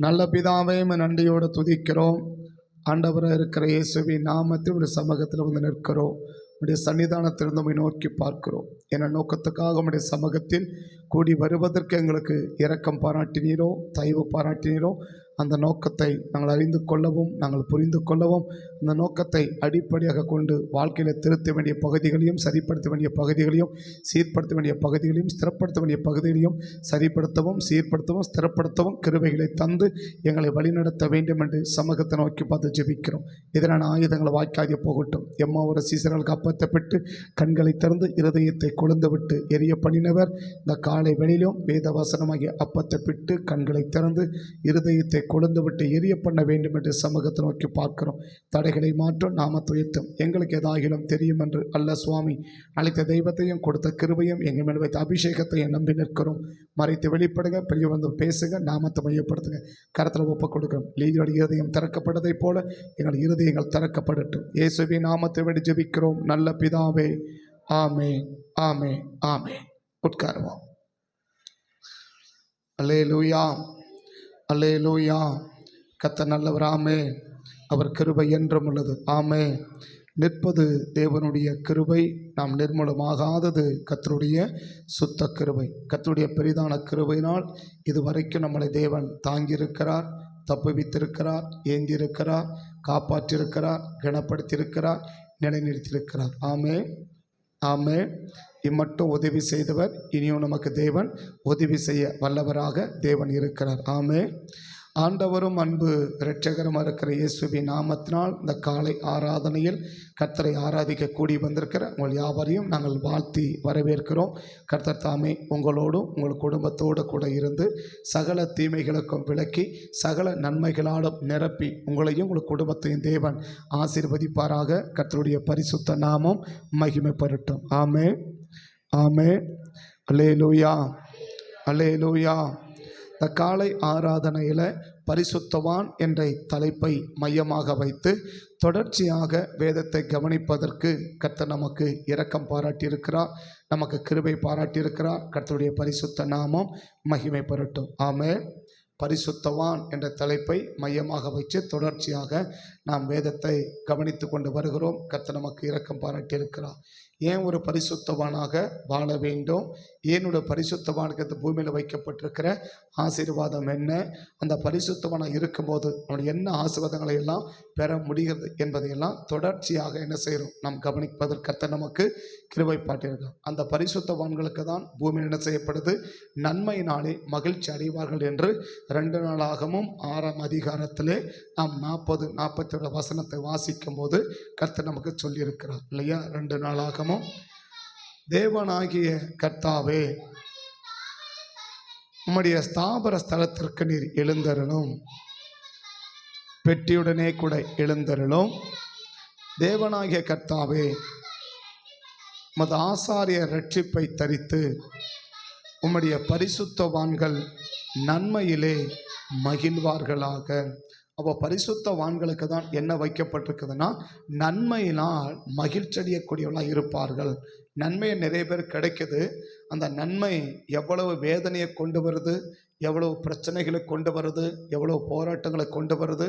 நல்ல பிதாவே நன்றியோடு துதிக்கிறோம். ஆண்டவராக இருக்கிற இயேசுவின் நாமத்தில் ஒரு சமூகத்தில் வந்து நிற்கிறோம். உடைய சன்னிதானத்திலிருந்து நம்மை நோக்கி பார்க்கிறோம். என நோக்கத்துக்காக உடைய சமூகத்தில் கூடி வருவதற்கு எங்களுக்கு இரக்கம் பாராட்டினீரோ, தயவு பாராட்டினீரோ. அந்த நோக்கத்தை நாங்கள் அறிந்து கொள்ளவும், நாங்கள் புரிந்து கொள்ளவும், அந்த நோக்கத்தை அடிப்படையாக கொண்டு வாழ்க்கையில் திருத்த வேண்டிய பகுதிகளையும், சரிப்படுத்த வேண்டிய பகுதிகளையும், சீர்படுத்த வேண்டிய பகுதிகளையும், ஸ்திரப்படுத்த வேண்டிய பகுதிகளையும் சரிப்படுத்தவும், சீர்படுத்தவும், ஸ்திரப்படுத்தவும் கிருபைகளை தந்து எங்களை வழிநடத்த வேண்டும் என்று சமூகத்தை நோக்கி பார்த்து ஜெபிக்கிறோம். இதனான ஆயுதங்களை வாய்க்காதே போகட்டும். எம்மா ஒரு சீசர்களுக்கு அப்பத்தை பெற்று கண்களை திறந்து இருதயத்தை கொழுந்து விட்டு எரிய பண்ணினவர் இந்த காலை வெளியிலும் வேதவசனமாகிய அப்பத்தை பிட்டு கண்களை திறந்து இருதயத்தை கொழுந்து விட்டு எரிய பண்ண வேண்டும் என்று சமூகத்தை நோக்கி பார்க்கிறோம். தடைகளை மாற்றும், நாமத்தை உயர்த்தும். எங்களுக்கு ஏதாகிலும் தெரியும் என்று அல்ல சுவாமி, அழைத்த தெய்வத்தையும் கொடுத்த கிருபையும் எங்கள் மேல் வைத்த அபிஷேகத்தையும் நம்பி நிற்கிறோம். மறைத்து வெளிப்படுங்க, பெரிய வந்து பேசுங்க, நாமத்தை மையப்படுத்துங்க. கரத்தில் ஒப்புக் கொடுக்கிறோம். லீதியோட இருதயம் திறக்கப்பட்டதை போல எங்கள் இருதயங்கள் திறக்கப்படட்டும். இயேசுவின் நாமத்தை வேண்டி ஜெபிக்கிறோம் நல்ல பிதாவே. ஆமே, ஆமே, ஆமே. உட்காருவோம். அல்லேலூயா, அல்லேலூயா. கர்த்தர் நல்லவர். ஆமே. அவர் கிருபை என்றும் உள்ளது. ஆமே. நிற்பது தேவனுடைய கிருபை. நாம் நிர்மூலமாகாதது கர்த்தருடைய சுத்த கிருபை. கர்த்தருடைய பெரிதான கிருபையினால் இதுவரைக்கும் நம்மளை தேவன் தாங்கியிருக்கிறார், தப்புவித்திருக்கிறார், ஏந்தியிருக்கிறார், காப்பாற்றியிருக்கிறார், கனப்படுத்தியிருக்கிறார், நிலைநிறுத்தியிருக்கிறார். ஆமே, ஆமே. இம்மட்டும் உதவி செய்தவர் இனியும் நமக்கு தேவன் உதவி செய்ய வல்லவராக தேவன் இருக்கிறார். ஆமே. ஆண்டவரும் அன்பு இரட்சகரமாக இருக்கிற இயேசுவின் நாமத்தினால் இந்த காலை ஆராதனையில் கர்த்தரை ஆராதிக்க கூடி வந்திருக்கிற உங்கள் யாவரையும் நாங்கள் வாழ்த்தி வரவேற்கிறோம். கர்த்தர் தாமே உங்களோடும் உங்கள் குடும்பத்தோடு கூட இருந்து சகல தீமைகளுக்கும் விலக்கி சகல நன்மைகளாலும் நிரப்பி உங்களையும் உங்கள் குடும்பத்தையும் தேவன் ஆசீர்வதிப்பாராக. கர்த்தருடைய பரிசுத்த நாமம் மகிமைப்படட்டும். ஆமே, ஆமே. அல்லேலூயா, அல்லேலூயா. இந்த காலை ஆராதனையில் பரிசுத்தவான் என்ற தலைப்பை மையமாக வைத்து தொடர்ச்சியாக வேதத்தை கவனிப்பதற்கு கர்த்தர் நமக்கு இரக்கம் பாராட்டியிருக்கிறார், நமக்கு கிருபை பாராட்டியிருக்கிறார். கர்த்தருடைய பரிசுத்த நாமம் மகிமைப்படட்டும். ஆமே. பரிசுத்தவான் என்ற தலைப்பை மையமாக வைத்து தொடர்ச்சியாக நாம் வேதத்தை கவனித்து கொண்டு வருகிறோம். கர்த்தர் நமக்கு இரக்கம் பாராட்டியிருக்கிறார். ஏன் ஒரு பரிசுத்தவானாக வாழ வேண்டும், ஏனோட பரிசுத்தவானுக்கு இந்த பூமியில் வைக்கப்பட்டிருக்கிற ஆசீர்வாதம் என்ன, அந்த பரிசுத்தவானாக இருக்கும்போது அவனுடைய என்ன ஆசீர்வாதங்களை எல்லாம் பெற முடிகிறது என்பதையெல்லாம் தொடர்ச்சியாக என்ன செய்கிறோம் நாம் கவனிப்பதற்கு கர்த்தர் நமக்கு கிருபை பாட்டியிருக்கிறோம். அந்த பரிசுத்தவான்களுக்கு தான் பூமியில் என்ன செய்யப்படுது, நன்மையினாலே மகிழ்ச்சி அடைவார்கள் என்று 2 நாளாகமும் 6ஆம் அதிகாரத்திலே நாம் 40-41 வசனத்தை வாசிக்கும் போது கர்த்தர் நமக்கு சொல்லியிருக்கிறார் இல்லையா. 2 நாளாகமும் தேவனாகிய கர்த்தாவே உம்முடைய ஸ்தாபர ஸ்தலத்திற்கு நீர் எழுந்தருளும், பெட்டியுடனே கூட எழுந்தருளும். தேவனாகிய கர்த்தாவே உமது ஆசாரிய ரட்சிப்பை தரித்து உம்முடைய பரிசுத்தவான்கள் நன்மையிலே மகிழ்வார்களாக. அப்போ பரிசுத்தவான்களுக்கு தான் என்ன வைக்கப்பட்டிருக்குதுன்னா, நன்மையினால் மகிழ்ச்சி அடையக்கூடியவர்களாக இருப்பார்கள். நன்மையை நிறைய பேர் கிடைக்குது. அந்த நன்மை எவ்வளவு வேதனையை கொண்டு வருது, எவ்வளவு பிரச்சனைகளை கொண்டு வருது, எவ்வளவு போராட்டங்களை கொண்டு வருது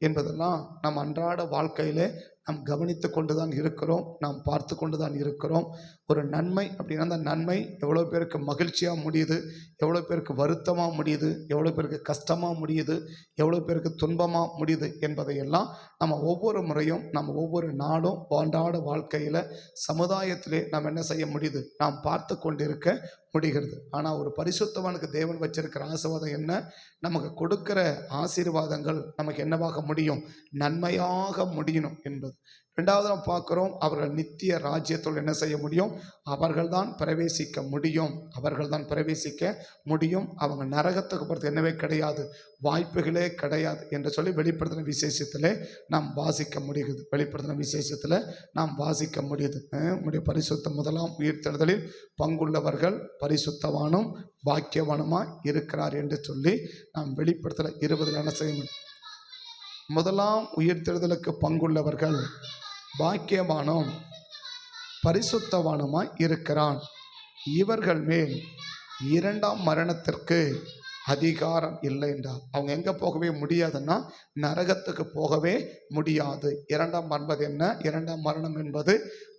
என்பதெல்லாம் நம் அன்றாட வாழ்க்கையில் நாம் கவனித்து கொண்டு தான் இருக்கிறோம், நாம் பார்த்து கொண்டு தான் இருக்கிறோம். ஒரு நன்மை அப்படின்னா அந்த நன்மை எவ்வளோ பேருக்கு மகிழ்ச்சியாக முடியுது, எவ்வளோ பேருக்கு வருத்தமாக முடியுது, எவ்வளோ பேருக்கு கஷ்டமாக முடியுது, எவ்வளோ பேருக்கு துன்பமாக முடியுது என்பதையெல்லாம் நம்ம ஒவ்வொரு முறையும் நம்ம ஒவ்வொரு நாளும் அன்றாட வாழ்க்கையில் சமுதாயத்திலே நாம் என்ன செய்ய முடியுது, நாம் பார்த்து கொண்டு இருக்க முடிகிறது. ஆனால் ஒரு பரிசுத்தவானுக்கு தேவன் வச்சிருக்கிற ஆசீர்வாதம் என்ன, நமக்கு கொடுக்கிற ஆசீர்வாதங்கள் நமக்கு என்னவாக முடியும், நன்மையாக முடியணும் என்பது. 2வது நாம் பார்க்குறோம், அவர்கள் நித்திய ராஜ்யத்தில் என்ன செய்ய முடியும், அவர்கள் தான் பிரவேசிக்க முடியும், அவர்கள் தான் பிரவேசிக்க முடியும். அவங்க நரகத்துக்கு போகிறது என்னவே கிடையாது, வாய்ப்புகளே கிடையாது என்று சொல்லி வெளிப்படுத்தின விசேஷத்தில் நாம் வாசிக்க முடியுது. வெளிப்படுத்தின விசேஷத்தில் நாம் வாசிக்க முடியுது. நம்முடைய பரிசுத்த 1ஆம் உயிர்த்தெழுதலில் பங்குள்ளவர்கள் பரிசுத்தவானும் பாக்கியவானுமாய் இருக்கிறார் என்று சொல்லி நாம் வெளிப்படுத்தல 20 என்ன செய்ய முடியும். 1ஆம் உயிர்த்தெழுதலுக்கு பங்குள்ளவர்கள் பாக்கியவானும் பரிசுத்தவானுமாய் இருக்கிறான். இவர்கள் மேல் 2ஆம் மரணத்திற்கு அதிகாரம் இல்லை என்றார். அவங்க எங்கே போகவே முடியாதுன்னா நரகத்துக்கு போகவே முடியாது. இரண்டாம் மரணம் என்ன? இரண்டாம் மரணம் என்பது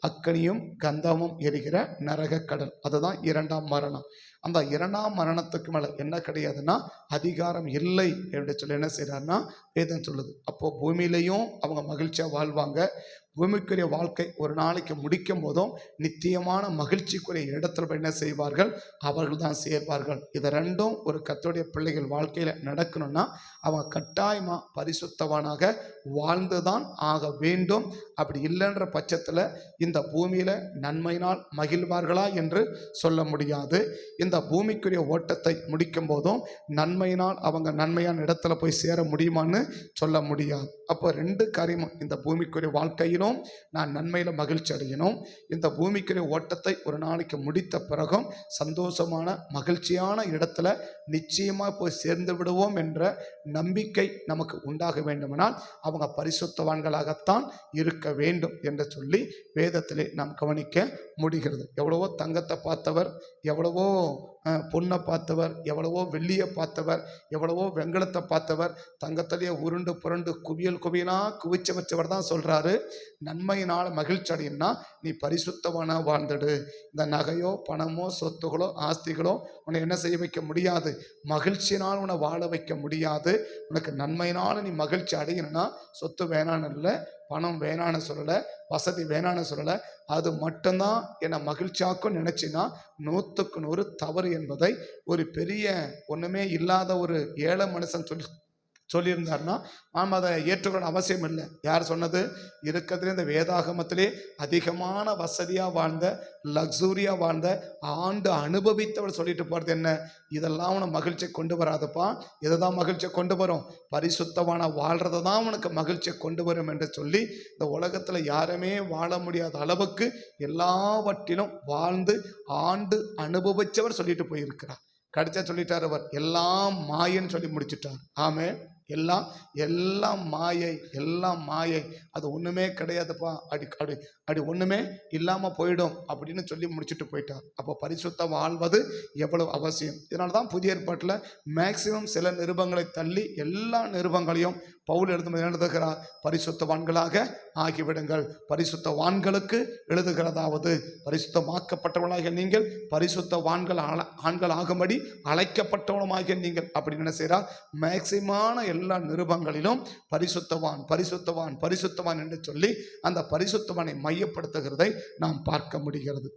அக்கனியும் கந்தமும் எரிகிற நரக கடல். அதுதான் இரண்டாம் மரணம். அந்த இரண்டாம் மரணத்துக்கு மேலே என்ன கிடையாதுன்னா அதிகாரம் இல்லை என்று சொல்லி என்ன செய்கிறாருன்னா வேதம் சொல்லுது. அப்போது பூமியிலையும் அவங்க மகிழ்ச்சியாக வாழ்வாங்க. பூமிக்குரிய வாழ்க்கை ஒரு நாளைக்கு முடிக்கும் போதும் நித்தியமான மகிழ்ச்சிக்குரிய இடத்துல என்ன செய்வார்கள்? அவர்கள் தான் சேர்வார்கள். இது ரெண்டும் ஒரு கர்த்தருடைய பிள்ளைகள் வாழ்க்கையில் நடக்கணும்னா அவங்க கட்டாயமாக பரிசுத்தவானாக வாழ்ந்துதான் ஆக வேண்டும். அப்படி இல்லைன்ற பட்சத்தில் இந்த பூமியில் நன்மையினால் மகிழ்வார்களா என்று சொல்ல முடியாது. இந்த பூமிக்குரிய ஓட்டத்தை முடிக்கும் போதும் நன்மையினால் அவங்க நன்மையான இடத்துல போய் சேர முடியுமான்னு சொல்ல முடியாது. அப்போ ரெண்டு காரியமும், இந்த பூமிக்குரிய வாழ்க்கையிலும் நான் நன்மையில் மகிழ்ச்சி அடையணும், இந்த பூமிக்குரிய ஓட்டத்தை ஒரு நாளைக்கு முடித்த பிறகும் சந்தோஷமான மகிழ்ச்சியான இடத்துல நிச்சயமாக போய் சேர்ந்து விடுவோம் என்ற நம்பிக்கை நமக்கு உண்டாக வேண்டுமானால் அவங்க பரிசுத்தவான்களாகத்தான் இருக்க வேண்டும் என்று சொல்லி வேதத்திலே நாம் கவனிக்க முடிகிறது. எவ்வளவோ தங்கத்தை பார்த்தவர், எவ்வளவோ பொண்ணை பார்த்தவர், எவ்வளவோ வெள்ளியை பார்த்தவர், எவ்வளவோ வெங்கலத்தை பார்த்தவர், தங்கத்திலேயே உருண்டு புரண்டு குவியலாக குவிச்சு வச்சவர் தான் சொல்கிறாரு, நன்மையினால் மகிழ்ச்சி அடையினா நீ பரிசுத்தமான வாழ்ந்துடு. இந்த நகையோ பணமோ சொத்துகளோ ஆஸ்திகளோ உன்னை என்ன செய்ய வைக்க முடியாது, மகிழ்ச்சியினால் உன்னை வாழ வைக்க முடியாது. உனக்கு நன்மையினால் நீ மகிழ்ச்சி அடையணும்னா சொத்து வேணான்னு இல்லை, பணம் வேணான்னு சொல்லலை, வசதி வேணான்னு சொல்லலை, அது மட்டும்தான் என்னை மகிழ்ச்சியாக்கும் நினச்சின்னா 100க்கு 100 தவறு என்பதை ஒரு பெரிய ஒன்றுமே இல்லாத ஒரு ஏழை மனுஷன் சொல்லியிருந்தார்னா நாம் அதை ஏற்றுக்கொள்ள அவசியம் இல்லை. யார் சொன்னது? இருக்கிறதுலே இந்த வேதாகமத்திலே அதிகமான வசதியாக வாழ்ந்த, லக்ஸூரியாக வாழ்ந்த, ஆண்டு அனுபவித்தவர் சொல்லிட்டு போகிறது என்ன? இதெல்லாம் உனக்கு மகிழ்ச்சியை கொண்டு வராதுப்பா, இதை தான் மகிழ்ச்சியை கொண்டு வரும், பரிசுத்தமான வாழ்கிறத தான் உனக்கு மகிழ்ச்சியை கொண்டு வரும் என்று சொல்லி இந்த உலகத்தில் யாருமே வாழ முடியாத அளவுக்கு எல்லாவற்றிலும் வாழ்ந்து ஆண்டு அனுபவித்தவர் சொல்லிட்டு போயிருக்கிறார். கடிச்சா சொல்லிட்டார் அவர், எல்லாம் மாயன்னு சொல்லி முடிச்சுட்டார். ஆமே, எல்லாம் மாயை, எல்லாம் மாயை, அது ஒன்றுமே கிடையாதுப்பா, அடி ஒன்றுமே இல்லாமல் போயிடும் அப்படின்னு சொல்லி முடிச்சுட்டு போயிட்டார். அப்போ பரிசுத்தம் வாழ்வது எவ்வளவு அவசியம். இதனால தான் புதிய ஏற்பாட்டில் மேக்சிமம் சில நிருபங்களை தள்ளி எல்லா நிருபங்களையும் பவுல் எழுதுகிறார், பரிசுத்தவான்களாக ஆகிவிடுங்கள். பரிசுத்தவான்களுக்கு எழுதுகிறதாவது, பரிசுத்தமாக்கப்பட்டவர்களாக நீங்கள் பரிசுத்தவான்கள் ஆண்கள் ஆகும்படி அழைக்கப்பட்டவனுமாகிய நீங்கள் அப்படின்னு என்ன செய்கிறார்? மேக்சிமான எல்லா நிருபங்களிலும் பரிசுத்தவான் பரிசுத்தவான் பரிசுத்தவான் என்று சொல்லி அந்த பரிசுத்தவானை மையப்படுத்துகிறதை நாம் பார்க்க முடிகிறது.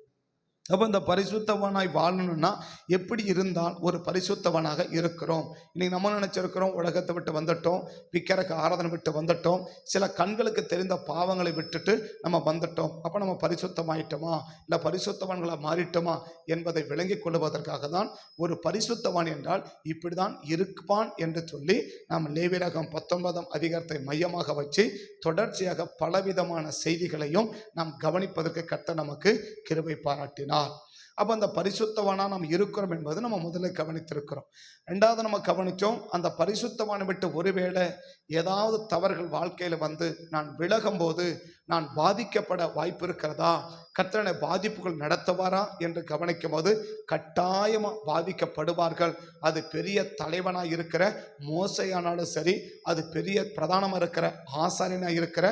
அப்போ இந்த பரிசுத்தவனாய் வாழணும்னா எப்படி இருந்தால் ஒரு பரிசுத்தவனாக இருக்கிறோம்? இன்னைக்கு நம்ம நினச்சிருக்கிறோம், உலகத்தை விட்டு வந்துட்டோம், விற்கிறக்கு ஆராதனை விட்டு வந்துட்டோம், சில கண்களுக்கு தெரிந்த பாவங்களை விட்டுட்டு நம்ம வந்துட்டோம், அப்போ நம்ம பரிசுத்தமாயிட்டோமா இல்லை பரிசுத்தவான்களை மாறிட்டோமா என்பதை விளங்கி கொள்வதற்காக தான் ஒரு பரிசுத்தவான் என்றால் இப்படி தான் இருப்பான் என்று சொல்லி நாம் லேவியராகமம் 19ஆம் அதிகாரத்தை மையமாக வச்சு தொடர்ச்சியாக பலவிதமான செய்திகளையும் நாம் கவனிப்பதற்கு கர்த்தர் நமக்கு கிருபை பாராட்டினார். அப்போ அந்த பரிசுத்தவானா நாம் இருக்கிறோம் என்பது நம்ம முதல்ல கவனித்திருக்கிறோம். ரெண்டாவது நம்ம கவனித்தோம், அந்த பரிசுத்தவானை விட்டு ஒருவேளை ஏதாவது தவறுகள் வாழ்க்கையில் வந்து நான் விலகும் போது நான் பாதிக்கப்பட வாய்ப்பு இருக்கிறதா, கர்த்தரை பாதிப்புகள் நடத்துவாரா என்று கவனிக்கும் போது கட்டாயமாக பாதிக்கப்படுவார்கள். அது பெரிய தலைவனாக இருக்கிற மோசையானாலும் சரி, அது பெரிய பிரதானமாக இருக்கிற ஆசாரியனாக இருக்கிற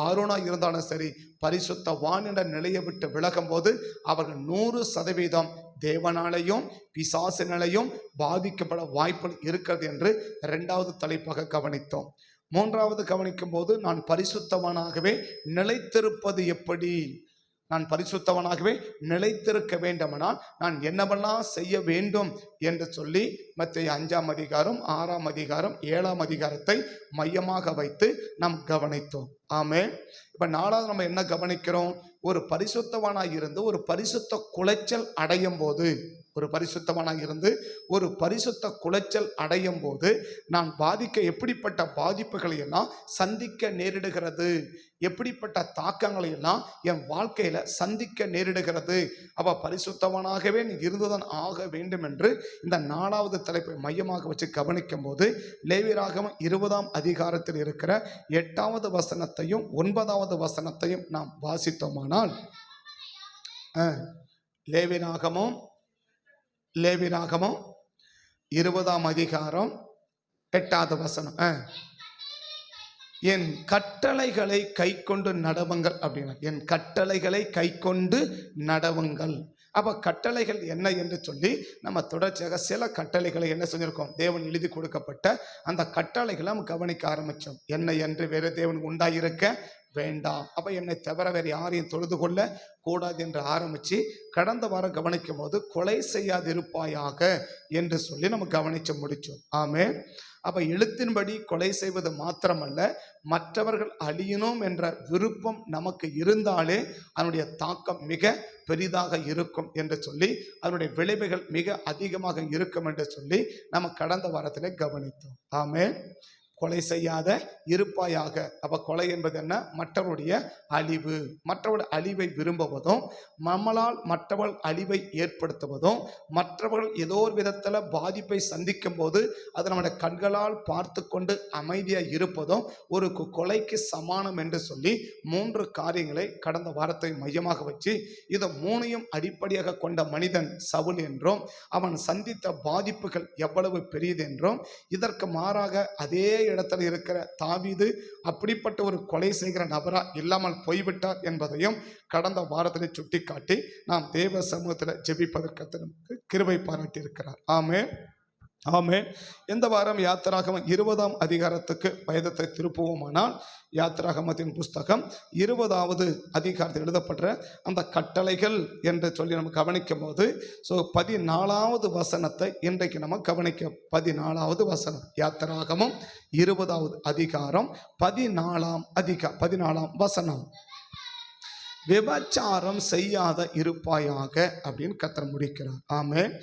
ஆரோனாக இருந்தாலும் சரி, பரிசுத்தவான் என்ற நிலையை விட்டு விலகும் போது அவர்கள் 100% தேவனாலையும் பிசாசினாலையும் பாதிக்கப்பட வாய்ப்புகள் இருக்கிறது என்று இரண்டாவது தலைப்பாக கவனித்தோம். மூன்றாவது கவனிக்கும் போது நான் பரிசுத்தவானாகவே நிலைத்திருப்பது எப்படி? நான் பரிசுத்தவனாகவே நிலைத்திருக்க வேண்டுமானால் நான் என்னவெல்லாம் செய்ய வேண்டும் என்று சொல்லி மத்தேயு 5ஆம் அதிகாரம் 6ஆம் அதிகாரம் 7ஆம் அதிகாரத்தை மையமாக வைத்து நாம் கவனித்தோம். ஆமென். இப்போ நாலாவது நம்ம என்ன கவனிக்கிறோம்? ஒரு பரிசுத்தவானாக இருந்து ஒரு பரிசுத்த குலைச்சல் அடையும் போது, ஒரு பரிசுத்தவானாக இருந்து ஒரு பரிசுத்த குலைச்சல் அடையும் போது நான் எப்படிப்பட்ட பாதிப்புகளை எல்லாம் சந்திக்க நேரிடுகிறது, எப்படிப்பட்ட தாக்கங்களை எல்லாம் என் வாழ்க்கையில சந்திக்க நேரிடுகிறது. அப்ப பரிசுத்தவனாகவே நீ இருந்துதான் ஆக வேண்டும் என்று இந்த 4வது தலைப்பை மையமாக வச்சு கவனிக்கும் போது லேவியராகமம் 20ஆம் அதிகாரத்தில் இருக்கிற 8வது வசனத்தையும் 9வது வசனத்தையும் நாம் வாசித்தோமானால், லேவியராகமம் 20ஆம் அதிகாரம் 8வது வசனம். என் கட்டளைகளை கை கொண்டு நடவுங்கள் அப்படின்னா, என் கட்டளைகளை கை கொண்டு நடவுங்கள். அப்போ கட்டளைகள் என்ன என்று சொல்லி நம்ம தொடர்ச்சியாக சில கட்டளைகளை என்ன செஞ்சிருக்கோம், தேவன் எழுதி கொடுக்கப்பட்ட அந்த கட்டளைகளை நம்ம கவனிக்க ஆரம்பித்தோம். என்னை என்று வேறு தேவன் உண்டாயிருக்க வேண்டாம், அப்போ என்னை தவிர வேறு யாரையும் தொழுது கொள்ள கூடாது என்று ஆரம்பித்து கடந்த வாரம் கவனிக்கும் போது கொலை செய்யாதிருப்பாயாக என்று சொல்லி நம்ம கவனித்து முடித்தோம். ஆமே. அப்போ எழுத்தின்படி கொலை செய்வது மாத்திரமல்ல, மற்றவர்கள் அழியணும் என்ற விருப்பம் நமக்கு இருந்தாலே அதனுடைய தாக்கம் மிக பெரிதாக இருக்கும் என்று சொல்லி, அதனுடைய விளைவுகள் மிக அதிகமாக இருக்கும் என்று சொல்லி நம்ம கடந்த வாரத்தில் கவனித்தோம். ஆமே. கொலை செய்யாத இருப்பாயாக. அப்ப கொலை என்பது என்ன, மற்றவருடைய அழிவு, மற்றவருடைய அழிவை விரும்புவதும், நம்மளால் மற்றவர்கள் அழிவை ஏற்படுத்துவதும், மற்றவர்கள் ஏதோ ஒரு விதத்தில் பாதிப்பை சந்திக்கும் போது அதை நம்முடைய கண்களால் பார்த்து கொண்டு அமைதியாக இருப்பதும் ஒரு கொலைக்கு சமானம் என்று சொல்லி 3 காரியங்களை கடந்த வாரத்தை மையமாக வச்சு, இதை 3ஐயும் அடிப்படையாக கொண்ட மனிதன் சவுல் என்றும், அவன் சந்தித்த பாதிப்புகள் எவ்வளவு பெரியது என்றும், இதற்கு மாறாக அதே இடத்துல இருக்கிற தாவீது அப்படிப்பட்ட ஒரு கொலை செய்கிற நபரா இல்லாமல் போய்விட்டார் என்பதையும் கடந்த வாரத்தில் சுட்டிக்காட்டி நாம் தேவ சமூகத்தில் ஜெபிப்பதற்கு நமக்கு கிருபை பாராட்டி இருக்கிறார். ஆமென். ஆமென். இந்த வாரம் யாத்திராகமம் 20ஆம் அதிகாரத்துக்கு வேதத்தை திருப்புவோமானால், யாத்திராகமத்தின் புஸ்தகம் 20வது அதிகாரத்தில் எழுதப்படுற அந்த கட்டளைகள் என்று சொல்லி நம்ம கவனிக்கும் போது 14வது வசனத்தை இன்றைக்கு நம்ம கவனிக்க. 14வது வசனம், யாத்திராகமம் 20வது அதிகாரம் 14ஆம் வசனம். விபச்சாரம் செய்யாத இருப்பாயாக அப்படின்னு கர்த்தர் முடிக்கிறார். ஆமென்.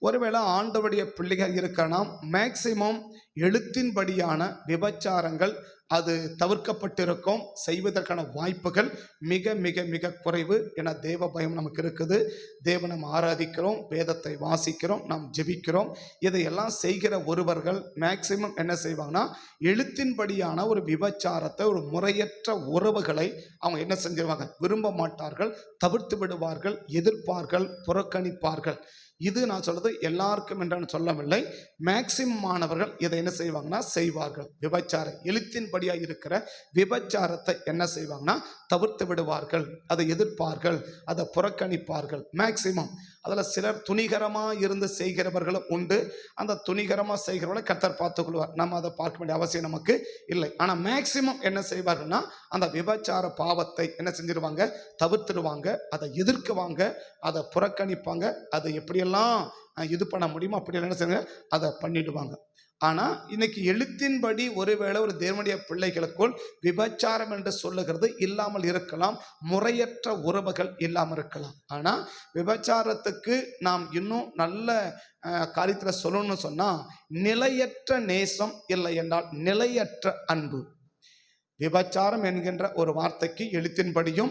ஒருவேளை ஆண்டவருடைய பிள்ளைகள் இருக்கலாம், மேக்சிமம் எழுத்தின்படியான விபச்சாரங்கள் அது தவிர்க்கப்பட்டிருக்கும், செய்வதற்கான வாய்ப்புகள் மிக மிக மிக குறைவு. என தேவ பயம் நமக்கு இருக்குது, தேவனை ஆராதிக்கிறோம், வேதத்தை வாசிக்கிறோம், நாம் ஜெபிக்கிறோம். இதையெல்லாம் செய்கிற ஒருவர்கள் மேக்சிமம் என்ன செய்வாங்கன்னா, எழுத்தின்படியான ஒரு விபச்சாரத்தை, ஒரு முறையற்ற உறவுகளை அவங்க என்ன செஞ்சிருவாங்க, விரும்ப மாட்டார்கள், தவிர்த்து விடுவார்கள், எதிர்ப்பார்கள், புறக்கணிப்பார்கள். இது நான் சொல்றது எல்லாருக்கும் என்று சொல்லவில்லை, மேக்சிமம் மாணவர்கள் இதை என்ன செய்வாங்கன்னா செய்வார்கள். விபச்சாரம் எழுத்தின்படியா இருக்கிற விபச்சாரத்தை என்ன செய்வாங்கன்னா தவிர்த்து விடுவார்கள், அதை எதிர்ப்பார்கள், அதை புறக்கணிப்பார்கள் மேக்சிமம். அதில் சிலர் துணிகரமாக இருந்து செய்கிறவர்களும் உண்டு. அந்த துணிகரமாக செய்கிறவர்களை கர்த்தர் பார்த்துக்கொள்வார், நம்ம அதை பார்க்க வேண்டிய அவசியம் நமக்கு இல்லை. ஆனால் மேக்சிமம் என்ன செய்வார்கள்னா அந்த விபச்சார பாவத்தை என்ன செஞ்சிருவாங்க, தவிர்த்துடுவாங்க, அதை எதிர்க்குவாங்க, அதை புறக்கணிப்பாங்க, அதை எப்படியெல்லாம் இது பண்ண முடியுமோ அப்படியெல்லாம் என்ன செய்வாங்க, அதை பண்ணிடுவாங்க. ஆனால் இன்னைக்கு எழுத்தின்படி ஒருவேளை ஒரு தேவனுடைய பிள்ளைகளுக்குள் விபச்சாரம் என்று சொல்லுகிறது இல்லாமல் இருக்கலாம், முறையற்ற உறவுகள் இல்லாமல் இருக்கலாம். ஆனால் விபச்சாரத்துக்கு நாம் இன்னும் நல்ல காரியத்தில் சொல்லணும்னு சொன்னால், நிலையற்ற நேசம் இல்லை என்றால் நிலையற்ற அன்பு. விபச்சாரம் என்கின்ற ஒரு வார்த்தைக்கு எழுத்தின்படியும்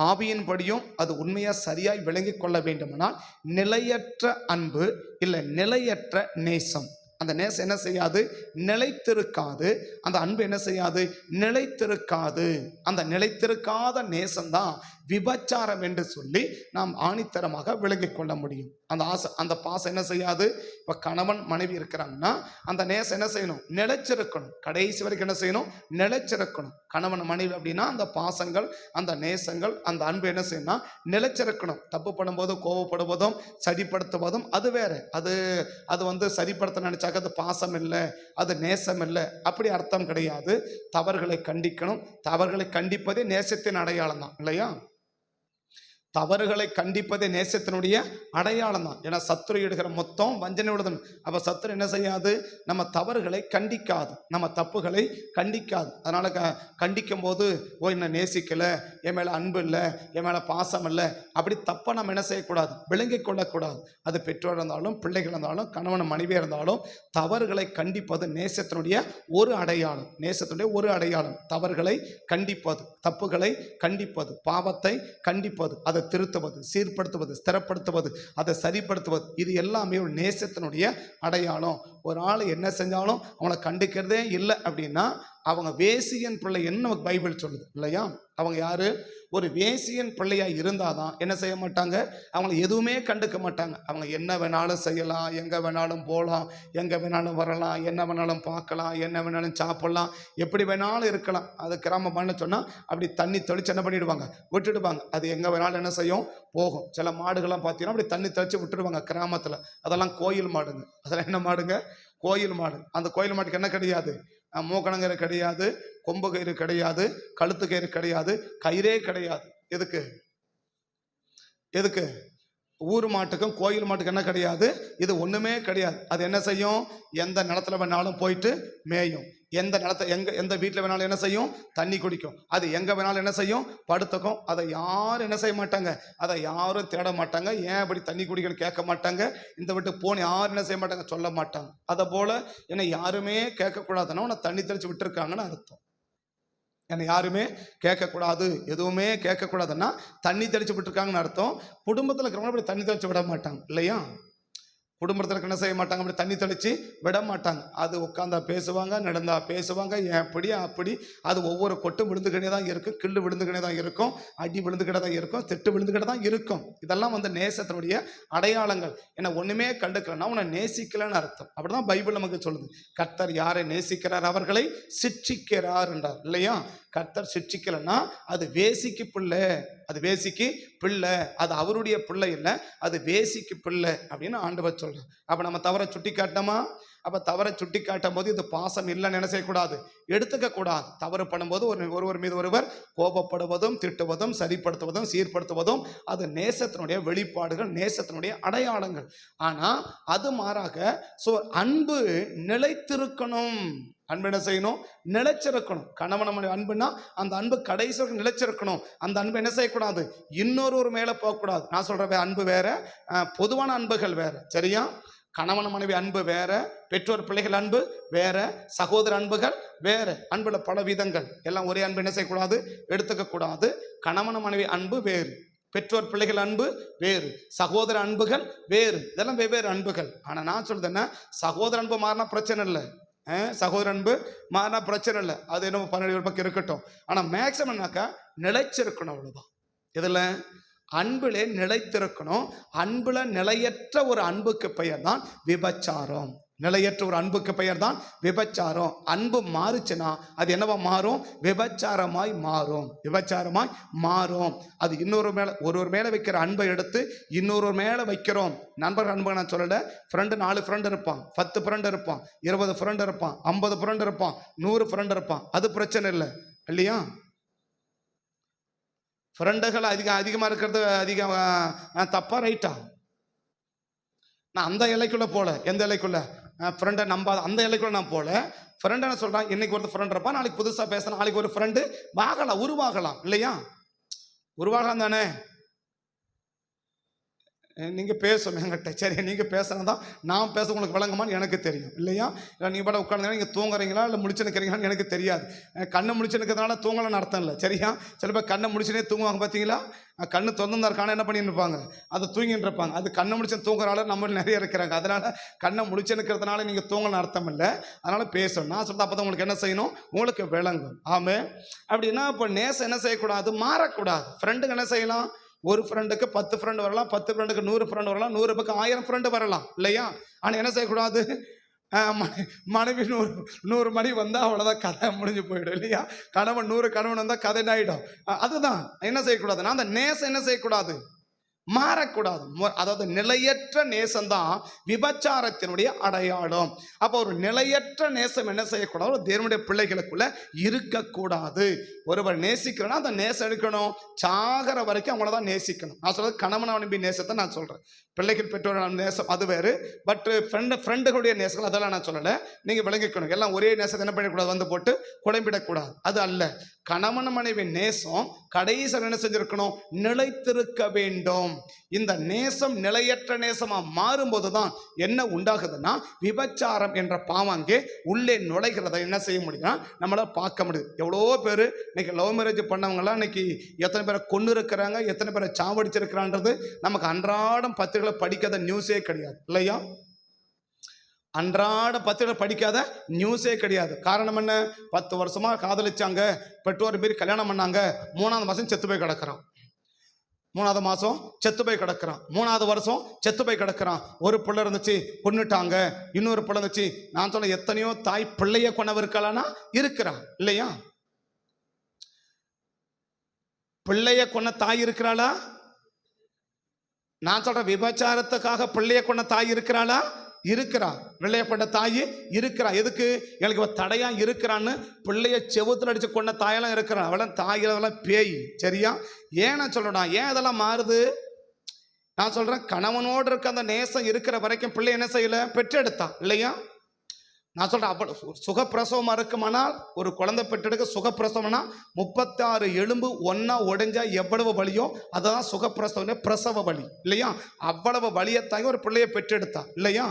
ஆவியின்படியும் அது உண்மையாக சரியாய் விளங்கி கொள்ள வேண்டுமானால் நிலையற்ற அன்பு இல்லை நிலையற்ற நேசம். அந்த நேசம் என்ன செய்யாது, நிலைத்திருக்காது. அந்த அன்பு என்ன செய்யாது, நிலைத்திருக்காது. அந்த நிலைத்திருக்காத நேசம்தான் விபச்சாரம் என்று சொல்லி நாம் ஆணித்தரமாக விளங்கி கொள்ள முடியும். அந்த பாசம் என்ன செய்யாது. இப்போ கணவன் மனைவி இருக்கிறாங்கன்னா அந்த நேசம் என்ன செய்யணும், நிலைச்சிருக்கணும். கடைசி வரைக்கும் என்ன செய்யணும், நிலைச்சிருக்கணும். கணவன் மனைவி அப்படின்னா அந்த பாசங்கள், அந்த நேசங்கள், அந்த அன்பு என்ன செய்யணும்னா நிலைச்சிருக்கணும். தப்பு பண்ணும்போது கோபப்படுவதும் சரிப்படுத்துவதும் அது வேற. அது சரிப்படுத்த நினைச்சாக்க அது பாசம் இல்லை, அது நேசம் இல்லை, அப்படி அர்த்தம் கிடையாது. தவறுகளை கண்டிக்கணும். தவறுகளை கண்டிப்பதே நேசத்தின் அடையாளம் தான் இல்லையா. தவறுகளை கண்டிப்பதே நேசத்தினுடைய அடையாளம் தான். ஏன்னா சத்துரு இடுகிற மொத்தம் வஞ்சனை உள்ளது. அப்போ சத்துரு என்ன செய்யாது, நம்ம தவறுகளை கண்டிக்காது, நம்ம தப்புகளை கண்டிக்காது. அதனால் கண்டிக்கும் போது என்னை நேசிக்கலை, என் மேலே அன்பு இல்லை, என் மேலே பாசம் இல்லை, அப்படி தப்பை நம்ம என்ன செய்யக்கூடாது, விளங்கி கொள்ளக்கூடாது. அது பெற்றோர் இருந்தாலும் பிள்ளைகள் இருந்தாலும் கணவன் மனைவியாக இருந்தாலும் தவறுகளை கண்டிப்பது நேசத்தினுடைய ஒரு அடையாளம். நேசத்தினுடைய ஒரு அடையாளம் தவறுகளை கண்டிப்பது, தப்புகளை கண்டிப்பது, பாவத்தை கண்டிப்பது, அதை திருத்துவது, சீர்படுத்துவது, ஸ்திரப்படுத்துவது, அதை சரிப்படுத்துவது, இது எல்லாமே ஒரு நேசத்தினுடைய அடையாளம். ஒரு ஆள் என்ன செஞ்சாலும் அவங்கள கண்டுக்கிறதே இல்லை அப்படின்னா அவங்க வேசியன் பிள்ளை என்ன நமக்கு பைபிள் சொல்லுது இல்லையா. அவங்க யாரு, ஒரு வேசியின் பிள்ளையாக இருந்தால் தான் என்ன செய்ய மாட்டாங்க, அவங்கள எதுவுமே கண்டுக்க மாட்டாங்க. அவங்க என்ன வேணாலும் செய்யலாம், எங்கே வேணாலும் போகலாம், எங்கே வேணாலும் வரலாம், என்ன வேணாலும் பார்க்கலாம், என்ன வேணாலும் சாப்பிட்லாம், எப்படி வேணாலும் இருக்கலாம். அது கிராம பண்ண சொன்னால் அப்படி தண்ணி தெளித்து என்ன பண்ணிவிடுவாங்க, விட்டுடுவாங்க. அது எங்கே வேணாலும் என்ன செய்யும், போகும். சில மாடுகள்லாம் பார்த்தீங்கன்னா அப்படி தண்ணி தெளித்து விட்டுடுவாங்க கிராமத்தில். அதெல்லாம் கோயில் மாடுங்க. அதெல்லாம் என்ன மாடுங்க, கோயில் மாடு. அந்த கோயில் மாட்டுக்கு என்ன கிடையாது, மூக்கணங்கயிறு கிடையாது, கொம்பு கயிறு கிடையாது, கழுத்து கயிறு கிடையாது, கயிறே கிடையாது. எதுக்கு எதுக்கு ஊர் மாட்டுக்கும் கோயில் மாட்டுக்கும் என்ன கிடையாது, இது ஒன்றுமே கிடையாது. அது என்ன செய்யும், எந்த நிலத்துல வேணாலும் போயிட்டு மேயும், எந்த நிலத்தை எந்த வீட்டில் வேணாலும் என்ன செய்யும், தண்ணி குடிக்கும். அது எங்கே வேணாலும் என்ன செய்யும், படுத்துக்கும். அதை யாரும் என்ன செய்ய மாட்டாங்க, அதை யாரும் தேட மாட்டாங்க. ஏன் அப்படி தண்ணி குடிக்கணும்னு கேட்க மாட்டாங்க. இந்த விட்டு போன யாரும் என்ன செய்ய மாட்டாங்க, சொல்ல மாட்டாங்க. அதை போல் என்னை யாருமே கேட்கக்கூடாதுன்னா உன்னை தண்ணி தெளித்து விட்டுருக்காங்கன்னு அர்த்தம். என்னை யாருமே கேட்கக்கூடாது, எதுவுமே கேட்கக்கூடாதுன்னா தண்ணி தெளித்து விட்டுருக்காங்கன்னு அர்த்தம். குடும்பத்தில் இருக்கிறவங்க அப்படி தண்ணி தெளித்து விட மாட்டாங்க இல்லையா. குடும்பத்தில் என்ன செய்ய மாட்டாங்க, அப்படி தண்ணி தெளித்து விட மாட்டாங்க. அது உட்காந்தா பேசுவாங்க, நடந்தா பேசுவாங்க, எப்படி அப்படி. அது ஒவ்வொரு கொட்டும் விழுந்துக்கிட்டே தான் இருக்கும், கிள்ளு விழுந்துக்கிட்டே தான் இருக்கும், அடி விழுந்துக்கிட்டே தான் இருக்கும், திட்டு விழுந்துக்கிட்டே தான் இருக்கும். இதெல்லாம் நேசத்தினுடைய அடையாளங்கள். ஏன்னா ஒன்றுமே கண்டுக்கலன்னா உன்னை நேசிக்கலன்னு அர்த்தம். அப்படிதான் பைபிள் நமக்கு சொல்லுது. கர்த்தர் யாரை நேசிக்கிறார் அவர்களை சிட்சிக்கிறார் என்றார் இல்லையா. கர்த்தர் சிட்சிக்கலன்னா அது வேசிக்கு பிள்ளை, அது வேசிக்கு பிள்ளை, அது அவருடைய பிள்ளை இல்லை, அது வேசிக்கு பிள்ளை அப்படின்னு ஆண்டவர் சொல்றார். அப்ப நம்ம தவறை சுட்டி காட்டணுமா, அப்ப தவறை சுட்டி காட்டும் போது இது பாசம் இல்லைன்னு என்ன செய்யக்கூடாது, எடுத்துக்க கூடாது. தவறு பண்ணும்போது ஒருவர் மீது ஒருவர் கோபப்படுவதும் திட்டுவதும் சரிப்படுத்துவதும் சீர்படுத்துவதும் அது நேசத்தினுடைய வெளிப்பாடுகள், நேசத்தினுடைய அடையாளங்கள். ஆனா அது மாறாக அன்பு நிலைத்திருக்கணும். அன்பு என்ன செய்யணும், நிலைச்சிருக்கணும். கணவன் அன்புனா அந்த அன்பு கடைசி நிலைச்சிருக்கணும். அந்த அன்பு என்ன செய்யக்கூடாது, இன்னொரு மேல போகக்கூடாது. நான் சொல்ற அன்பு வேற, பொதுவான அன்புகள் வேற. சரியா, கணவன் மனைவி அன்பு வேற, பெற்றோர் பிள்ளைகள் அன்பு வேற, சகோதர அன்புகள் வேற. அன்புல பல விதங்கள். எல்லாம் ஒரே அன்பு என்ன செய்யக்கூடாது, எடுத்துக்க கூடாது. கணவன் மனைவி அன்பு வேறு, பெற்றோர் பிள்ளைகள் அன்பு வேறு, சகோதர அன்புகள் வேறு. இதெல்லாம் வெவ்வேறு அன்புகள். ஆனா நான் சொல்றது என்ன, சகோதர அன்பு மாறினா பிரச்சனை இல்லை, சகோதர அன்பு மாறினா பிரச்சனை இல்லை, அது என்ன 12 பக்கம் இருக்கட்டும். ஆனா மேக்சிமம்னாக்கா நிலைச்சிருக்கணும், அவ்வளவுதான். இதுல அன்பிலே நிலைத்திருக்கணும். அன்புல நிலையற்ற ஒரு அன்புக்கு பெயர் தான் விபச்சாரம். நிலையற்ற ஒரு அன்புக்கு பெயர் தான் விபச்சாரம். அன்பு மாறுச்சுன்னா அது என்னவா மாறும், விபச்சாரமாய் மாறும், விபச்சாரமாய் மாறும். அது ஒருவர் மேல வைக்கிற அன்பை எடுத்து இன்னொரு மேல வைக்கிறோம். நண்பர் அன்பு நான் சொல்லல. ஃப்ரெண்டு 4 ஃப்ரெண்டு இருப்பான், 10 ஃப்ரெண்டு இருப்பான், 20 ஃப்ரெண்டு இருப்பான், 50 ஃப்ரெண்டு இருப்பான், 100 ஃப்ரெண்டு இருப்பான். அது பிரச்சனை இல்லை இல்லையா. ஃப்ரெண்டுகள் அதிகமாக இருக்கிறது அதிகம் தப்பா ரைட்டா? நான் அந்த இலைக்குள்ள போல, எந்த இலைக்குள்ள, ஃப்ரெண்டை நம்பாத அந்த இலைக்குள்ள நான் போல. ஃப்ரெண்ட் என்ன சொல்றான், இன்னைக்கு ஒரு ஃப்ரெண்ட் இருப்பான், நாளைக்கு புதுசா பேசணும், நாளைக்கு ஒரு ஃப்ரெண்டு உருவாகலாம் இல்லையா. உருவாகலாம் தானே. நீங்க பேசணும் என்கிட்ட, சரி நீங்க பேசுறதான் நான் பேச உங்களுக்கு விளங்குமான்னு எனக்கு தெரியும் இல்லையா. இல்லை நீங்க படம் உட்காந்து நீங்க தூங்குறீங்களா இல்லை முடிச்சு நிற்கிறீங்களான்னு எனக்கு தெரியாது. கண்ணை முடிச்சு நிற்கிறதுனால தூங்கலன்னு அர்த்தம் இல்லை சரியா. சில பேர் கண்ணை முடிச்சுனே தூங்குவாங்க பார்த்தீங்களா. கண்ணு திறந்துருந்தா இருக்கான என்ன பண்ணிட்டு இருப்பாங்க, அதை தூங்கிட்டு இருப்பாங்க. அது கண்ணை முடிச்சு தூங்குறால நம்ம நிறைய இருக்கிறாங்க. அதனால கண்ணை முடிச்சு நிற்கிறதுனால நீங்க தூங்கலன்னு அர்த்தம் இல்லை. அதனால பேசணும். நான் சொல்றேன் அப்பதான் உங்களுக்கு என்ன செய்யணும், உங்களுக்கு விளங்கும். ஆமே. அப்படின்னா இப்போ நேசம் என்ன செய்யக்கூடாது, மாறக்கூடாது. ஃப்ரெண்டுங்க என்ன செய்யலாம், ஒரு ஃப்ரெண்டுக்கு 10 ஃப்ரெண்டு வரலாம், 10 ஃப்ரெண்டுக்கு 100 ஃப்ரெண்டு வரலாம், 100 பக்கம் 1000 ஃப்ரெண்டு வரலாம் இல்லையா. ஆனால் என்ன செய்யக்கூடாது, மனைவி 100 மணி வந்தால் அவ்வளோதான், கதை முடிஞ்சு போயிடும் இல்லையா. கணவன் 100 கணவன் வந்தால் கதை ஆகிடும். அதுதான் என்ன செய்யக்கூடாதுன்னா அந்த நேசம் என்ன செய்யக்கூடாது, மாறக்கூடாது. அதாவது நிலையற்ற நேசம்தான் விபச்சாரத்தினுடைய அடையாளம். அப்போ ஒரு நிலையற்ற நேசம் என்ன செய்யக்கூடாது, ஒரு தேவனுடைய பிள்ளைகளுக்குள்ள இருக்கக்கூடாது. ஒருவர் நேசிக்கிறோன்னா அந்த நேசம் எடுக்கணும், சாகிற வரைக்கும் அவங்கள தான் நேசிக்கணும். நான் சொல்றது கணவன் மனைவி நேசத்தை நான் சொல்றேன். பிள்ளைகள் பெற்றோர் நேசம் அது வேறு. பட் ஃப்ரெண்டுகளுடைய நேசங்கள் அதெல்லாம் நான் சொல்லலை. நீங்கள் விளங்கிக்கணும். எல்லாம் ஒரே நேசத்தை என்ன பண்ணக்கூடாது, வந்து போட்டு குழம்பிடக்கூடாது. அது அல்ல. கணவன் மனைவி நேசம் கடைசியில் என்ன செஞ்சிருக்கணும், நிலைத்திருக்க வேண்டும். இந்த நேசம் நிலையற்ற நேசமா மாறும்போது தான் என்ன உண்டாகுதுன்னா விபச்சாரம் என்ற பாவம் அங்கே உள்ளே நுழைகிறத என்ன செய்ய முடியும்னா நம்மளால பார்க்க முடியுது. எவ்வளோ பேர் இன்னைக்கு லவ் மேரேஜ் பண்ணவங்களாம் இன்னைக்கு எத்தனை பேரை கொண்டு இருக்கிறாங்க, எத்தனை பேரை சாவடிச்சிருக்கிறான்றது நமக்கு அன்றாடம் பத்திரிகைகளை படிக்காத நியூஸே கிடையாது இல்லையா. அன்றாட பத்திரிகை படிக்காத நியூஸே கிடையாது. காரணம் என்ன? 10 வருஷமா காதலிச்சாங்க, பெற்றோர் மீறி கல்யாணம் பண்ணாங்க, 3வது மாதம் செத்து போய் கிடக்கிறான், 3வது மாதம் செத்து போய் கிடக்கிறான், 3வது வருஷம் செத்து போய் கிடக்கிறான். ஒரு பிள்ளை இருந்துச்சு கொன்னுட்டாங்க, இன்னொரு பிள்ளை இருந்துச்சு. நான் சொன்ன எத்தனையோ தாய் பிள்ளைய கொண்டவர் இருக்கலானா இருக்கிறான் இல்லையா? பிள்ளைய கொன்ன தாய் இருக்கிறாளா? நான் சொல்ற விபச்சாரத்துக்காக பிள்ளைய கொன்ன தாய் இருக்கிறாளா? இருக்கிறா. பிள்ளையப்பட்ட தாய் இருக்கிறா. எதுக்கு? எனக்கு தடையா இருக்கிறான்னு பிள்ளைய செவுத்துல அடிச்சு கொண்ட தாயெல்லாம் இருக்கிறான். அவெல்லாம் தாயெல்லாம் பேய். சரியா? ஏன் நான் சொல்றேன், ஏன் அதெல்லாம் மாறுது? நான் சொல்றேன், கணவனோடு இருக்க அந்த நேசம் இருக்கிற வரைக்கும் பிள்ளை என்ன செய்யல? பெற்றெடுத்தான் இல்லையா? நான் சொல்றேன், அவ்வளவு சுகப்பிரசவமா இருக்குமானால், ஒரு குழந்தை பெற்றெடுக்க சுகப்பிரசவம்னா 36 எலும்பு ஒன்னா உடைஞ்சா எவ்வளவு வலியோ அதுதான் சுகப்பிரசவம், பிரசவ வலி இல்லையா? அவ்வளவு வலியை தாங்கி ஒரு பிள்ளையை பெற்றெடுத்தா இல்லையா?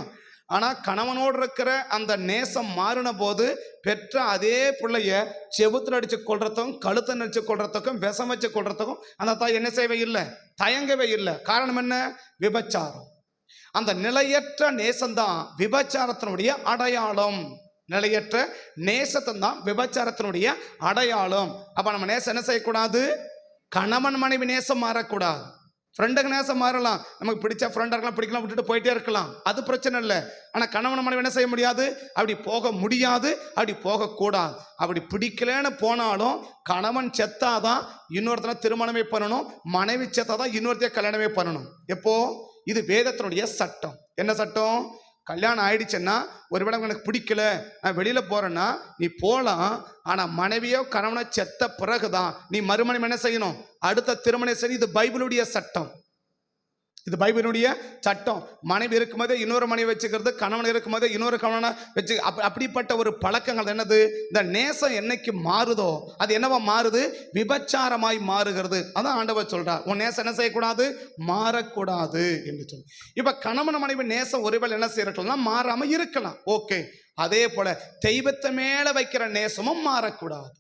ஆனா கணவனோடு இருக்கிற அந்த நேசம் மாறின போது பெற்ற அதே பிள்ளைய செவுத்துல அடிச்சு கொள்றதுக்கும் கழுத்தை நடிச்சு கொள்றதுக்கும் விஷம் வச்சு கொள்றதுக்கும் அந்த தாய் என்ன செய்யவே இல்லை, தயங்கவே இல்லை. காரணம் என்ன? விபச்சாரம். அந்த நிலையற்ற நேசம்தான் விபச்சாரத்தினுடைய அடையாளம். நிலையற்ற நேசத்தை தான் விபச்சாரத்தினுடைய அடையாளம். அப்ப நம்ம நேசம் என்ன செய்யக்கூடாது? கணவன் மனைவி நேசம் மாறக்கூடாது. ஃப்ரெண்டுக்கு நேசம் மாறலாம், நமக்கு பிடிச்ச ஃப்ரெண்டாக பிடிக்கலாம், விட்டுட்டு போயிட்டே இருக்கலாம், அது பிரச்சனை இல்லை. ஆனால் கணவன் மனைவி என்ன செய்ய முடியாது? அப்படி போக முடியாது, அப்படி போகக்கூடாது. அப்படி பிடிக்கலன்னு போனாலும் கணவன் செத்தாதான் இன்னொருத்தனை திருமணமே பண்ணணும், மனைவி செத்தாதான் இன்னொருத்தைய கல்யாணமே பண்ணணும். எப்போ? இது வேதத்தினுடைய சட்டம். என்ன சட்டம்? கல்யாணம் ஆயிடுச்சுன்னா, ஒருவேளை எனக்கு பிடிக்கல, நான் வெளியில போறேன்னா நீ போகலாம், ஆனா மனைவியோ கணவனோ செத்த பிறகுதான் நீ மறுமணம் என்ன செய்யணும்? அடுத்த திருமணம் செய்யணும். இது பைபிளுடைய சட்டம். இது பைபிளுடைய சட்டம். மனைவி இருக்கும்போதே இன்னொரு மனைவி வச்சுக்கிறது, கணவன் இருக்கும்போதே இன்னொரு கணவனை வச்சு அப்படிப்பட்ட ஒரு பழக்கங்கள் என்னது? இந்த நேசம் என்னைக்கு மாறுதோ அது என்னவா மாறுது? விபச்சாரமாய் மாறுகிறது. அதான் ஆண்டவர் சொல்றார், உன் நேசம் என்ன செய்யக்கூடாது? மாறக்கூடாது என்று சொல்லி. இப்ப கணவன் மனைவி நேசம் ஒருவேளை என்ன செய்யலாம்? மாறாம இருக்கலாம். ஓகே. அதே போல தெய்வத்தை மேல வைக்கிற நேசமும் மாறக்கூடாது.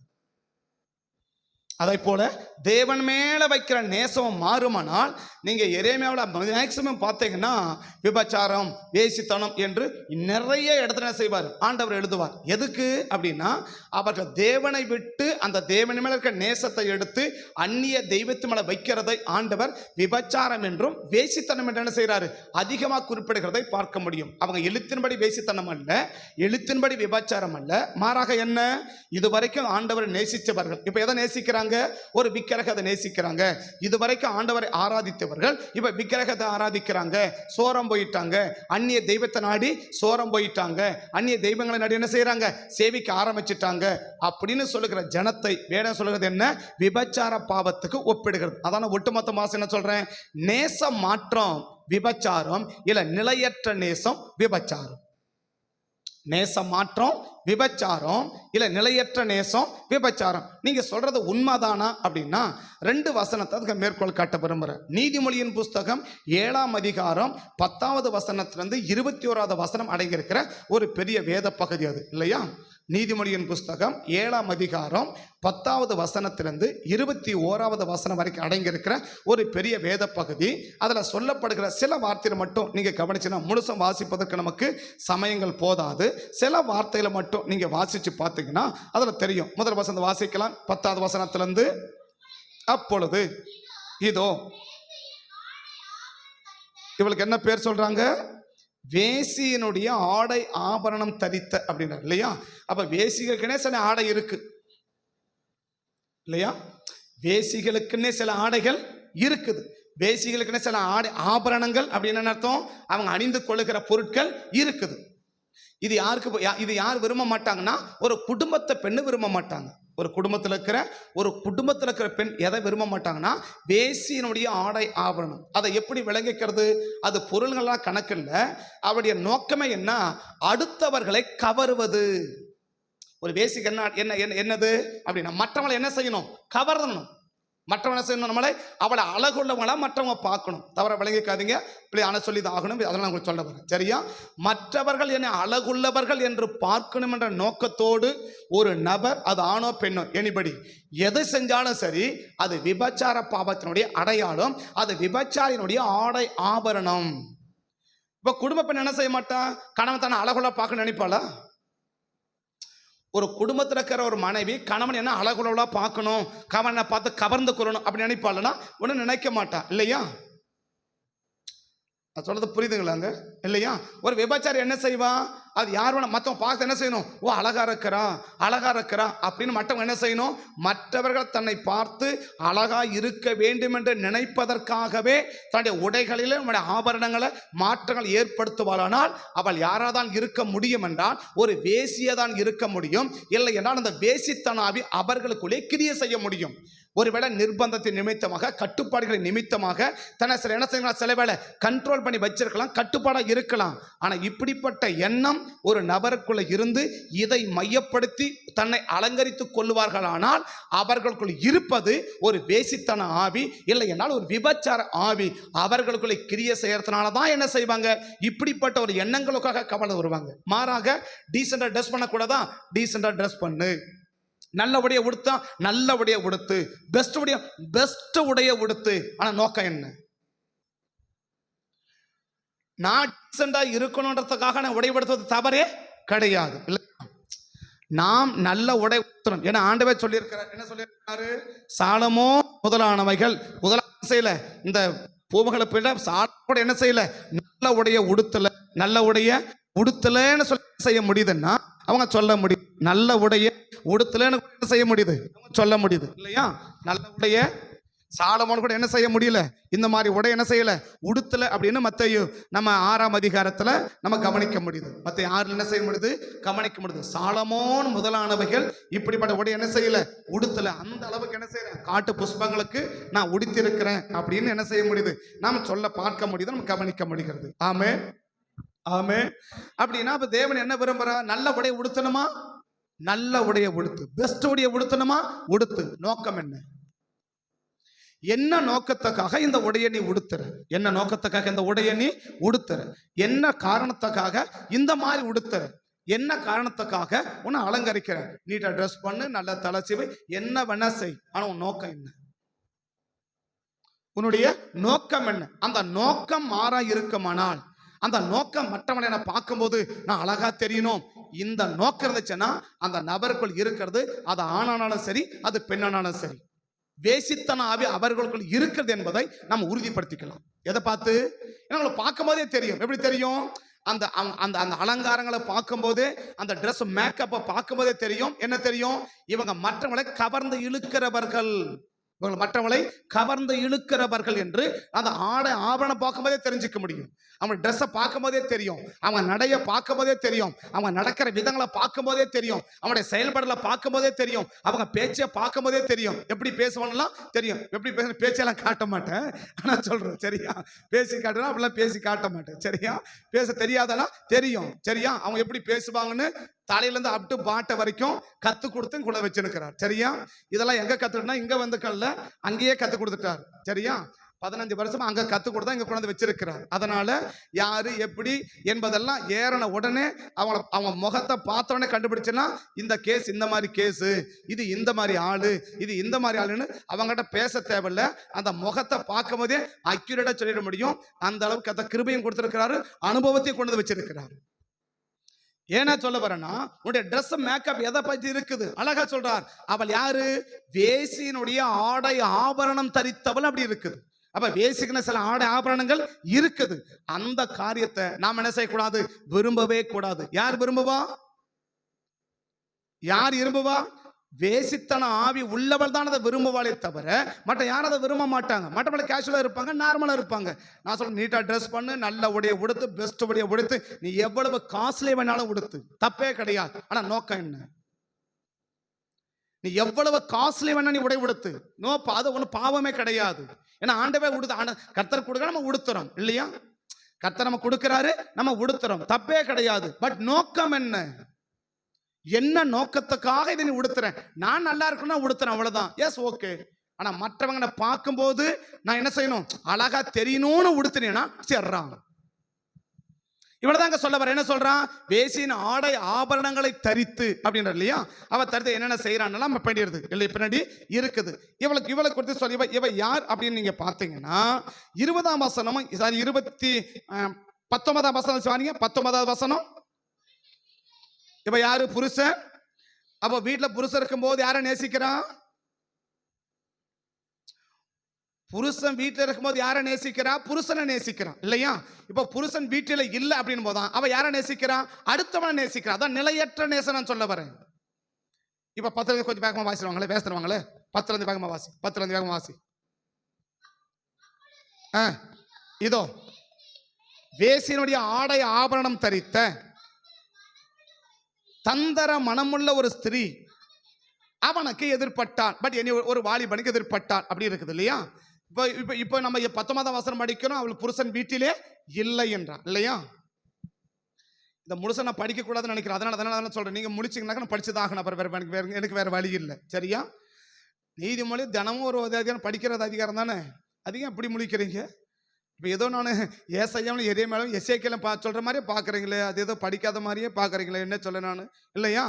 அதை போல தேவன் மேல வைக்கிற நேசம் மாறுமானால், நீங்க எரேமியாவில் மேக்சிமம் பார்த்தீங்கன்னா விபச்சாரம், வேசித்தனம் என்று நிறைய இடத்துல செய்வார், ஆண்டவர் எழுதுவார். எதுக்கு அப்படின்னா, அவர்கள் தேவனை விட்டு அந்த தேவன் மேல இருக்க நேசத்தை எடுத்து அந்நிய தெய்வத்து மேல வைக்கிறதை ஆண்டவர் விபச்சாரம் என்றும் வேசித்தனம் என்று என்ன செய்யறாரு? அதிகமாக குறிப்பிடுகிறதை பார்க்க முடியும். அவங்க எழுத்தின்படி வேசித்தனம் அல்ல, எழுத்தின்படி விபச்சாரம் அல்ல, மாறாக என்ன? இதுவரைக்கும் ஆண்டவரை நேசித்தவர்கள் இப்ப எதை நேசிக்கிறாங்க? ஒரு விக்கிரகத்தை நேசிக்கிறாங்க. இதுவரைக்கும் ஆண்டவரை ஆராதித்தவர்கள் இப்ப விக்கிரகத்தை ஆராதிக்கிறாங்க, சோரம் போயிட்டாங்க, அந்நிய தெய்வத்தை நாடி சோரம் போயிட்டாங்க, அந்நிய தெய்வங்களை நாடி என்ன செய்யறாங்க? சேவிக்க ஆரம்பிச்சிட்டாங்க அப்படின்னு சொல்லுகிற ஜனத்தை வேதம் சொல்லுகிறது என்ன? விபச்சார பாவத்துக்கு ஒப்பிடுகிறது. அதான ஒட்டுமொத்த மாசம் என்ன சொல்றேன்? நேச மாற்றம் விபச்சாரம் இல்ல, நிலையற்ற நேசம் விபச்சாரம். நேச மாற்றம் விபச்சாரம் இல்ல, நிலையற்ற நேசம் விபச்சாரம். நீங்க சொல்றது உண்மைதானா அப்படின்னா 2 வசனத்தை அதுக்கு மேற்கோள் காட்ட விரும்புறேன். நீதிமொழியின் புஸ்தகம் 7ஆம் அதிகாரம் 10வது வசனத்திலிருந்து 21வது வசனம் அடங்கியிருக்கிற ஒரு பெரிய வேத பகுதி அது இல்லையா? நீதிமொழியின் புஸ்தகம் 7ஆம் அதிகாரம் 10வது வசனத்திலிருந்து 21வது வசனம் வரைக்கும் அடங்கியிருக்கிற ஒரு பெரிய வேத பகுதி. அதில் சொல்லப்படுகிற சில வார்த்தைகளை மட்டும் நீங்க கவனிச்சுன்னா, முழுசும் வாசிப்பதற்கு நமக்கு சமயங்கள் போதாது. சில வார்த்தைகளை மட்டும் நீங்க வாசிச்சு பார்த்தீங்கன்னா அதில் தெரியும். முதல் வசனம் வாசிக்கலாம், 10வது வசனத்திலிருந்து. அப்பொழுது இதோ, இவளுக்கு என்ன பேர் சொல்றாங்க? வேசியினுடைய ஆடை ஆபரணம் தரித்த அப்படின்னா இல்லையா? அப்ப வேசிகளுக்குன்னே சில ஆடை இருக்கு இல்லையா? வேசிகளுக்குன்னே சில ஆடைகள் இருக்குது. வேசிகளுக்குன்னே சில ஆடை ஆபரணங்கள் அப்படின்னு அர்த்தம், அவங்க அணிந்து கொள்ளுகிற பொருட்கள் இருக்குது. இது யார் விரும்ப மாட்டாங்கன்னா, ஒரு குடும்பத்தை பெண்ணு விரும்ப மாட்டாங்க. ஒரு குடும்பத்தில் இருக்கிற பெண் எதை விரும்ப மாட்டாங்கன்னா, வேசியினுடைய ஆடை ஆபரணம். அதை எப்படி விளங்கிக்கிறது? அது பொருள்கள்லாம் கணக்கில், அவருடைய நோக்கமே என்ன? அடுத்தவர்களை கவருவது. ஒரு வேசிக்கு என்னது அப்படின்னா, மற்றவங்களை என்ன செய்யணும்? கவரணும். மற்றவனை செய்யணும், நம்மளை அவளை அழகுள்ளவங்களா மற்றவங்க பார்க்கணும். தவற விளங்கிக்காதீங்க, பிள்ளை சொல்லி தான் ஆகணும், அதெல்லாம் உங்களுக்கு சொல்ல வரேன் சரியா? மற்றவர்கள் என்னை அழகுள்ளவர்கள் என்று பார்க்கணும் என்ற நோக்கத்தோடு ஒரு நபர், அது ஆணோ பெண்ணோ எனிபடி எது செஞ்சாலும் சரி, அது விபச்சார பாவத்தினுடைய அடையாளம், அது விபச்சாரினுடைய ஆடை ஆபரணம். இப்ப குடும்ப பெண் என்ன செய்ய மாட்டா? கணவன் தானே அழகுள்ள பார்க்க நினைப்பாளா? ஒரு குடும்பத்தில் இருக்கிற ஒரு மனைவி கணவன் என்ன அழகுள்ளவளா பார்க்கணும், கணவனை பார்த்து கவர்ந்து கொள்ளணும் அப்படி நினைப்பாளனா? ஒன்றும் நினைக்க மாட்டான் இல்லையா? சொல்றது புரியுதுங்களாங்க? இல்லையா? ஒரு விபச்சாரி என்ன செய்வான்? அது யார் வேணா மற்றவங்க பார்த்து என்ன செய்யணும்? ஓ அழகா இருக்கிறா அழகா இருக்கிறா அப்படின்னு மற்றவங்க என்ன செய்யணும்? மற்றவர்கள் தன்னை பார்த்து அழகா இருக்க வேண்டும் என்று நினைப்பதற்காகவே தன்னுடைய உடைகளில் நம்முடைய ஆபரணங்களை மாற்றங்கள் ஏற்படுத்துவாளானால் அவள் யாராதான் இருக்க முடியும் என்றால் ஒரு வேசியதான் இருக்க முடியும். இல்லை என்றால் அந்த வேசித்தனாவி அவர்களுக்குள்ளே கிரியை செய்ய முடியும். ஒருவேளை நிர்பந்தத்தின் நிமித்தமாக, கட்டுப்பாடுகளின் நிமித்தமாக தன்னை சில என்ன செய்யலாம், சில வேளை கண்ட்ரோல் பண்ணி வச்சிருக்கலாம், கட்டுப்பாடாக இருக்கலாம். ஆனால் இப்படிப்பட்ட எண்ணம் ஒரு நபருக்குள்ள இருந்து இதை மையப்படுத்தி தன்னை அலங்கரித்துக் கொள்வார்களானால் அவர்களுக்குள் இருப்பது ஒரு வேசித்தன ஆவி, இல்லை என்றால் ஒரு விபச்சார ஆவி. அவர்களுக்குள்ளே கிரியை செய்யறதுனால தான் என்ன செய்வாங்க? இப்படிப்பட்ட ஒரு எண்ணங்களுக்காக கவலை வருவாங்க. மாறாக டீசெண்டா ட்ரெஸ் பண்ணக்கூடாதா? டீசெண்டா ட்ரெஸ் பண்ணு, நல்லபடியா உடுத்தா நல்லபடியா உடுத்து, பெஸ்ட் உடைய உடுத்து. ஆனா நோக்கம் என்ன? நான் டீசெண்டா இருக்கணும்ன்றதுக்காக நான் உடைப்படுத்துவது தவறே கிடையாது. இல்லை, நாம் நல்ல உடை உடுத்தணும். ஏன்னா ஆண்டவே சொல்லியிருக்கிறார். என்ன சொல்லியிருக்காரு? சாலமோ முதலானவைகள் முதலாம் செய்யல, இந்த பூமகளை போயிட சாலமோட என்ன செய்யல? நல்ல உடைய உடுத்தல. நல்ல உடைய உடுத்தலன்னு சொல்லி செய்ய முடியுதுன்னா அவங்க சொல்ல முடியும். நல்ல உடைய உடுத்தலன்னு செய்ய முடியுது, சொல்ல முடியுது இல்லையா? நல்ல உடைய சாலமோன் கூட என்ன செய்ய முடியல, இந்த மாதிரி உடை என்ன செய்யல, உடுத்தல அப்படின்னு மத்தேயு நம்ம 6ஆம் அதிகாரத்துல நம்ம கவனிக்க முடியுது. மத்தேயு 6ல் என்ன செய்ய முடியுது? கவனிக்க முடியுது. சாலமோன் முதலானவைகள் இப்படிப்பட்ட உடை என்ன செய்யல, உடுத்தல. அந்த அளவுக்கு என்ன செய்யறேன்? காட்டு புஷ்பங்களுக்கு நான் உடுத்திருக்கிறேன் அப்படின்னு என்ன செய்ய முடியுது? நாம சொல்ல பார்க்க முடியுது, நம்ம கவனிக்க முடிகிறது. ஆமே ஆமே. அப்படின்னா இப்ப தேவன் என்ன விரும்புறா? நல்ல உடைய உடுத்தணுமா? நல்ல உடைய உடுத்து. பெஸ்ட் உடைய உடுத்தணுமா? உடுத்து. நோக்கம் என்ன? என்ன நோக்கத்துக்காக இந்த உடைய நீ உடுத்துற? என்ன நோக்கத்துக்காக இந்த உடைய நீ உடுத்துற? என்ன காரணத்துக்காக இந்த மாதிரி உடுத்துற? என்ன காரணத்துக்காக உன்னை அலங்கரிக்கிற? நீட்டா ட்ரெஸ் பண்ணு, நல்ல தலை சீவை, என்ன வேணா செய். ஆனா உன் நோக்கம் என்ன? உன்னுடைய நோக்கம் என்ன? அந்த நோக்கம் மாறா இருக்குமானால், அந்த நோக்கம் மற்றவனை நான் பார்க்கும்போது நான் அழகா தெரியணும், இந்த நோக்கம் இருந்துச்சுன்னா அந்த நபருக்குள் இருக்கிறது, அது ஆணானாலும் சரி, அது பெண்ணானாலும் சரி, வேசித்தன ஆவி அவர்களுக்குள் இருக்கிறது என்பதை நம்ம உறுதிப்படுத்திக்கலாம். எதை பார்த்து? ஏன்னா பார்க்கும் போதே தெரியும். எப்படி தெரியும்? அந்த அந்த அந்த அலங்காரங்களை பார்க்கும் போது, அந்த ட்ரெஸ் மேக்கப்பை பார்க்கும் போதே தெரியும். என்ன தெரியும்? இவங்க மற்றவங்களை கவர்ந்து இழுக்கிறவர்கள், இவங்க மற்றவங்களை கவர்ந்து இழுக்கிறவர்கள் என்று அந்த ஆடை ஆபரணம் பார்க்கும் போதே தெரிஞ்சுக்க முடியும். அவங்க ட்ரெஸ்ஸை பார்க்கும் போதே தெரியும், அவங்க நடைய பார்க்கும் போதே தெரியும், அவங்க நடக்கிற விதங்களை பார்க்கும் போதே தெரியும், அவங்களுடைய செயல்பாடுல பார்க்கும் போதே தெரியும், அவங்க பேச்சை பார்க்கும் போதே தெரியும். எப்படி பேசுவாங்கலாம் தெரியும். எப்படி பேச்செல்லாம் காட்ட மாட்டேன், ஆனா சொல்றேன் சரியா? பேசி காட்டுனா அப்படிலாம் பேசி காட்ட மாட்டேன் சரியா? பேச தெரியாதெல்லாம் தெரியும் சரியா? அவங்க எப்படி பேசுவாங்கன்னு தலையிலேருந்து அப் டு பாட்டை வரைக்கும் கத்து கொடுத்து கூட வச்சிருக்கிறார் சரியா? இதெல்லாம் எங்க கத்துக்கிட்டா? இங்க வந்து கல்ல அங்கேயே கத்து கொடுத்துட்டார் சரியா? 15 வருஷமா அங்க கத்து கொடுத்தா இங்க கொண்டு வந்து வச்சிருக்கிறார். அதனால யாரு எப்படி என்பதெல்லாம் ஏறின உடனே அவங்க முகத்தை பார்த்த உடனே கண்டுபிடிச்சுன்னா, இந்த கேஸ் இந்த மாதிரி கேஸு, இது இந்த மாதிரி ஆளு, இது இந்த மாதிரி ஆளுன்னு அவங்ககிட்ட பேச தேவையில்ல. அந்த முகத்தை பார்க்கும் போதே அக்யூரேட்டா சொல்லிட முடியும். அந்த அளவுக்கு அந்த கிருபையும் கொடுத்திருக்கிறாரு, அனுபவத்தையும் கொண்டு வந்து வச்சிருக்கிறாரு. ஏன்னா சொல்ல வரேன்னா, உன்னுடைய ட்ரெஸ் மேக்கப் எதை பற்றி இருக்குது? அழகா சொல்றார். அவள் யாரு? வேசியினுடைய ஆடை ஆபரணம் தரித்தவள். அப்படி இருக்குது. அப்ப வேசிக்குன்னு சில ஆடை ஆபரணங்கள் இருக்குது. அந்த காரியத்தை நாம் என்ன செய்யக்கூடாது? விரும்பவே கூடாது. யார் விரும்புவா? யார் விரும்புவா? வேசித்தன ஆவி உள்ளவள் தான் அதை விரும்புவாளே தவிர மற்ற யாரும் அதை விரும்ப மாட்டாங்க. மற்றவங்களை கேஷுவலா இருப்பாங்க, நார்மலா இருப்பாங்க. நான் சொல்றேன், நீட்டா ட்ரெஸ் பண்ணு, நல்ல உடைய உடுத்து, பெஸ்ட் உடைய உடுத்து, நீ எவ்வளவு காஸ்ட்லி வேணாலும் உடுத்து, தப்பே கிடையாது. ஆனா நோக்கம் என்ன? நீ எவ்வளவு காஸ்ட்லி வேணா நீ உடை உடுத்து, அது ஒன்றும் பாவமே கிடையாது. ஏன்னா ஆண்டவே உடுத்து, கர்த்தர் கொடுக்க நம்ம உடுத்துறோம் இல்லையா? கர்த்தர் நம்ம கொடுக்கிறாரு, நம்ம உடுத்துறோம், தப்பே கிடையாது. பட் நோக்கம் என்ன? என்ன நோக்கத்துக்காக இதை நீ உடுத்துறேன்? நான் நல்லா இருக்கணும்னா உடுத்துறேன், அவ்வளவுதான். Yes, okay. ஆனா மற்றவங்க பார்க்கும்போது நான் என்ன செய்யணும்? அழகா தெரியணும்னு உடுத்துனேன்னா சேர்றாங்க. இவ்வளவுதாங்க சொல்ல வர. என்ன சொல்றான்? வேசியின் ஆடை ஆபரணங்களை தரித்து அப்படின்ற இல்லையா? அவ தரித்து என்னென்ன செய்யறான்னு நம்ம பண்ணிடுது இல்லை, பின்னாடி இருக்குது. இவளை குறித்து சொல்லி இவ யார் அப்படின்னு நீங்க பார்த்தீங்கன்னா 20ஆம் வசனமும் 20 19ஆம் வசனம் வாங்க. 19வது வசனம். இப்ப யாரு? புருஷன். அப்ப வீட்டுல புருஷன் இருக்கும் போது யாரை நேசிக்கிறான்? புருஷன் வீட்டுல இருக்கும்போது யாரை நேசிக்கிறான்? புருஷனை நேசிக்கிறான் இல்லையா? இப்ப புருஷன் வீட்டில இல்ல அப்படின்னு போதான் அவ யாரை நேசிக்கிறான்? அடுத்தவனை நேசிக்கிறான். அதான் நிலையற்ற நேசம் சொல்ல வரேன். இப்ப 10 கொஞ்சம் வேகமா வாசிடுவாங்களே, பேசுறவாங்களே. 10 வேகமா வாசி. 10 வேகமா வாசி. இதோ வேசியினுடைய ஆடை ஆபரணம் தரித்த தந்தர மனமுள்ள ஒரு ஸ்திரீ அவனுக்கு எதிர்பட்டான். பட் இனி ஒரு வாலிபனுக்கு எதிர்பட்டான் அப்படி இருக்குது இல்லையா? இப்போ நம்ம 19ஆம் வசனம் படிக்கிறோம். அவள் புருஷன் வீட்டிலே இல்லை என்றான் இல்லையா? இந்த முழுச நான் படிக்க கூடாதுன்னு நினைக்கிறேன். அதனால சொல்றேன். நீங்க முடிச்சீங்கன்னாக்க நான் படிச்சுதான் அப்புறம் எனக்கு வேற வழி இல்லை. சரியா? நீதிமொழி தினமும் ஒரு அதிகாரம் படிக்கிறது அதிகாரம் தானே. அதிகம் எப்படி முடிக்கிறீங்க? இப்போ ஏதோ நான் ஏசையாமல் எரியமேலும் எஸ்ஏக்கெல்லாம் சொல்ற மாதிரியே பார்க்குறீங்களே, அது ஏதோ படிக்காத மாதிரியே பார்க்குறீங்களே, என்ன சொல்ல நான் இல்லையா?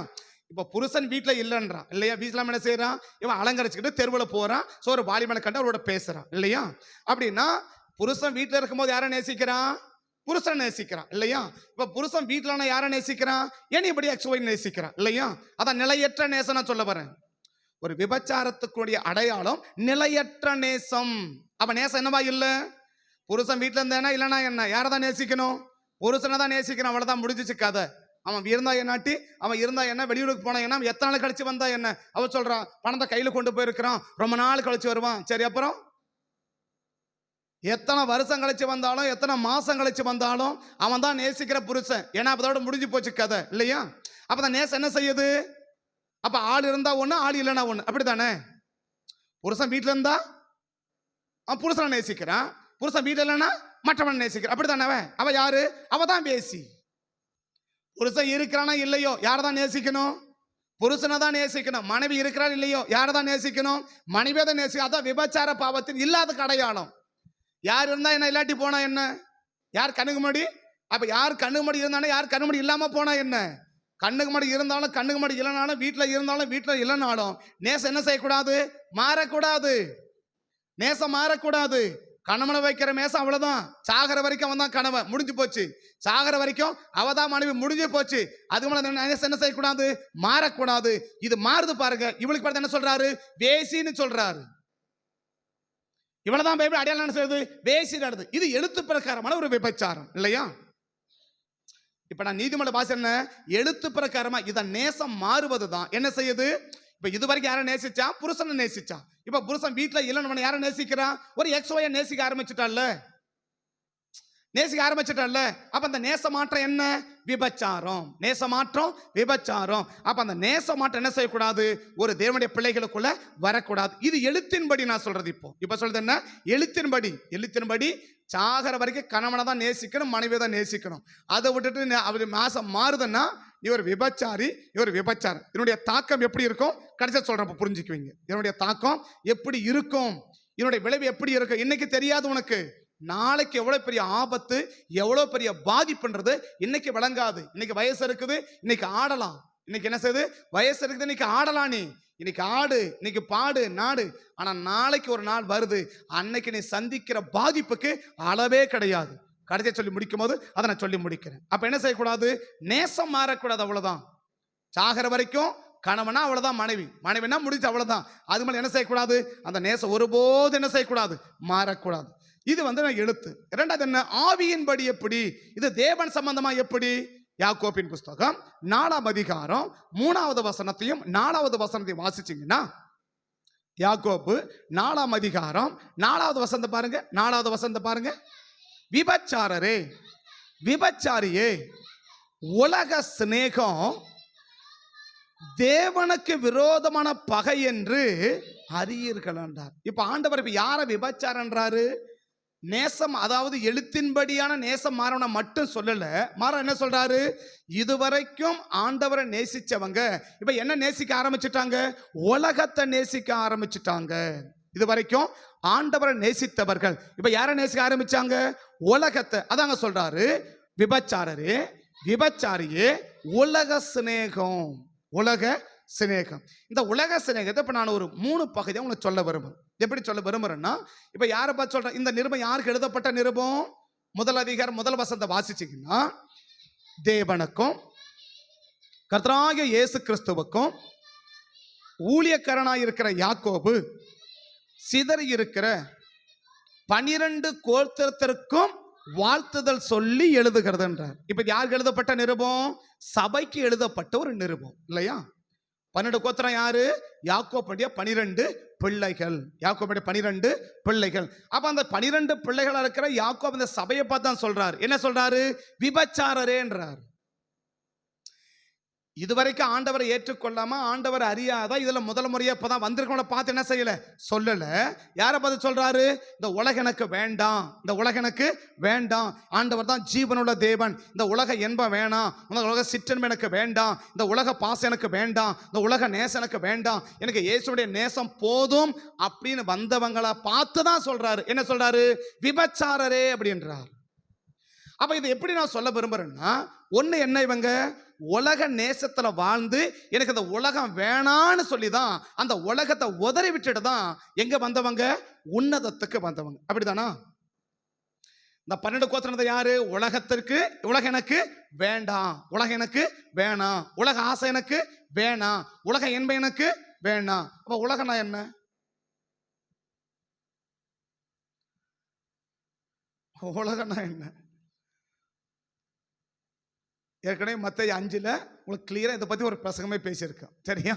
இப்போ புருஷன் வீட்டில் இல்லைன்றான் இல்லையா? வீட்டில் என்ன செய்யறான்? இவன் அலங்கரிச்சுக்கிட்டு தெருவில் போறான். ஸோ ஒரு வாலிபனை கண்டு அவரோட பேசுறான் இல்லையா? அப்படின்னா புருஷன் வீட்டில் இருக்கும்போது யாரை நேசிக்கிறான்? புருஷனை நேசிக்கிறான் இல்லையா? இப்போ புருஷன் வீட்டில் யாரை நேசிக்கிறான்? எனிபடி எக்ஸ்ஒய் நேசிக்கிறான் இல்லையா? அதான் நிலையற்ற நேசம் நான் சொல்ல வரேன். ஒரு விபச்சாரத்துக்குரிய அடையாளம் நிலையற்ற நேசம். அப்ப நேசம் என்னவா இல்லை? புருஷன் வீட்டில் இருந்தா இல்லைன்னா என்ன? யாரை தான் நேசிக்கணும்? புருஷனை தான் நேசிக்கணும். அவ்வளோதான், முடிஞ்சிச்சு கதை. அவன் இருந்தா என்னாட்டி, அவன் இருந்தா என்ன, வெளியூருக்கு போனா என்ன, எத்தனை நாள் கழிச்சு வந்தா என்ன? அவ சொல்றான் பணத்தை கையில கொண்டு போயிருக்கிறான், ரொம்ப நாள் கழிச்சு வருவான். சரி, அப்புறம் எத்தனை வருஷம் கழிச்சு வந்தாலும் எத்தனை மாசம் கழிச்சு வந்தாலும் அவன் தான் நேசிக்கிற புருஷன். ஏன்னா அதோட முடிஞ்சு போச்சு கதை இல்லையா? அப்பதான் நேசம் என்ன செய்யுது? அப்ப ஆள் இருந்தா ஒண்ணு, ஆள் இல்லைன்னா ஒண்ணு. அப்படித்தானே? புருஷன் வீட்டுல இருந்தா அவன் புருஷனை நேசிக்கிறான், புருஷன் வீட்டுல இல்லைன்னா மற்றவன் நேசிக்கிறான். அப்படித்தானே? அவ யாரு? அவ தான் பேசி. புருஷன் இருக்கிறானா இல்லையோ யாரை தான் நேசிக்கணும்? புருஷனை தான் நேசிக்கணும். மனைவி இருக்கிறான் இல்லையோ யாரை தான் நேசிக்கணும்? மனைவியை தான் நேசிக்கணும். அதான் விபச்சார பாவத்தின் இல்லாத அடையாளம். யார் இருந்தா என்ன, இல்லாட்டி போனா என்ன? யார் கண்ணுக்கு முடி? அப்ப யார் கண்ணுக்கு முடி இருந்தாலும் யார் கண்ணு முடி இல்லாம போனா என்ன? கண்ணுக்கு முடி இருந்தாலும் கண்ணுக்கு முடி இல்லைனாலும் வீட்டுல இருந்தாலும் வீட்டுல இல்லைனாலும் நேசம் என்ன செய்யக்கூடாது? மாறக்கூடாது. நேசம் மாறக்கூடாது. கணவனை வைக்கிற மேசம் அவ்வளவுதான். சாகர வரைக்கும் அவன் தான் கணவன், முடிஞ்சு போச்சு. சாகர வரைக்கும் அவதான் மனைவி, முடிஞ்சு போச்சு. அதுக்கு மேல என்ன செய்யக்கூடாது? மாறக்கூடாது. இது மாறுது பாருங்க. இவளுக்கு பார்த்து என்ன சொல்றாரு? வேசின்னு சொல்றாரு. இவ்வளவுதான் பைபிள் அடையாளம் என்ன செய்யுது? வேசி நடது. இது எழுத்து பிரகாரமான ஒரு விபச்சாரம் இல்லையா? இப்ப நான் நீதிமன்ற பாச என்ன, எழுத்து பிரகாரமா இத நேசம் மாறுவதுதான் என்ன செய்யுது? இப்ப இதுவரைக்கும் யாரை நேசிச்சா? புருஷனை நேசிச்சா. இப்ப புருஷன் வீட்டுல இல்லைன்னு யாரை நேசிக்கிறான்? ஒரு எக்ஸ்ஒய நேசிக்க ஆரம்பிச்சுட்டால, நேசிக்க ஆரம்பிச்சுட்டால. அப்ப அந்த நேச மாற்றம் என்ன? விபச்சாரம். நேச மாற்றம் விபச்சாரம். அப்ப அந்த நேச மாற்றம் என்ன செய்யக்கூடாது? ஒரு தேவனுடைய பிள்ளைகளுக்குள்ள வரக்கூடாது. இது எழுத்தின்படி நான் சொல்றது. இப்ப சொல்றது என்ன? எழுத்தின்படி சாகர வரைக்கும் கணவனை தான் நேசிக்கணும், மனைவியை தான் நேசிக்கணும். அதை விட்டுட்டு அவர் மாசம் மாறுதுன்னா இவர் விபச்சாரி, இவர் விபச்சாரம். இதனுடைய தாக்கம் எப்படி இருக்கும்? கடைசியா சொல்றேன், புரிஞ்சுக்குவீங்க. இதனுடைய தாக்கம் எப்படி இருக்கும், இதனுடைய விளைவு எப்படி இருக்கும். இன்னைக்கு தெரியாது உனக்கு, நாளைக்கு எவ்வளவு பெரிய ஆபத்து, எவ்வளவு பெரிய பாதிப்புன்றது இன்னைக்கு விளங்காது. இன்னைக்கு வயசு இருக்குது, இன்னைக்கு ஆடலாம். இன்னைக்கு என்ன செய்யுது? வயசு இருக்குது, இன்னைக்கு ஆடலாம். நீ இன்னைக்கு ஆடு, இன்னைக்கு பாடு நாடு. ஆனா நாளைக்கு ஒரு நாள் வருது, அன்னைக்கு நீ சந்திக்கிற பாதிப்புக்கு அளவே கிடையாது. கடைசியை சொல்லி முடிக்கும் போது அதை நான் சொல்லி முடிக்கிறேன். அப்ப என்ன செய்யக்கூடாது? நேசம் மாறக்கூடாது. அவ்வளவுதான். சாகர வரைக்கும் கணவனா அவ்வளவுதான், மனைவினா முடிஞ்சு அவ்வளவுதான். அது மேல என்ன செய்யக்கூடாது? அந்த நேசம் ஒருபோது என்ன செய்யக்கூடாது? மாறக்கூடாது. இது நான் எழுத்து. இரண்டாவது என்ன? ஆவியின்படி எப்படி? இது தேவன் சம்பந்தமா எப்படி? யாக்கோபின் புஸ்தகம் 4ஆம் அதிகாரம் 3வது வசனத்தையும் 4வது வசனத்தையும் வாசிச்சீங்கன்னா, யாக்கோபு 4ஆம் அதிகாரம் 4வது வசனத்தை பாருங்க. 4வது வசனத்தை பாருங்க. விபச்சாரரே, விபச்சாரியே, உலக சிநேகம் தேவனுக்கு விரோதமான பகை என்று அறியீர்கள் என்றார். இப்ப ஆண்டவர் இப்ப யார விபச்சாரன்றாரு? நேசம், அதாவது எழுத்தின்படியான நேசம் மாறவனை மட்டும் சொல்லல, மாற என்ன சொல்றாரு? இதுவரைக்கும் ஆண்டவரை நேசிச்சவங்க இப்ப என்ன நேசிக்க ஆரம்பிச்சுட்டாங்க? உலகத்தை நேசிக்க ஆரம்பிச்சுட்டாங்க. இதுவரைக்கும் ஆண்டவரை நேசித்தவர்கள் இப்ப யாரை நேசிக்க ஆரம்பிச்சாங்க? உலகத்தை. அதாங்க சொல்றாரு, விபச்சாரரே, விபச்சாரியே, உலக சிநேகம். உலக சிநேகம். இந்த உலக சிநேகத்தை இப்ப நான் ஒரு 3 பகுதியை உங்களுக்கு சொல்ல விரும்புறேன். எப்படி சொல்ல விரும்புறேன்னா, இப்ப யாரை பார்த்து சொல்றேன்? இந்த நிருபம் யாருக்கு எழுதப்பட்ட நிருபம்? முதல் அதிகாரம் முதல் வசனத்தை வாசிச்சீங்கன்னா, தேவனுக்கும் கர்த்தராகிய இயேசு கிறிஸ்துவுக்கும் ஊழியக்காரனாய் இருக்கிற யாக்கோபு சிதறி இருக்கிற 12 கோத்திரத்திற்கும் வாழ்த்துதல் சொல்லி எழுதுகிறது என்றார். இப்ப யாருக்கு எழுதப்பட்ட நிருபம்? சபைக்கு எழுதப்பட்ட ஒரு நிருபம் இல்லையா? 12 கோத்திரம் யாரு? யாக்கோபுடைய 12 பிள்ளைகள். யாக்கோபுடைய 12 பிள்ளைகள். அப்ப அந்த 12 பிள்ளைகளா இருக்கிற யாக்கோபு இந்த சபையை பார்த்து தான் சொல்றாரு. என்ன சொல்றாரு? விபச்சாரரே என்றார். இதுவரைக்கும் ஆண்டவரை ஏற்றுக்கொள்ளாம, ஆண்டவர் அறியாத, இதுல முதல் முறையா இப்பதான் வந்திருக்கவங்கள பார்த்து என்ன செய்யல? சொல்லல. யாரை பார்த்து சொல்றாரு? இந்த உலகம் எனக்கு வேண்டாம், இந்த உலகம் எனக்கு வேண்டாம், ஆண்டவர் தான் ஜீவனுள்ள தேவன், இந்த உலக என்பம் வேணாம், இந்த உலக சிற்றன்பு எனக்கு வேண்டாம், இந்த உலக பாசம் எனக்கு வேண்டாம், இந்த உலக நேசம் எனக்கு வேண்டாம், எனக்கு இயேசுடைய நேசம் போதும் அப்படின்னு வந்தவங்களா பார்த்து தான் சொல்றாரு. என்ன சொல்றாரு? விபச்சாரரே அப்படின்றார். அப்ப இது எப்படி நான் சொல்ல விரும்புறேன்னா, ஒண்ணு என்ன, இவங்க உலக நேசத்துல வாழ்ந்து எனக்கு இந்த உலகம் வேணான்னு சொல்லிதான் அந்த உலகத்தை உதறி விட்டுட்டு தான் எங்க வந்தவங்க? உன்னதத்துக்கு வந்தவங்க. அப்படிதானா? இந்த 12 கோத்திரத்தை யாரு? உலகத்திற்கு, உலகம் எனக்கு வேண்டாம், உலகம் எனக்கு வேணாம், உலக ஆசை எனக்கு வேணாம், உலக என்பை எனக்கு வேணாம். அப்ப உலகம்னா என்ன? உலகம்னா என்ன? ஏற்கனவே மத்தேயு 5ல் உங்களுக்கு கிளியரா இதை பத்தி ஒரு பிரசங்கமே பேசியிருக்கேன். சரியா?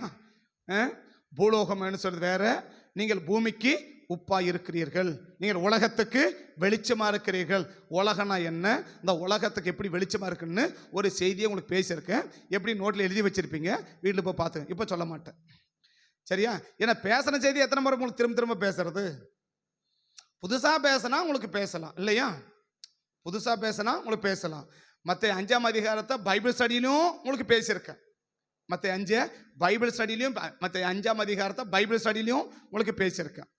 பூலோகம்னு சொல்றது வேற, நீங்கள் பூமிக்கு உப்பா இருக்கிறீர்கள், நீங்கள் உலகத்துக்கு வெளிச்சமா இருக்கிறீர்கள். உலகம்னா என்ன, இந்த உலகத்துக்கு எப்படி வெளிச்சமா இருக்குன்னு ஒரு செய்தியை உங்களுக்கு பேசியிருக்கேன். எப்படி நோட்டில் எழுதி வச்சிருப்பீங்க, வீட்டில் போய் பார்த்து. இப்போ சொல்ல மாட்டேன். சரியா? ஏன்னா பேசின செய்தி எத்தனை முறை உங்களுக்கு திரும்ப திரும்ப பேசுறது? புதுசா பேசினா உங்களுக்கு பேசலாம் இல்லையா? புதுசா பேசினா உங்களுக்கு பேசலாம். மத்தேயு 5ஆம் அதிகாரத்தை பைபிள் ஸ்டடியிலும் உங்களுக்கு பேசியிருக்கேன். மத்தேயு 5 பைபிள் ஸ்டடியிலையும், மத்தேயு 5ஆம் அதிகாரத்தை பைபிள் ஸ்டடியிலையும் உங்களுக்கு பேசியிருக்கேன்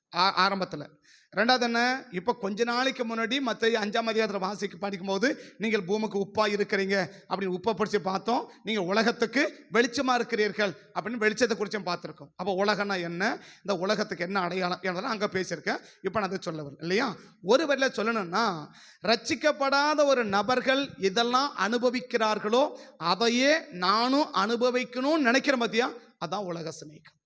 ஆரம்பத்தில். ரெண்டாவது என்ன, இப்போ கொஞ்ச நாளைக்கு முன்னாடி மத்தேயு 5ஆம் அதிகாரத்தில் வாசிக்க படிக்கும்போது, நீங்கள் பூமிக்கு உப்பா இருக்கிறீங்க அப்படின்னு உப்பை பிடிச்சி பார்த்தோம். நீங்கள் உலகத்துக்கு வெளிச்சமா இருக்கிறீர்கள் அப்படின்னு வெளிச்சத்தை குறிச்சும் பார்த்துருக்கோம். அப்போ உலகம்னா என்ன, இந்த உலகத்துக்கு என்ன அடையாளம் என்றதெல்லாம் அங்கே பேசியிருக்கேன். இப்போ நான் அதை சொல்ல வரேன் இல்லையா? ஒரு வரையில் சொல்லணும்னா, ரட்சிக்கப்படாத ஒரு நபர்கள் இதெல்லாம் அனுபவிக்கிறார்களோ அதையே நானும் அனுபவிக்கணும்னு நினைக்கிற மத்தியா, அதான் உலக சிநேகம்.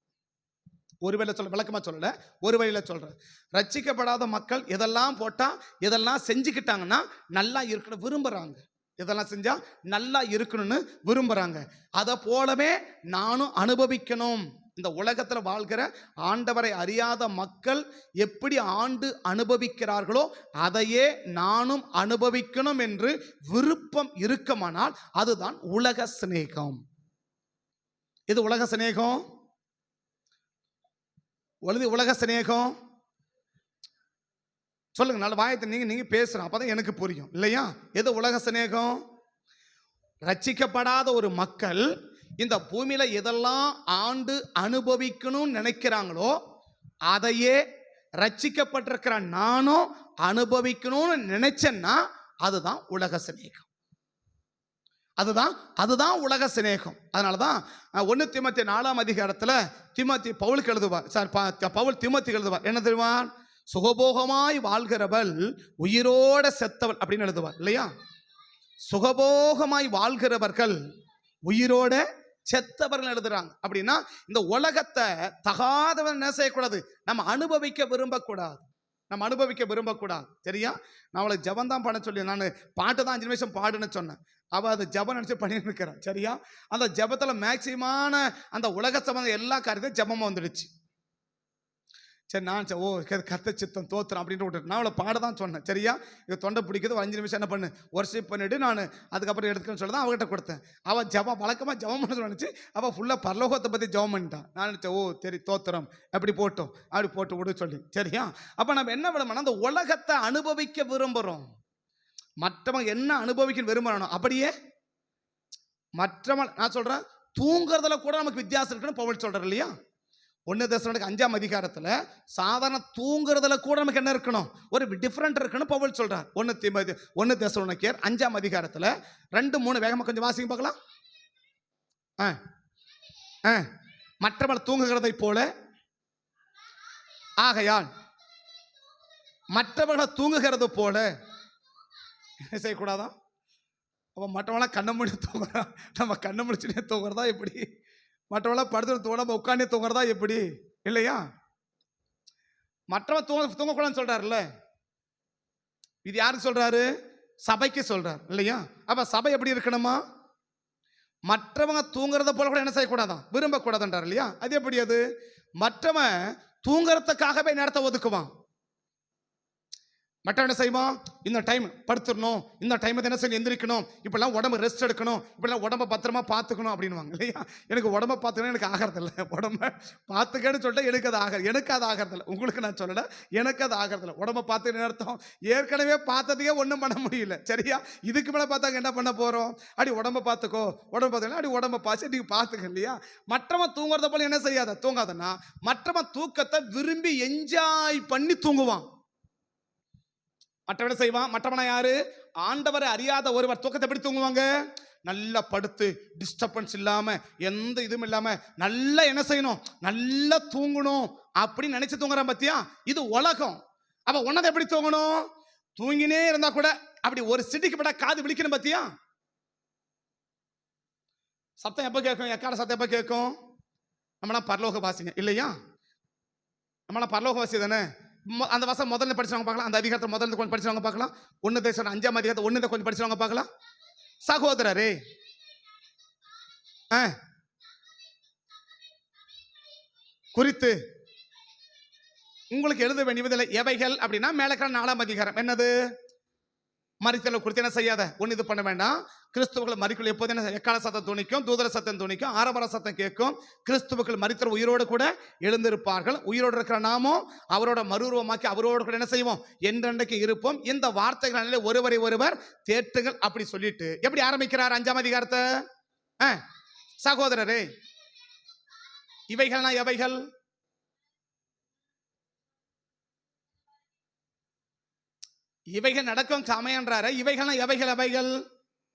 ஒரு வேளை சொல்ல, விளக்கமா சொல்லல, ஒரு வழியில சொல்றேன். ரட்சிக்கப்படாத மக்கள் இதெல்லாம் போட்டா, இதெல்லாம் செஞ்சுக்கிட்டாங்கன்னா நல்லா இருக்கணும் விரும்புறாங்க. இதெல்லாம் செஞ்சா நல்லா இருக்கணும்னு விரும்புறாங்க. அதை போலவே நானும் அனுபவிக்கணும். இந்த உலகத்துல வாழ்கிற ஆண்டவரை அறியாத மக்கள் எப்படி ஆண்டு அனுபவிக்கிறார்களோ அதையே நானும் அனுபவிக்கணும் என்று விருப்பம் இருக்குமானால் அதுதான் உலக சிநேகம். இது உலக சிநேகம். உலக சிநேகம் சொல்லுங்க, நல்ல வாயத்தை நீங்க பேசுறோம், அப்பதான் எனக்கு புரியும் இல்லையா? எது உலக சிநேகம்? ரட்சிக்கப்படாத ஒரு மக்கள் இந்த பூமியில எதெல்லாம் ஆண்டு அனுபவிக்கணும்னு நினைக்கிறாங்களோ அதையே ரட்சிக்கப்பட்டிருக்கிற நானும் அனுபவிக்கணும்னு நினைச்சேன்னா அதுதான் உலக சிநேகம். அதுதான் உலக சிநேகம். அதனாலதான் 1 தீமோத்தேயு 4ஆம் அதிகாரத்தில் பவுலுக்கு எழுதுவார். பவுல் தீமோத்தேயுக்கு எழுதுவார். என்ன தெரியுமா? சுகபோகமாய் வாழ்கிறவள் உயிரோட செத்தவள் அப்படின்னு எழுதுவார் இல்லையா? சுகபோகமாய் வாழ்கிறவர்கள் உயிரோட செத்தவர்கள் எழுதுறாங்க. அப்படின்னா இந்த உலகத்தை தகாதவன் என்ன செய்யக்கூடாது? நம்ம அனுபவிக்க விரும்பக்கூடாது. சரியா? நான் அவளை ஜபம் தான் பண்ண சொல்லி, நான் பாட்டு தான் 5 நிமிஷம் பாடுன்னு சொன்னேன். அவள் அதை ஜபம் நினைச்சு பண்ணிட்டு இருக்கிறான். சரியா? அந்த ஜபத்தில் மேக்சிமான அந்த உலக சம்பந்தம் எல்லா காரியத்தையும் ஜபமாக வந்துடுச்சு. சரி, நான் ஓ கர்த்த சித்தம் தோத்துறேன் அப்படின்ட்டு விட்டுட்டு நான் அவளை பாட தான் சொன்னேன். சரியா? இது தொண்டை பிடிக்குது, 5 நிமிஷம் என்ன பண்ணு ஒர்ஷிப் பண்ணிவிட்டு நான் அதுக்கப்புறம் எடுத்துக்கன்னு சொல்லி தான் அவகிட்ட கொடுத்தேன். அவள் வழக்கமாக ஜபம் பண்ண நினச்சி அவள் ஃபுல்லாக பரலோகத்தை பற்றி ஜபம் பண்ணிட்டான். நான் நினச்சேன், ஓ சரி தோத்துறோம் அப்படி போட்டு விடு சொல்லி. சரியா? அப்போ நம்ம என்ன விரும்பணும்? அந்த உலகத்தை அனுபவிக்க விரும்புகிறோம். மற்றவங்க என்ன அனுபவிக்க விரும்புகிறோம் அப்படியே மற்றவங்க. நான் சொல்கிறேன், தூங்குறதுல கூட நமக்கு வித்தியாசம் இருக்குன்னு பவுல் சொல்கிறார் இல்லையா? 1 தெசலோனிக்கர் 5ஆம் அதிகாரத்தில் சாதாரண தூங்குறதுல கூட நமக்கு என்ன இருக்கணும்? ஒரு டிஃப்ரெண்ட் இருக்குன்னு பவுல் சொல்றார். 1 தெசலோனிக்கர் 5ஆம் அதிகாரத்தில் 2, 3 வேகமாக கொஞ்சம் வாசிங்க பார்க்கலாம். மற்றவர்கள் தூங்குகிறதை போல ஆகையால் மற்றவர்கள் தூங்குகிறது போல என்ன செய்யக்கூடாதான்? அப்போ மற்றவங்களாம் கண்ணை மூடி தூங்குறான், நம்ம கண்ணை முடிச்சுனே தூங்குறதா எப்படி? மற்றவங்களாம் படுத்து தூங்காம உட்காந்தே தூங்குறதா எப்படி? இல்லையா? மற்றவன் தூங்கக்கூடாதுன்னு சொல்றாருல்ல, இது யாருக்கு சொல்றாரு? சபைக்கு சொல்றாரு இல்லையா? அப்ப சபை எப்படி இருக்கணுமா? மற்றவங்க தூங்குறத போல கூட என்ன செய்யக்கூடாதான்? விரும்பக்கூடாதுன்றார் இல்லையா? அது எப்படி? அது மற்றவன் தூங்குறதுக்காகவே நேரத்தை ஒதுக்குவான். மற்ற என்ன செய்வோம்? இந்த டைம் படுத்துடணும், இந்த டைம் என்ன செய்யணும், எந்திரிக்கணும், இப்பெல்லாம் உடம்பு ரெஸ்ட் எடுக்கணும், இப்பெல்லாம் உடம்பை பத்திரமா பார்த்துக்கணும் அப்படின்வாங்க இல்லையா? எனக்கு உடம்பை பார்த்துக்கணும், எனக்கு ஆகிறதில்ல. உடம்பை பார்த்துக்கன்னு சொல்லிட்டு எனக்கு அது ஆகிறதில்ல. உங்களுக்கு நான் சொல்லலை, எனக்கு அது ஆகிறதில்ல. உடம்பை பார்த்துக்கணும் அர்த்தம் ஏற்கனவே பார்த்ததையே ஒன்றும் பண்ண முடியல. சரியா? இதுக்கு மேலே பார்த்தாங்க என்ன பண்ண போகிறோம்? அடி உடம்பை பார்த்துக்கோ, உடம்பு பார்த்துக்கலாம், அடி உடம்பை பார்த்து நீங்கள் பார்த்துக்க இல்லையா? மற்றவன் தூங்குறத போல என்ன செய்யாத, தூங்காதன்னா மற்றவன் தூக்கத்தை விரும்பி என்ஜாய் பண்ணி தூங்குவான். மற்றவனை செய்வான். மற்றவனா யாரு? ஆண்டவரை அறியாத ஒருவர் தூக்கத்தை எப்படி தூங்குவாங்க? நல்லா படுத்து டிஸ்டர்பன்ஸ் இல்லாம, எந்த இதுவும் இல்லாம நல்லா என்ன செய்யணும், நல்லா தூங்கணும் அப்படின்னு நினைச்சு தூங்குறான் பத்தியா? இது உலகம். அப்ப உன்னதை எப்படி தூங்கணும்? தூங்கினே இருந்தா கூட அப்படி ஒரு சிட்டிக்கு பட காது விழிக்கணும் பத்தியா? சத்தம் எப்ப கேட்கும்? எக்கால சத்தம் எப்ப கேட்கும்? நம்மளாம் பரலோக வாசிங்க இல்லையா? நம்மளாம் பரலோக வாசி தானே. அந்த வசனம் முதல்ல படிச்சவங்க பார்க்கலாம், அந்த அதிகாரத்தை முதல்ல கொஞ்சம் படிச்சவங்க பார்க்கலாம். 1 தேசம் 5ஆம் அதிகாரத்தை 1 கொஞ்சம் படிச்சவங்க பார்க்கலாம். சகோதரரே, குறித்து உங்களுக்கு எழுத வேண்டியதில்லை. எவைகள் அப்படின்னா மேலக்கிற 4ஆம் அதிகாரம் என்னது? மரித்தலை குறித்து என்ன செய்யாத, ஒன்று இது பண்ண வேண்டாம். கிறிஸ்துவர்கள் மரிக்குள் எப்போது என்ன எக்கால சத்தம் துணிக்கும், தூதர சத்தம் துணிக்கும், ஆரவார சத்தம் கேட்கும். கிறிஸ்துவர்கள் மரித்தர் உயிரோடு கூட எழுந்திருப்பார்கள். உயிரோடு இருக்கிற நாமும் அவரோட மறுரூபமாக்கி அவரோடு கூட என்ன செய்வோம், என்றென்றைக்கு இருப்போம். இந்த வார்த்தைகளிலே ஒருவரை ஒருவர் தேற்றுகள் அப்படி சொல்லிட்டு எப்படி ஆரம்பிக்கிறார் 5ஆம் அதிகாரத்தை? சகோதரரே, இவைகள்னா எவைகள்? இவைகள் நடக்கும் சமயன்றாரு. இவைகள் எவைகள்? அவைகள்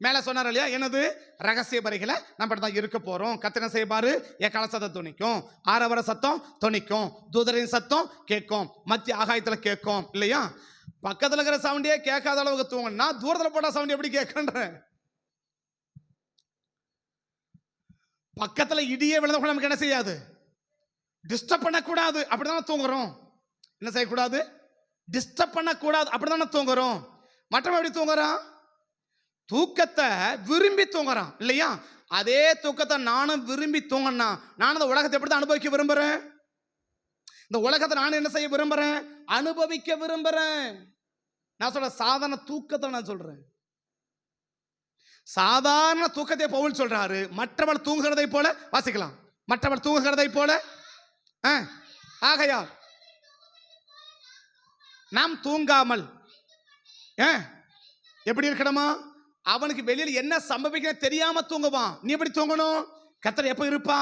மேல சொன்னார் இல்லையா? என்னது? ரகசிய பரிகளை நம்ம தான் இருக்க போறோம். கத்தனை செய்வாரு, எக்கால சத்தம் துணிக்கும், ஆரவர சத்தம் துணிக்கும், தூதரின் சத்தம் கேட்கும், மத்திய ஆகாயத்துல கேட்கும் இல்லையா? பக்கத்துல இருக்கிற சவுண்டே கேட்காத அளவுக்கு தூங்கினா தூரத்துல போட்டா சவுண்ட் எப்படி கேட்கன்ற? பக்கத்துல இடியே விழுந்த கூட நமக்கு என்ன செய்யாது, டிஸ்டர்ப் பண்ணக்கூடாது. அப்படிதான் தூங்குறோம். என்ன செய்யக்கூடாது? டிஸ்டர்ப் பண்ணக்கூடாது. அப்படிதானே தூங்குறோம். மற்றவன் எப்படி தூங்குறான்? தூக்கத்தை விரும்பி தூங்குறான் இல்லையா? அதே தூக்கத்தை நானும் விரும்பி தூங்கினா நான் இந்த உலகத்தை எப்படி தான் அனுபவிக்க விரும்புறேன்? இந்த உலகத்தை நான் என்ன செய்ய விரும்புறேன்? அனுபவிக்க விரும்புறேன். நான் சொல்ற சாதாரண தூக்கத்தை நான் சொல்றேன். சாதாரண தூக்கத்தை பவுல் சொல்றாரு. மற்றவள் தூங்குகிறதை போல வாசிக்கலாம். மற்றவள் தூங்குகிறதை போல ஆகையால் நாம் தூங்காமல் எப்படி இருக்கணுமா? அவனுக்கு வெளியில் என்ன சம்பவிக்க தெரியாம தூங்குவான். நீ எப்படி தூங்கணும்? கர்த்தர் எப்ப இருப்பா,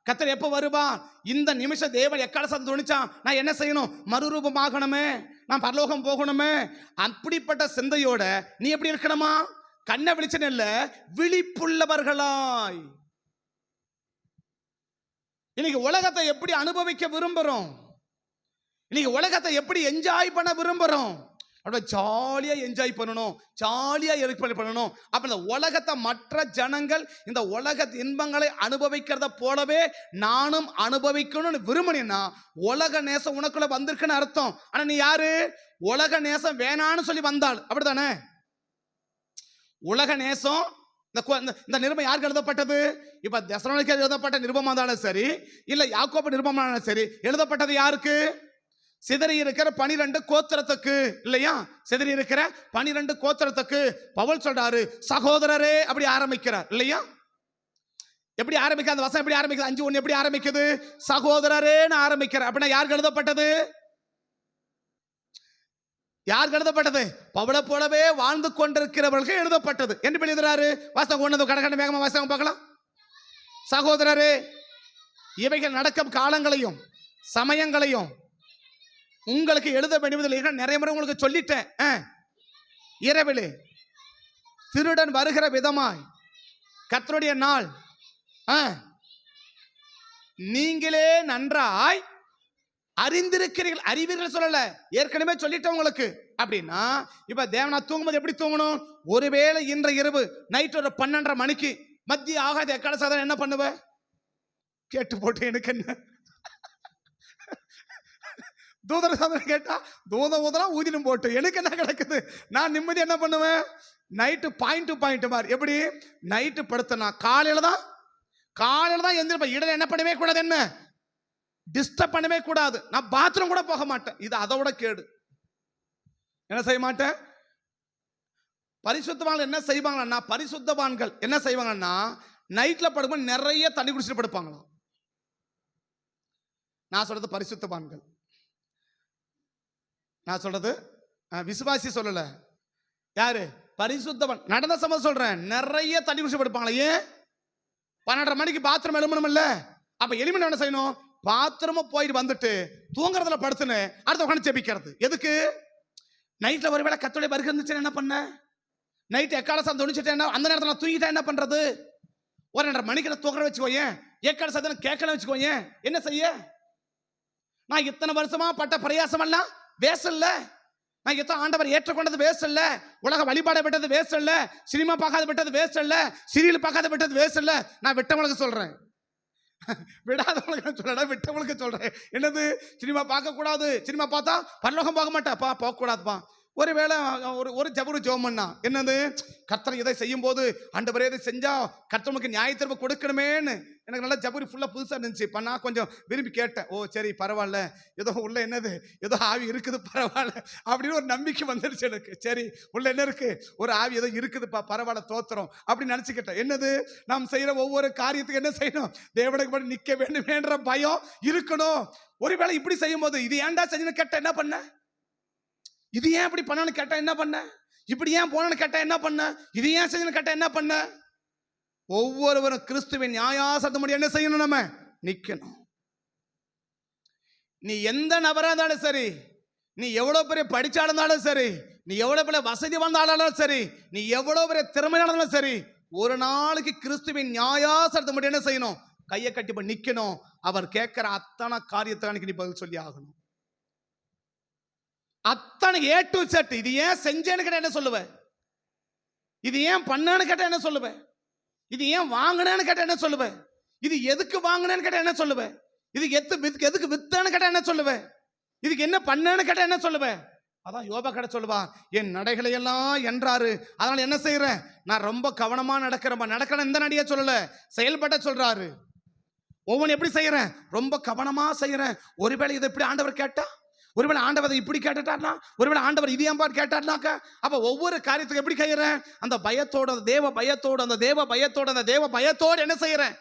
கர்த்தர் எப்ப வருவா, இந்த நிமிஷம் தேவன் எக்கால சத்தம் துணிச்சான், நான் என்ன செய்யணும்? மறுரூபமாகணுமே, நான் பரலோகம் போகணுமே. அப்படிப்பட்ட சிந்தையோட நீ எப்படி இருக்கணுமா? கண்ணை விழிச்சன இல்ல, விழிப்புள்ளவர்களாய். இன்னைக்கு உலகத்தை எப்படி அனுபவிக்க விரும்புறோம்? இன்னைக்கு உலகத்தை எப்படி என்ஜாய் பண்ண விரும்புறோம்? ஜாலியா என்ஜாய் பண்ணணும், ஜாலியா பண்ணணும். அப்ப இந்த உலகத்தை மற்ற ஜனங்கள் இந்த உலக இன்பங்களை அனுபவிக்கிறத போலவே நானும் அனுபவிக்கணும்னு விரும்பினா உலக நேசம் உனக்குள்ள வந்திருக்குன்னு அர்த்தம். ஆனா நீ யாரு? உலக நேசம் வேணான்னு சொல்லி வந்தாள். அப்படித்தானே? உலக நேசம் இந்த நிருபம் யாருக்கு எழுதப்பட்டது? இப்ப தெசலோனிக்கேயருக்கு எழுதப்பட்ட நிருபமா இருந்தாலும் சரி, இல்ல யாக்கோபு நிருபமா இருந்தாலும் சரி, எழுதப்பட்டது யாருக்கு? சிதறி இருக்கிற 12 கோத்திரத்துக்கு இல்லையா? சிதறி இருக்கிற 12 கோத்திரத்துக்கு பவுல் சொல்றாரு, சகோதரரே அப்படி ஆரம்பிக்கிறார் இல்லையா? எப்படி ஆரம்பிக்க? அந்த வசனம் எப்படி ஆரம்பிக்குது? 5:1 எப்படி ஆரம்பிக்குது? சகோதரரேன்னு ஆரம்பிக்கிறார். அப்படின்னா யாருக்கு எழுதப்பட்டது? யாருக்கு எழுதப்பட்டது? பவுலை போலவே வாழ்ந்து கொண்டிருக்கிறவர்களுக்கு எழுதப்பட்டது என்று எழுதுறாரு. வாசகம் ஒண்ணு கடற்கரை வேகமா வாசகம் பார்க்கலாம். சகோதரரே, இவைகள் நடக்கும் காலங்களையும் சமயங்களையும் உங்களுக்கு எழுத வேண்டியதில்லை. நிறைய முறை உங்களுக்கு சொல்லிட்டேன். இரவிலே திருடன் வருகிற விதமாய் கர்த்தருடைய நாள் நீங்களே நன்றாய் அறிந்திருக்கிறீர்கள், அறிவீர்கள் சொல்லல, ஏற்கனவே சொல்லிட்டேன் உங்களுக்கு. அப்படின்னா இப்ப தேவனா தூங்கும்போது எப்படி தூங்கணும்? ஒருவேளை இன்ற இரவு நைட் ஒரு 12:30 மணிக்கு மத்திய ஆகாத எக்கால சாதனை என்ன பண்ணுவ? கேட்டு போட்டு எனக்கு என்ன தூதர சாதனை கேட்டா தூதம் ஊதலாம் ஊதினும் போட்டு எனக்கு என்ன கிடைக்குது? நான் நிம்மதி என்ன பண்ணுவேன்? நைட்டு பாயிண்ட் டு பாயிண்ட் மாதிரி. எப்படி நைட்டு படுத்தனா காலையில தான் எந்திரிப்பேன். இடையில என்ன பண்ணவே கூடாது, என்ன டிஸ்டர்ப் பண்ணவே கூடாது. நான் பாத்ரூம் கூட போக மாட்டேன். இது அதோட கேடு. என்ன செய்ய மாட்டேன்? பரிசுத்தவான்கள் என்ன செய்வாங்கன்னா, பரிசுத்தவான்கள் என்ன செய்வாங்கன்னா நைட்ல படுக்கும்போது நிறைய தண்ணி குடிச்சிட்டு படுப்பாங்களாம். நான் சொல்றது பரிசுத்தவான்கள், நான் சொல்றது விசுவாசி சொல்லல. யாரு? பரிசுத்தவான். நடந்த சம்பவம் சொல்றேன். நிறைய தண்ணி குடிச்சு படுப்பாங்களா. ஏன்? 12:30 மணிக்கு பாத்ரூம் எழுமணும் இல்ல. அப்ப எலிமெண்ட் என்ன செய்யணும்? பாத்ரூம் போயிட்டு வந்துட்டு தூங்குறதுல படுத்துன்னு அடுத்த உட்காந்து ஜெபிக்கிறது. எதுக்கு? நைட்ல ஒருவேளை கர்த்தருடைய வருகை இருந்துச்சுன்னா என்ன பண்ண? நைட் எக்கால சத்தம் துணிச்சிட்டேன்னா அந்த நேரத்தில் நான் தூங்கிட்டா என்ன பண்றது? 1:30 மணிக்கு நான் தூங்குற வச்சுக்கோயேன், எக்கால சத்தம் கேட்கல வச்சுக்கோயேன், என்ன செய்ய? நான் இத்தனை வருஷமா பட்ட பிரயாசம் எல்லாம் வேஸ்ட் இல்ல. நான் எத்தனை ஆண்டவர் ஏற்றுக்கொண்டது வேஸ்ட் இல்ல. உலக வழிபாட விட்டது வேஸ்ட் இல்ல. சினிமா பார்க்காத விட்டது வேஸ்ட் இல்ல. சீரியல் பார்க்காத விட்டது வேஸ்ட் இல்ல. நான் விட்டவங்களுக்கு சொல்றேன், விடாதவங்களுக்கு சொல்லடா, விட்டவங்களுக்கு சொல்றேன். என்னது? சினிமா பார்க்க கூடாது. சினிமா பார்த்தா பரலோகம் போக மாட்டேப்பா, போக கூடாதுப்பா. ஒருவேளை ஒரு ஜபரு ஜோமன்னா என்னது? கர்த்தர் இதை செய்யும் போது ஆண்டவரே இதை செஞ்சா கர்த்தனுக்கு நியாயத்தீர்ப்பு கொடுக்கணுமேன்னு எனக்கு நல்லா ஜபரி ஃபுல்லா புதுசா இருந்துச்சு. இப்ப நான் கொஞ்சம் விரும்பி கேட்டேன். ஓ சரி பரவாயில்ல, ஏதோ உள்ள என்னது ஏதோ ஆவி இருக்குது, பரவாயில்ல அப்படின்னு ஒரு நம்பிக்கை வந்துருச்சு எனக்கு. சரி உள்ள என்ன இருக்கு? ஒரு ஆவி ஏதோ இருக்குதுப்பா, பரவாயில்ல தோத்துறோம் அப்படின்னு நினைச்சுக்கிட்டேன். என்னது? நாம் செய்யற ஒவ்வொரு காரியத்துக்கு என்ன செய்யணும்? தேவனுக்கு படி நிக்க வேண்டுமேன்ற பயம் இருக்கணும். ஒருவேளை இப்படி செய்யும் போது இது ஏன்டா செஞ்சுன்னு கேட்ட என்ன பண்ண? இது ஏன் இப்படி பண்ணனு கேட்டா என்ன பண்ண? இப்படி ஏன் போனன்னு கேட்டா என்ன பண்ண? இது ஏன் செஞ்சு கேட்டா என்ன பண்ண? ஒவ்வொருவரும் கிறிஸ்துவின் நியாயாசனத்து முடி என்ன செய்யணும்? நம்ம நிக்கணும். நீ எந்த நபரா இருந்தாலும் சரி, நீ எவ்வளவு பெரிய படிச்சா இருந்தாலும் சரி, நீ எவ்வளவு பெரிய வசதி வந்தாலும் சரி, நீ எவ்வளவு பெரிய திறமையானாலும் சரி, ஒரு நாளைக்கு கிறிஸ்துவின் நியாயாசனத்து முடி என்ன செய்யணும்? கையை கட்டி நிக்கணும். அவர் கேட்கிற அத்தனை காரியத்தை நீ பதில் சொல்லி ஆகணும். அத்தனை ஏ டு செட். இது ஏன் செஞ்சேன்னு கேட்ட என்ன சொல்லுவ? இது ஏன் பண்ணேன்னு கேட்ட என்ன சொல்லுவ? இது ஏன் வாங்கினேன்னு கேட்ட என்ன சொல்லுவ? இது எதுக்கு வாங்கினேன்னு கேட்ட என்ன சொல்லுவ? இதுக்கு எதுக்கு வித்தேன்னு கேட்ட என்ன சொல்லுவ? இதுக்கு என்ன பண்ணேன்னு கேட்ட என்ன சொல்லுவ? அதான் யோபா கடை சொல்லுவா, என் நடைகளை எல்லாம் என்றாரு, அதனால என்ன செய்யறேன்? நான் ரொம்ப கவனமா நடக்கிறேன். இந்த நடிகை சொல்லல, செயல்பட்ட சொல்றாரு. ஒவ்வொன்று எப்படி செய்யறேன்? ரொம்ப கவனமா செய்யறேன். ஒருவேளை இதை எப்படி ஆண்டவர் கேட்டா, ஒருவேளை ஆண்டவர் இப்படி கேட்டுட்டார்னா, ஒருவேளை ஆண்டவர் இது ஏன் கேட்டார்னாக்க, அப்ப ஒவ்வொரு காரியத்துக்கு எப்படி செய்யறேன்? அந்த பயத்தோட, தேவ பயத்தோடு என்ன செய்யறேன்?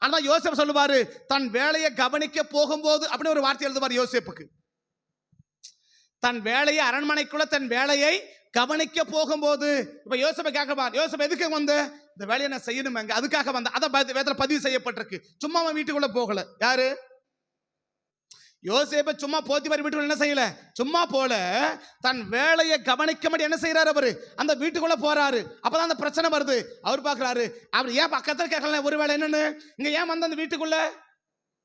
ஆனா யோசேப்பு சொல்லுவாரு, தன் வேலையை கவனிக்க போகும்போது அப்படின்னு ஒரு வார்த்தை எழுதுவார் யோசேப்புக்கு. தன் வேலையை அரண்மனைக்குள்ள தன் வேலையை கவனிக்க போகும்போது, இப்ப யோசேப்பை கேட்கப்பார், யோசேப்பு எதுக்கு வந்த? இந்த வேலையை நான் செய்யணுமே, அதுக்காக வந்த. அதை பதிவு செய்யப்பட்டிருக்கு. சும்மா அவன் வீட்டுக்குள்ள போகல. யாரு? யோசேப்பு சும்மா போத்திபார் வீட்டுக்குள்ள என்ன செய்யல, சும்மா போல, தன் வேலையை கவனிக்க மாட்டே என்ன செய்யறாரு? அவரு அந்த வீட்டுக்குள்ள போறாரு. அப்பதான் அந்த பிரச்சனை வருது. அவர் பாக்குறாரு, அவர் ஏன் பக்கத்துல கேட்கல, ஒருவேளை என்னன்னு இங்க ஏன் வந்த அந்த வீட்டுக்குள்ள,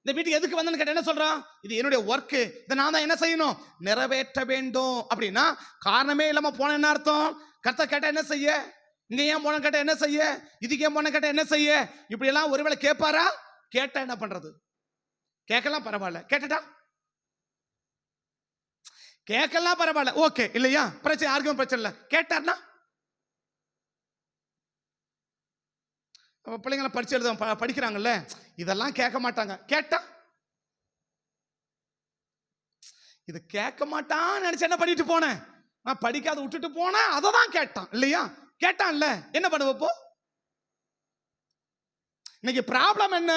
இந்த வீட்டுக்கு எதுக்கு வந்தேன்னு கேட்ட என்ன சொல்றான்? இது என்னுடைய ஒர்க், இதை நான் தான் என்ன செய்யணும்? நிறைவேற்ற வேண்டும். அப்படின்னா காரணமே இல்லாம போன என்ன அர்த்தம்? கர்த்தர் கேட்டா என்ன செய்ய? இங்க ஏன் போன கேட்டா என்ன செய்ய? இதுக்கு ஏன் போன கேட்டா என்ன செய்ய? இப்படி எல்லாம் ஒருவேளை கேட்பாரா? கேட்டா என்ன பண்றது? கேட்கலாம் பரவாயில்ல, கேட்கலாம் பரவாயில்ல, ஓகே இல்லையா, பிரச்சனை, யாருக்கும் பிரச்சனை இல்லை. கேட்டார்னா பிள்ளைங்களை படிச்சு எழுத படிக்கிறாங்கல்ல, இதெல்லாம் கேட்க மாட்டாங்க. கேட்டா இது கேட்க மாட்டான்னு நினைச்சு என்ன பண்ணிட்டு போனேன்? நான் படிக்காத விட்டுட்டு போனேன், அதை தான் கேட்டான் இல்லையா? கேட்டான்ல, என்ன பண்ணுவப்போ? இன்னைக்கு ப்ராப்ளம் என்ன?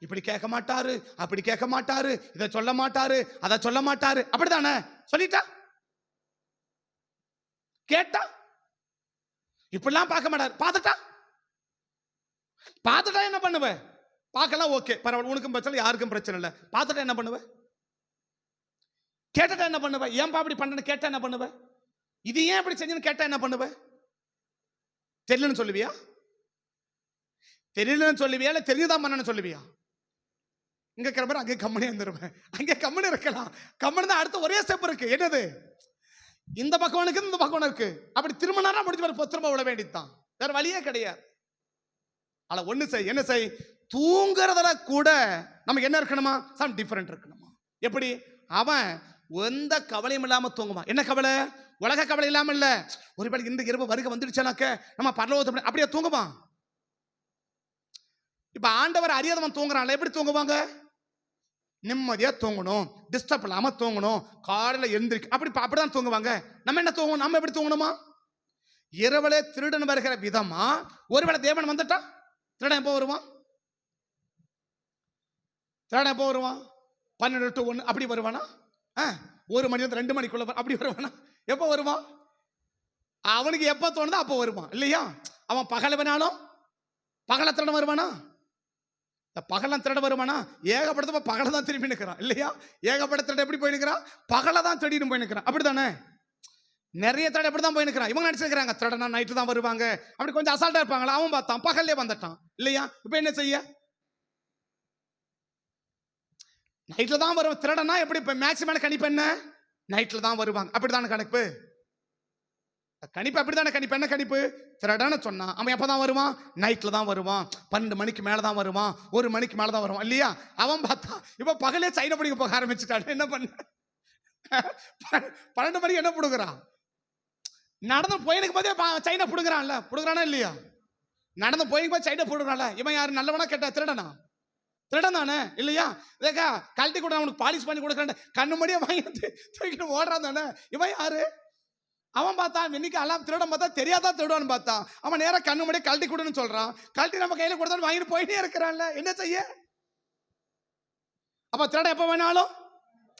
இப்படி கேட்க மாட்டாரு, அப்படி கேட்க மாட்டாரு, இதை சொல்ல மாட்டாரு, அதை சொல்ல மாட்டாரு, அப்படித்தானே? சொல்லிட்டா கேட்டா இப்படிலாம் பார்க்க மாட்டாரு. பார்த்துட்டா என்ன பண்ணுவ? பார்க்கலாம், ஓகே பரவாயில்ல, உனக்கும் பிரச்சனை, யாருக்கும் பிரச்சனை இல்லை. பார்த்துட்டா என்ன பண்ணுவ? கேட்டா என்ன பண்ணுவ? ஏன்பா அப்படி பண்ணு கேட்டா என்ன பண்ணுவ? இது ஏன் இப்படி செஞ்சுன்னு கேட்டா என்ன பண்ணுவ? தெரியலன்னு சொல்லுவியா? தெரியலன்னு சொல்லுவியா? இல்ல தெரிஞ்சுதான் பண்ணன்னு சொல்லுவியா? இங்க இருக்கிற மாதிரி அங்கே கம்மனே வந்துருவேன். அங்கே கம்மனு இருக்கலாம். கம்மனு தான் அடுத்த ஒரே ஸ்டெப் இருக்கு. என்னது? இந்த பக்கம் இருக்கு, இந்த பக்கம் இருக்கு. அப்படி திரும்பினா முடிஞ்சு திரும்ப விட வேண்டியதுதான். வேற வழியே கிடையாது. ஆனா ஒண்ணு செய், என்ன செய்? தூங்குறதுல கூட நமக்கு என்ன இருக்கணுமா? சம் டிஃபரெண்ட் இருக்கணுமா? எப்படி? அவன் எந்த கவலையும் இல்லாம தூங்குமா. என்ன கவலை? உலக கவலை இல்லாம இல்ல. ஒருவேளை இந்த இரவு வருகை வந்துடுச்சானாக்க நம்ம பரலோகத்தை அப்படியே தூங்குமா? இப்ப ஆண்டவர் அறியாதவன் தூங்குறான்ல, எப்படி தூங்குவாங்க? நிம்மதியா தூங்கணும், டிஸ்டர்ப் இல்லாம தூங்கணும், காலையில எழுந்திருக்கு, அப்படிதான் தூங்குவாங்க. நம்ம என்ன தூங்கணும்? நம்ம எப்படி தூங்கணுமா? இரவுல திருடன் வருகிற விதமா. ஒருவேளை தேவன் வந்துட்டா திருடன் எப்போ வருவான்? திருடன் எப்போ வருவான்? 12 to 1 அப்படி வருவானா? 1 மணி 2 மணிக்குள்ள அப்படி வருவானா? எப்போ வருவான்? அவனுக்கு எப்ப தோணுதோ அப்போ வருவான் இல்லையா? அவன் பகல வேணாலும் பகல திருடன் வருவானா? பகலாம் திருட வருவானா? ஏகப்படத்த பகல தான் திரும்பி நிற்கிறான் இல்லையா? ஏகப்பட்ட திருட எப்படி போய் நிற்கிறான்? பகல தான் திருடின்னு போய் நிற்கிறான். அப்படித்தானே? நிறைய திருட எப்படி தான் போய் நிற்கிறான். இவங்க நினைச்சிருக்கிறாங்க திருடனா நைட்டு தான் வருவாங்க, அப்படி கொஞ்சம் அசால்ட்டா இருப்பாங்களா. அவன் பார்த்தான் பகல்லே வந்துட்டான் இல்லையா? இப்ப என்ன செய்ய? நைட்ல தான் வருவான் திருடனா. எப்படி இப்ப மேக்ஸிமம் கணிப்பு என்ன? நைட்ல தான் வருவாங்க. அப்படித்தான கணிப்பு? கணிப்பு அப்படித்தானே கணிப்பு. என்ன கணிப்பு? திருடன்னு சொன்னா அவன் எப்பதான் வருவான்? நைட்ல தான் வருவான். 12 மணிக்கு மேலதான் வருவான், 1 மணிக்கு மேலதான் வருவான் இல்லையா? அவன் பார்த்தா இப்ப பகலே சைன பிடிக்க போக ஆரம்பிச்சுட்டான். என்ன பண்ண? 12 மணிக்கு என்ன புடுங்குறான்? நடந்து போயினுக்கு போதே சைனா புடுங்குறான்ல. புடுங்குறானா இல்லையா? நடந்து போய் சைனா புடுங்குறான்ல. இவன் யாரு? நல்லவனா கேட்டா திருடனா? திருடன் தானே இல்லையா? கழட்டி கூட அவனுக்கு பாலிஷ் பண்ணி கொடுக்குறான், கண்ணு மடியே வாங்கிட்டு தூக்கிட்டு ஓடுறான் தானே. இவன் யாரு? அவன் பார்த்தான் இன்னைக்கு எல்லாம் திருடன் பார்த்தா தெரியாதான் திருடுவான்னு பார்த்தான். அவன் நேரம் கண்ணு மடியே கழட்டி கொடுன்னு சொல்றான். கழட்டி நம்ம கையில கொடுத்தா வாங்கிட்டு போயிட்டே இருக்கிறான்ல. என்ன செய்ய? அப்ப திருடன் எப்ப வேணாலும்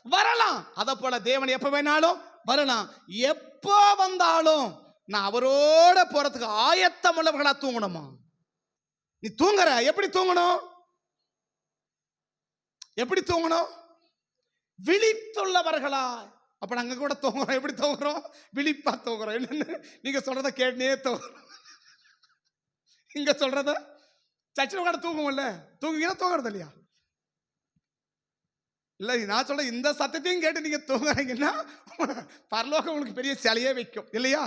வரலாம். அத போல தேவன் எப்ப வேணாலும் வரலாம். எப்போ வந்தாலும் நான் அவரோட போறதுக்கு ஆயத்தம் உள்ளவர்களா தூங்கணுமா? நீ தூங்குற எப்படி தூங்கணும்? எப்படி தூங்கணும்? விழித்துள்ளவர்களா. அப்ப நாங்க கூட தூங்குறோம். எப்படி தூங்குறோம்? விழிப்பா தூங்குறோம். என்னன்னு நீங்க சொல்றத கேட்டே தூங்குறோம். இங்க சொல்றத சர்ச்சில் கூட தூங்குவோம்ல. தூங்குவீங்கன்னா தூங்குறது இல்லையா? இல்ல நான் சொல்ற இந்த சத்தத்தையும் கேட்டு நீங்க தூங்குறீங்கன்னா பரலோகம் உங்களுக்கு பெரிய சிலையே வைக்கும் இல்லையா?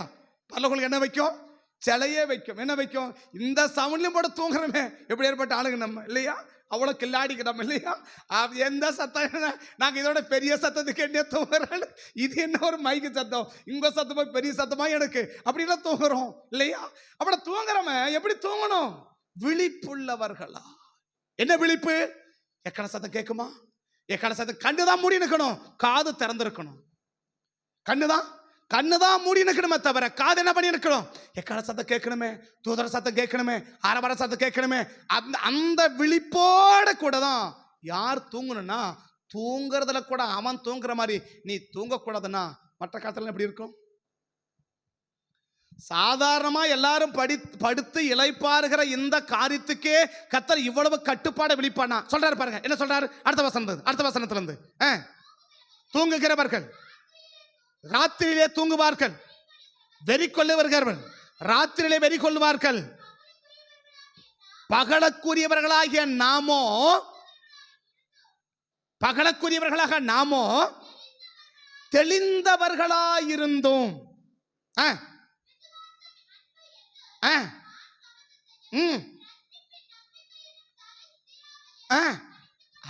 பரலோகம் என்ன வைக்கும்? சிலையே வைக்கும். என்ன வைக்கும்? இந்த சவுண்ட்லயும் போட்டு தூங்குறமே எப்படி ஏற்பட்ட ஆளுங்க நம்ம இல்லையா? அவ்வளவு கில்லாடிக்கிறோம் இல்லையா? எந்த சத்தம்? நாங்க இதோட பெரிய சத்தத்தை கேட்டே தூங்குறோம். இது என்ன ஒரு மைக்கு சத்தம், இங்க சத்தமா பெரிய சத்தமா எனக்கு அப்படிலாம் தூங்குறோம் இல்லையா? அப்படி தூங்குறவன் எப்படி தூங்கணும்? விழிப்புள்ளவர்களா. என்ன விழிப்பு? எக்கட சத்தம் கேட்குமா? எக்கட சத்தம். கண்ணுதான் மூடி நிற்கணும், காது திறந்திருக்கணும். கண்ணுதான் மூடி நிற்கணுமே தவிர காது என்ன பண்ணி நிற்கணும்? எக்கால சத்தம் கேட்கணுமே, தூதர சத்தம் கேட்கணுமே, அரவர சத்தம் கேட்கணுமே. அந்த விழிப்போட கூட தான் யார் தூங்கணும்னா, தூங்குறதுல கூட அவன் தூங்குற மாதிரி நீ தூங்கக்கூடாதுன்னா மற்ற காலத்துல எப்படி இருக்கும்? சாதாரணமா எல்லாரும் படுத்து இளைப்பாருகிற இந்த காரியத்துக்கே கர்த்தர் இவ்வளவு கட்டுப்பாட விழிப்பானா சொல்றாரு பாருங்க. என்ன சொல்றாரு? அடுத்த வசனத்துல இருந்து தூங்குகிறவர்கள் ராத்திரியிலே தூங்குவார்கள், வெறி கொள்ளுவார்கள், ராத்திரியிலே வெறி கொள்வார்கள். பகலக்குரியவர்களாக நாமோ தெளிந்தவர்களாயிருந்தோம்.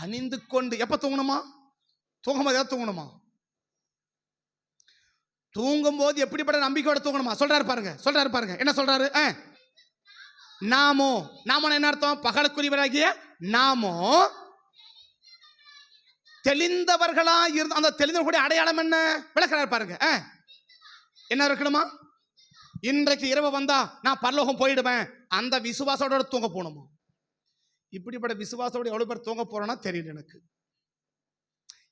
அணிந்து கொண்டு எப்ப தூங்கணுமா? தூங்கணுமா? தூங்கும் போது எப்படிப்பட்ட நம்பிக்கையோட தூங்கணுமா? சொல்றாரு பாருங்க. என்ன சொல்றாரு? நாமோ என்ன அர்த்தம்? பகலுக்குரியவராகிய நாமோ தெளிந்தவர்களா இருந்து. அந்த தெளிந்தவர்களுடைய அடையாளம் என்ன விளக்குறாரு பாருங்க. என்ன இருக்கணுமா? இன்றைக்கு இரவு வந்தா நான் பரலோகம் போயிடுவேன், அந்த விசுவாசத்தோட தூங்க போகணுமா? இப்படிப்பட்ட விசுவாசத்தோட எவ்வளவு பேர் தூங்க போறோம்னா தெரியல எனக்கு.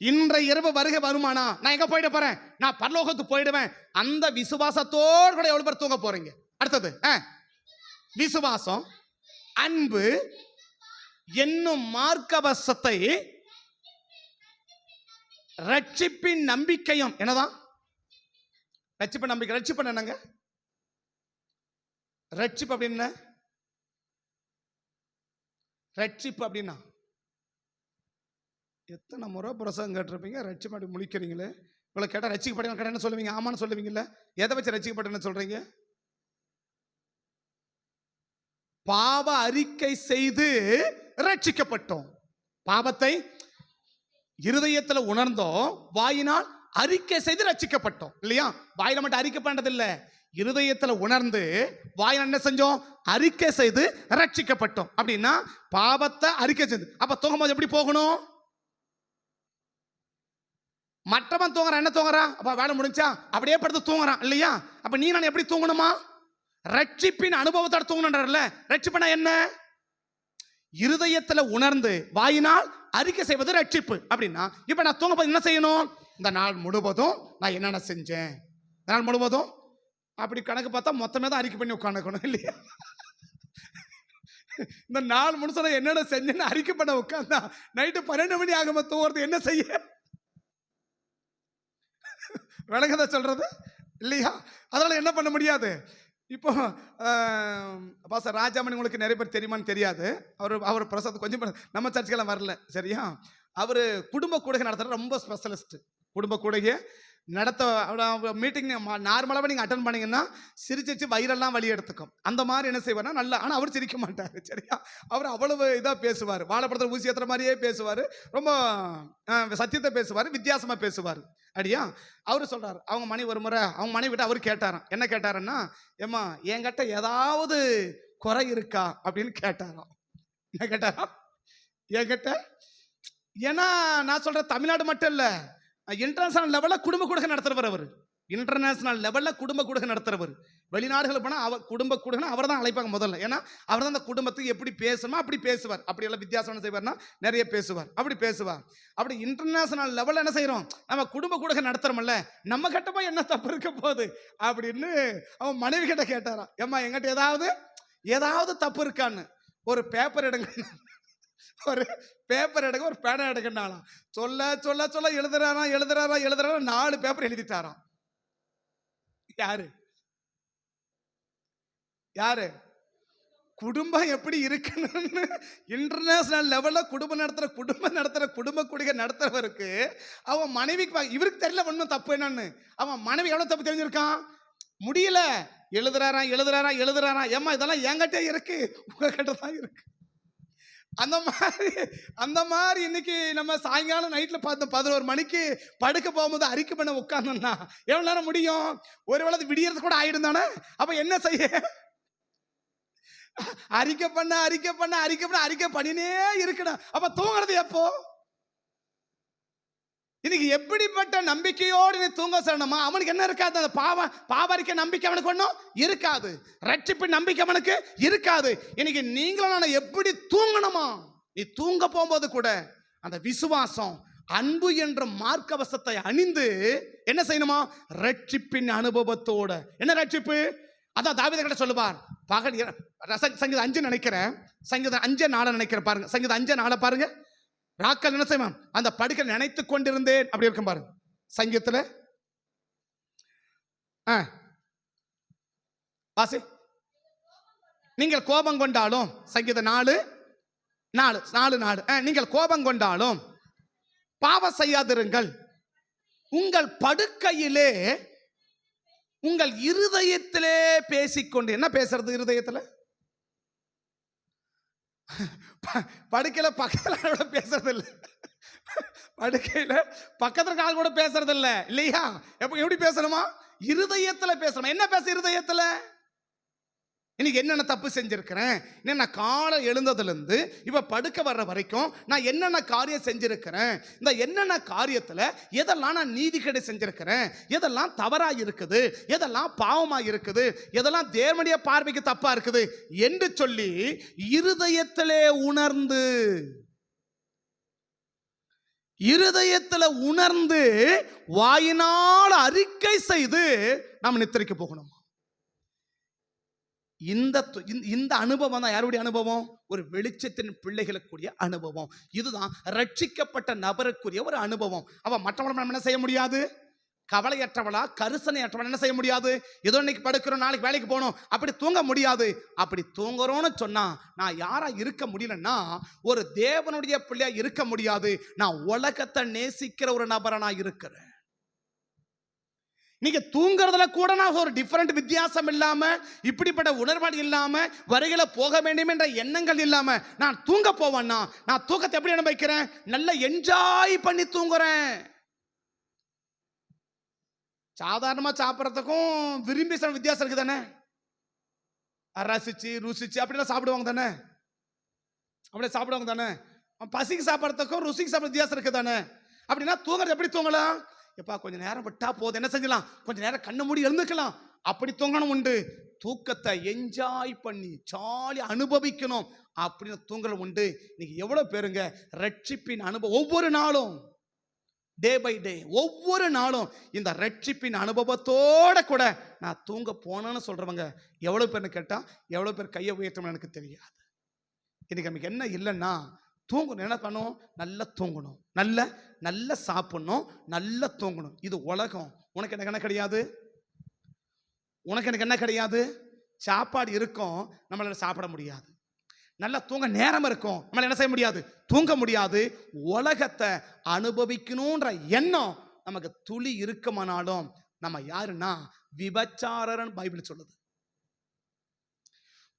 இன்றைய இரவு வருகை வருமானா நான் எங்க போயிட போறேன்? நான் பரலோகத்துக்கு போயிடுவேன், அந்த விசுவாசத்தோடு கூட எவ்வளவு பேர் தூங்க போறீங்க? அடுத்தது விசுவாசம், அன்பு என்னும் மார்க்கவசத்தை, ரட்சிப்பின் நம்பிக்கையும். என்னதான் ரட்சிப்பு நம்பிக்கை? ரட்சிப்பு என்னங்க? ரட்சிப்பு அப்படின்னு ரட்சிப்பு அப்படின்னா எத்தனை முறை பிரசங்கம் கேட்டிருப்பீங்க, ரட்சிப்பாடி முழிக்கிறீங்களே. உங்களை கேட்டால் ரட்சிக்கப்பட்ட கேட்டால் என்ன சொல்லுவீங்க? ஆமான்னு சொல்லுவீங்கல்ல. எதை வச்சு ரட்சிக்கப்பட்டேன்னு சொல்றீங்க? பாவ அறிக்கை செய்து ரட்சிக்கப்பட்டோம். பாவத்தை இருதயத்துல உணர்ந்தோம், வாயினால் அறிக்கை செய்து ரட்சிக்கப்பட்டோம் இல்லையா? வாயில மட்டும் அறிக்கை பண்றது இல்ல, இருதயத்துல உணர்ந்து வாயினால் என்ன செஞ்சோம்? அறிக்கை செய்து ரட்சிக்கப்பட்டோம். அப்படின்னா பாவத்தை அறிக்கை செய்து. அப்ப தூங்கும்போது எப்படி போகணும்? மற்றவன் தூங்குறான், என்ன தூங்குறான்? அப்ப வேலை முடிஞ்சா அப்படியே படுத்து தூங்குறான் இல்லையா? அப்ப நீ நான் எப்படி தூங்கணுமா? ரட்சிப்பின் அனுபவத்தோட தூங்கணும்ன்றல. ரட்சிப்புனா என்ன? இருதயத்துல உணர்ந்து வாயினால் அறிக்கை செய்வது ரட்சிப்பு. அப்படின்னா இப்ப நான் தூங்கும்போது என்ன செய்யணும்? இந்த நாள் முழுவதும் நான் என்னென்ன செஞ்சேன், இந்த நாள் முழுவதும் அப்படி கணக்கு பார்த்தா மொத்தமே தான் அறிக்கை பண்ணி உட்காந்துக்கணும் இல்லையா? இந்த நாள் முழுசா என்னென்ன செஞ்சேன்னு அறிக்கை பண்ண உட்காந்தா நைட்டு 12 மணி ஆகும் தூங்குறது. என்ன செய்ய? விளங்கத சொல்றது இல்லையா? அதனால என்ன பண்ண முடியாது. இப்போ பாஸ்டர் ராஜாமணி உங்களுக்கு நிறைய பேர் தெரியுமான்னு தெரியாது. அவர் பிரசாத் கொஞ்சம் நம்ம சர்ச்சுக்கெல்லாம் வரல சரியா? அவர் குடும்ப கூடகை நடத்துகிற ரொம்ப ஸ்பெஷலிஸ்ட். குடும்ப கூடகை நடத்த மீட்டிங் நார்மலாகவே நீங்கள் அட்டன் பண்ணீங்கன்னா சிரிச்சு வயிறெல்லாம் வழி எடுத்துக்கும். அந்த மாதிரி என்ன செய்வார்னா நல்லா, ஆனால் அவர் சிரிக்க மாட்டார் சரியா? அவர் அவ்வளவு இதாக பேசுவார், வாழைப்படத்தில் ஊசி ஏற்றுற மாதிரியே பேசுவார், ரொம்ப சத்தியத்தை பேசுவார், வித்தியாசமாக பேசுவார் அப்படியா? அவர் சொல்கிறார், அவங்க மனைவி ஒரு முறை அவங்க மனைவி விட்டு அவர் கேட்டாராம். என்ன கேட்டாருன்னா, ஏம்மா என்கிட்ட ஏதாவது குறை இருக்கா அப்படின்னு கேட்டாராம். என்ன கேட்டாரா? என்கிட்ட. ஏன்னா நான் சொல்கிறேன், தமிழ்நாடு மட்டும் இல்லை, இன்டர்நேஷனல் லெவலில் குடும்ப கூடகை நடத்துகிறவர் அவர். இன்டர்நேஷனல் லெவலில் குடும்ப கூடகை நடத்துகிறவர். வெளிநாடுகள் போனால் அவர் குடும்ப கூடகை அவர் தான் அழைப்பாங்க முதல்ல. ஏன்னா அவர் தான் அந்த குடும்பத்துக்கு எப்படி பேசணுமோ அப்படி பேசுவார். அப்படியெல்லாம் வித்தியாசம் செய்வார்னா நிறைய பேசுவார், அப்படி பேசுவார். அப்படி இன்டர்நேஷனல் லெவலில் என்ன செய்கிறோம்? நம்ம குடும்ப கூடகை நடத்துகிறோம்ல, நம்ம கிட்ட போய் என்ன தப்பு இருக்க போகுது அப்படின்னு அவன் மனைவி கிட்ட கேட்டாராம். ஏம்மா எங்கிட்ட ஏதாவது தப்பு இருக்கான்னு. ஒரு பேப்பர் எடுங்க, ஒரு பேப்பர் எடுக்க, ஒரு பேனா எடுக்கனாலாம். சொல்ல சொல்ல சொல்ல எழுதுறாரா 4 பேப்பர் எழுதிட்டாராம். யாரு குடும்பம் எப்படி இருக்கணும்னு இன்டர்நேஷனல் லெவல்ல குடும்ப நடத்துற குடும்ப கூடகை நடத்துறவருக்கு அவன் மனைவிக்கு, இவருக்கு தெரியல ஒன்றும் தப்பு என்னன்னு. அவன் மனைவி எவ்வளவு தப்பு தெரிஞ்சிருக்கான்? முடியல, எழுதுறாரா. ஏம்மா இதெல்லாம் என்கிட்ட இருக்கு, உங்ககிட்ட தான் இருக்கு. அந்த மாதிரி இன்னைக்கு நம்ம சாயங்காலம் நைட்ல பார்த்து 11 மணிக்கு படுக்க போகும்போது அறிக்கை பண்ண உட்கார்ந்தோம்னா எவ்வளவு நேரம் முடியும்? ஒருவேளை விடியறது கூட ஆயிடும் தானே. அப்ப என்ன செய்ய? அறிக்கை பண்ணினே இருக்கணும். அப்ப தூங்குறது எப்போ? இன்னைக்கு எப்படிப்பட்ட நம்பிக்கையோடு நீ தூங்க சொல்லணுமா? அவனுக்கு என்ன இருக்காது? அந்த பாவரிக்க நம்பிக்கை அவனுக்கு ஒன்றும் இருக்காது, ரட்சிப்பு நம்பிக்கை அவனுக்கு இருக்காது. இன்னைக்கு நீங்களும் நான் எப்படி தூங்கணுமா? நீ தூங்க போகும்போது கூட அந்த விசுவாசம், அன்பு என்ற மார்க்கவசத்தை அணிந்து என்ன செய்யணுமா? ரட்சிப்பின் அனுபவத்தோட. என்ன ரட்சிப்பு? அதான் தாவீது கிட்ட சொல்லுவார். சங்கீதம் 5 நினைக்கிறேன், சங்கீதம் 5:4 நினைக்கிறேன் பாருங்க. சங்கீதம் 5:4 பாருங்க. ராக்கள் என்ன செய்வான்? அந்த படுக்கை நினைத்து கொண்டிருந்தேன் அப்படி இருக்கும் பாருங்க. சங்கீதத்துல வாசி. நீங்கள் கோபம் கொண்டாலும், சங்கீதம் 4:4 நீங்கள் கோபம் கொண்டாலும் பாவம் செய்யாதிருங்கள், உங்கள் படுக்கையிலே உங்கள் இருதயத்திலே பேசிக்கொண்டு. என்ன பேசுறது இருதயத்துல? படுக்கையில பக்கத்துல பேசுறது இல்லை, படுக்கையில பக்கத்துல ஆள் கூட பேசுறது இல்லை இல்லையா? எப்படி பேசணுமா? இருதயத்துல பேசணும். என்ன பேச இருதயத்துல? இன்னைக்கு என்னென்ன தப்பு செஞ்சிருக்கிறேன், என்னென்ன காலை எழுந்ததுலேருந்து இப்போ படுக்க வர்ற வரைக்கும் நான் என்னென்ன காரியம் செஞ்சிருக்கிறேன், இந்த என்னென்ன காரியத்தில் எதெல்லாம் நான் நீதிகேடு செஞ்சிருக்கிறேன், எதெல்லாம் தவறாக இருக்குது, எதெல்லாம் பாவமாக இருக்குது, எதெல்லாம் தேவனுடைய பார்வைக்கு தப்பாக இருக்குது என்று சொல்லி இருதயத்திலே உணர்ந்து வாயினால் அறிக்கை செய்து நாம் நித்திரைக்கு போகணும். இந்த அனுபவம் தான் யாருடைய அனுபவம்? ஒரு வெளிச்சத்தின் பிள்ளைகளுக்குரிய அனுபவம். இதுதான் ரட்சிக்கப்பட்ட நபருக்குரிய ஒரு அனுபவம். அவ மற்றவங்க நம்ம என்ன செய்ய முடியாது? கவலையற்றவளா, கரிசனையற்றவளா என்ன செய்ய முடியாது? ஏதோ இன்னைக்கு படுக்கிறோம், நாளைக்கு வேலைக்கு போகணும், அப்படி தூங்க முடியாது. அப்படி தூங்குறோன்னு சொன்னா நான் யாரா இருக்க முடியலன்னா ஒரு தேவனுடைய பிள்ளையா இருக்க முடியாது. நான் உலகத்தை நேசிக்கிற ஒரு நபரை நான் இருக்கிறேன். நீங்க தூங்குறதுல கூட நான் ஒரு டிஃபரெண்ட் வித்தியாசம் இல்லாம, இப்படிப்பட்ட உணர்வாடு இல்லாம, வரைகளை போக வேண்டும் என்ற எண்ணங்கள் இல்லாம நான் தூங்க போவேன்னா நான் தூக்கத்தை எப்படி அனுபவிக்கிறேன்? நல்லா என்ஜாய் பண்ணி தூங்குறேன். சாதாரணமா சாப்பிட்றதுக்கும் விரும்பி வித்தியாசம் இருக்கு தானே? ரசிச்சு ருசிச்சு அப்படிலாம் சாப்பிடுவாங்க தானே? அப்படியே சாப்பிடுவாங்க தானே? பசிக்கு சாப்பிட்றதுக்கும் ருசிக்கு சாப்பிட்ற வித்தியாசம் இருக்கு தானே? அப்படின்னா தூங்குறது எப்படி தூங்கலாம்? எப்பா கொஞ்சம் நேரம் விட்டா போதும், என்ன செஞ்சலாம், கொஞ்சம் நேரம் கண்ணு மூடி எழுந்துக்கலாம், அப்படி தூங்கணும் உண்டு. தூக்கத்தை என்ஜாய் பண்ணி ஜாலி அனுபவிக்கணும் அப்படின்னு தூங்கல் உண்டு. இன்னைக்கு எவ்வளவு பேருங்க ரட்சிப்பின் அனுபவம் ஒவ்வொரு நாளும், டே பை டே, ஒவ்வொரு நாளும் இந்த ரட்சிப்பின் அனுபவத்தோட கூட நான் தூங்க போனேன்னு சொல்றவங்க எவ்வளவு பேர்னு கேட்டா எவ்வளவு பேர் கையை உயர்த்தணும்னு எனக்கு தெரியாது. இன்னைக்கு நமக்கு என்ன இல்லைன்னா தூங்கணும். என்ன பண்ணணும்? நல்லா தூங்கணும், நல்ல நல்ல சாப்பிடணும், நல்லா தூங்கணும். இது உலகம். உனக்கு எனக்கு என்ன கிடையாது? உனக்கு எனக்கு என்ன கிடையாது? சாப்பாடு இருக்கும், நம்மளால சாப்பிட முடியாது. நல்லா தூங்க நேரம் இருக்கும், நம்மளால என்ன செய்ய முடியாது? தூங்க முடியாது. உலகத்தை அனுபவிக்கணும்ன்ற எண்ணம் நமக்கு துளி இருக்குமானாலும் நம்ம யாருன்னா விபச்சாரன் பைபிள் சொல்லுது.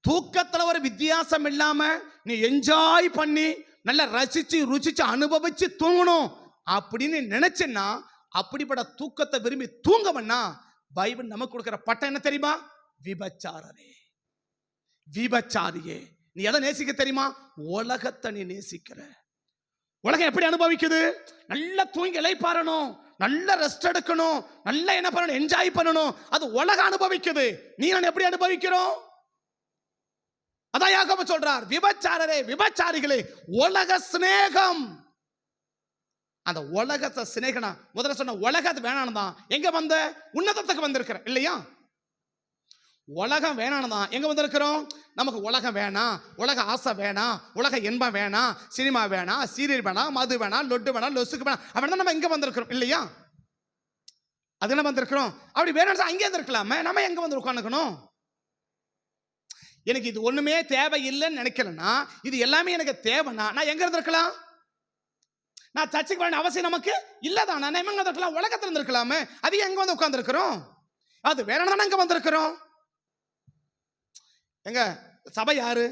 தூக்கத்துல ஒரு வித்தியாசம் இல்லாம நீ என்ஜாய் பண்ணி நல்லா ரசிச்சு ருசிச்சு அனுபவிச்சு தூங்கணும் அப்படின்னு நினைச்சேன்னா, அப்படிப்பட்ட தூக்கத்தை விரும்பி தூங்கவன்னா பைபிள் நமக்கு கொடுக்கிற பட்டம் என்ன தெரியுமா? விபச்சாரரே, விபச்சாரியே. நீ எதை நேசிக்க தெரியுமா? உலகத்தை நீ நேசிக்கிற. உலகம் எப்படி அனுபவிக்குது? நல்லா தூங்கி இளைப்பாறணும், நல்ல ரெஸ்ட் எடுக்கணும், நல்லா என்ன பண்ணணும்? என்ஜாய் பண்ணணும். அது உலகம் அனுபவிக்குது. நீ நான் எப்படி அனுபவிக்கிறோம்? அதான் யாக்கோபு சொல்றார், விபச்சாரரே, விபச்சாரிகளே, உலக சிநேகம். அந்த உலகத்தை சிநேகனா முதல்ல சொன்ன உலகத்து வேணான்னு தான் எங்க வந்த? உன்னதத்துக்கு வந்திருக்கிற இல்லையா? உலகம் வேணான்னு தான் எங்க வந்திருக்கிறோம்? நமக்கு உலகம் வேணாம், உலக ஆசை வேணாம், உலக இன்பம் வேணாம், சினிமா வேணாம், சீரியல் வேணாம், மது வேணாம், லொட்டு வேணாம், லொசுக்கு வேணாம், அப்படின்னா நம்ம எங்க வந்திருக்கிறோம் இல்லையா? அது என்ன வந்திருக்கிறோம்? அப்படி வேணாம் அங்கே இருந்திருக்கலாமே, நம்ம எங்க வந்து உட்காந்துக்கணும்? எனக்கு இது ஒண்ணுமே தேவையில்லைன்னு நினைக்கலன்னா, இது எல்லாமே எனக்கு தேவைன்னா நான் எங்க இருந்திருக்கலாம்? நான் சர்ச்சுக்கு வேண்டிய அவசியம் நமக்கு இல்லதான். நான் எங்க இருந்திருக்கலாம்? உலகத்துல இருந்திருக்கலாமே. அது எங்க வந்து உட்கார்ந்து இருக்கிறோம்? அது வேற தானே எங்க வந்திருக்கிறோம்? எங்க சபை யாரு?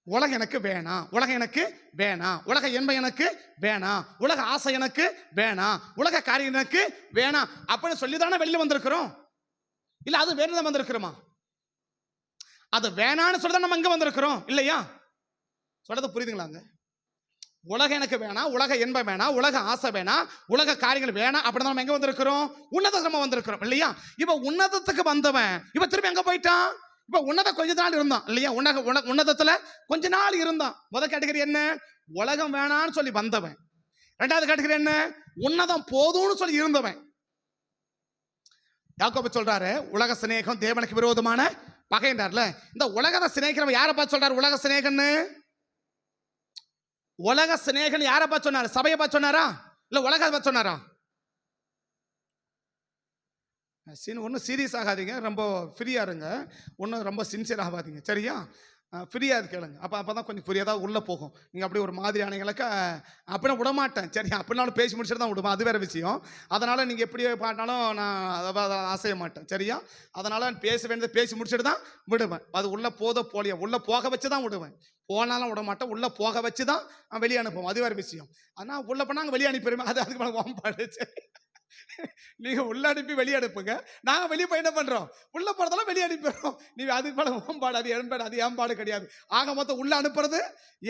உலகம் எனக்கு வேணாம், உலகம் எனக்கு வேணாம், உலக இன்பம் எனக்கு வேணாம், உலக ஆசை எனக்கு வேணாம், உலக காரியம் எனக்கு வேணாம் அப்படின்னு சொல்லிதானே வெளியில வந்திருக்கிறோம். இல்ல அது வேணும் வந்திருக்கிறோமா? அது வேணான்னு சொல்லிதான் நம்ம எங்க வந்திருக்கிறோம் இல்லையா? சொல்றது புரியுதுங்களாங்க? உலகம் எனக்கு வேணாம், உலக இன்பம் வேணாம், உலக ஆசை வேணாம், உலக காரியங்கள் வேணாம் அப்படிதான் நம்ம எங்க வந்திருக்கிறோம்? உன்னதத்துக்கு நம்ம வந்திருக்கிறோம் இல்லையா? இப்ப உன்னதத்துக்கு வந்தவன் இப்ப திரும்பி எங்க போயிட்டான்? இப்ப உன்னத கொஞ்ச நாள் இருந்தான் இல்லையா? உன்னதத்துல கொஞ்ச நாள் இருந்தான். முதல் கேட்டகரி என்ன? உலகம் வேணான்னு சொல்லி வந்தவன். ரெண்டாவது கேட்டகரி என்ன? உன்னதம் போதும்னு சொல்லி இருந்தவன். யாக்கோபு சொல்றாரு, உலக சிநேகம் தேவனுக்கு விரோதமான பகைன்றார்ல. இந்த உலகத்தை சிநேகிக்கிறவன் யாரை பார்த்து சொல்றாரு உலக சிநேகன்னு? உலக சிநேகன் யாரை பார்த்து சொன்னாரு? சபையை பார்த்து சொன்னாரா இல்ல உலகத்தை பார்த்து சொன்னாரா? ஒன்றும் சீரியஸ் ஆகாதீங்க, ரொம்ப ஃப்ரீயா இருங்க, ஒன்றும் ரொம்ப சின்சியர் ஆகாதீங்க, சரியா? ஃப்ரீயா கேளுங்க. அப்போ தான் கொஞ்சம் ஃப்ரீயாக தான் உள்ளே போகும். நீங்கள் அப்படி ஒரு மாதிரியானங்களுக்கு அப்படின்னா விடமாட்டேன், சரி? அப்படின்னாலும் பேசி முடிச்சுட்டு தான் விடுவேன், அது வேறு விஷயம். அதனால் நீங்கள் எப்படி பாட்டாலும் நான் அதை அசைய மாட்டேன், சரியா? அதனால் பேச வேண்டியதை பேசி முடிச்சுட்டு தான் விடுவேன். அது உள்ளே போலியா உள்ளே போக வச்சு தான் விடுவேன். போனாலும் விட மாட்டேன், உள்ளே போக வச்சு தான் வெளியே அனுப்புவோம், அது வேறு விஷயம். ஆனால் உள்ளே போனால் அங்கே வெளியே அனுப்பிடுவேன், அது அதுக்கு மேலே ஓம்பாடு. சரி, நீங்க உள்ள அனுப்பி வெளியே அனுப்புங்க, நாங்க வெளியே போய் என்ன பண்றோம்? உள்ள போறதெல்லாம் வெளியே அனுப்பிடுறோம். நீங்க அதுக்கு மேல ஓம்பாடு, அது எம்பாடு, அது ஏம்பாடு கிடையாது. ஆக மொத்தம் உள்ள அனுப்புறது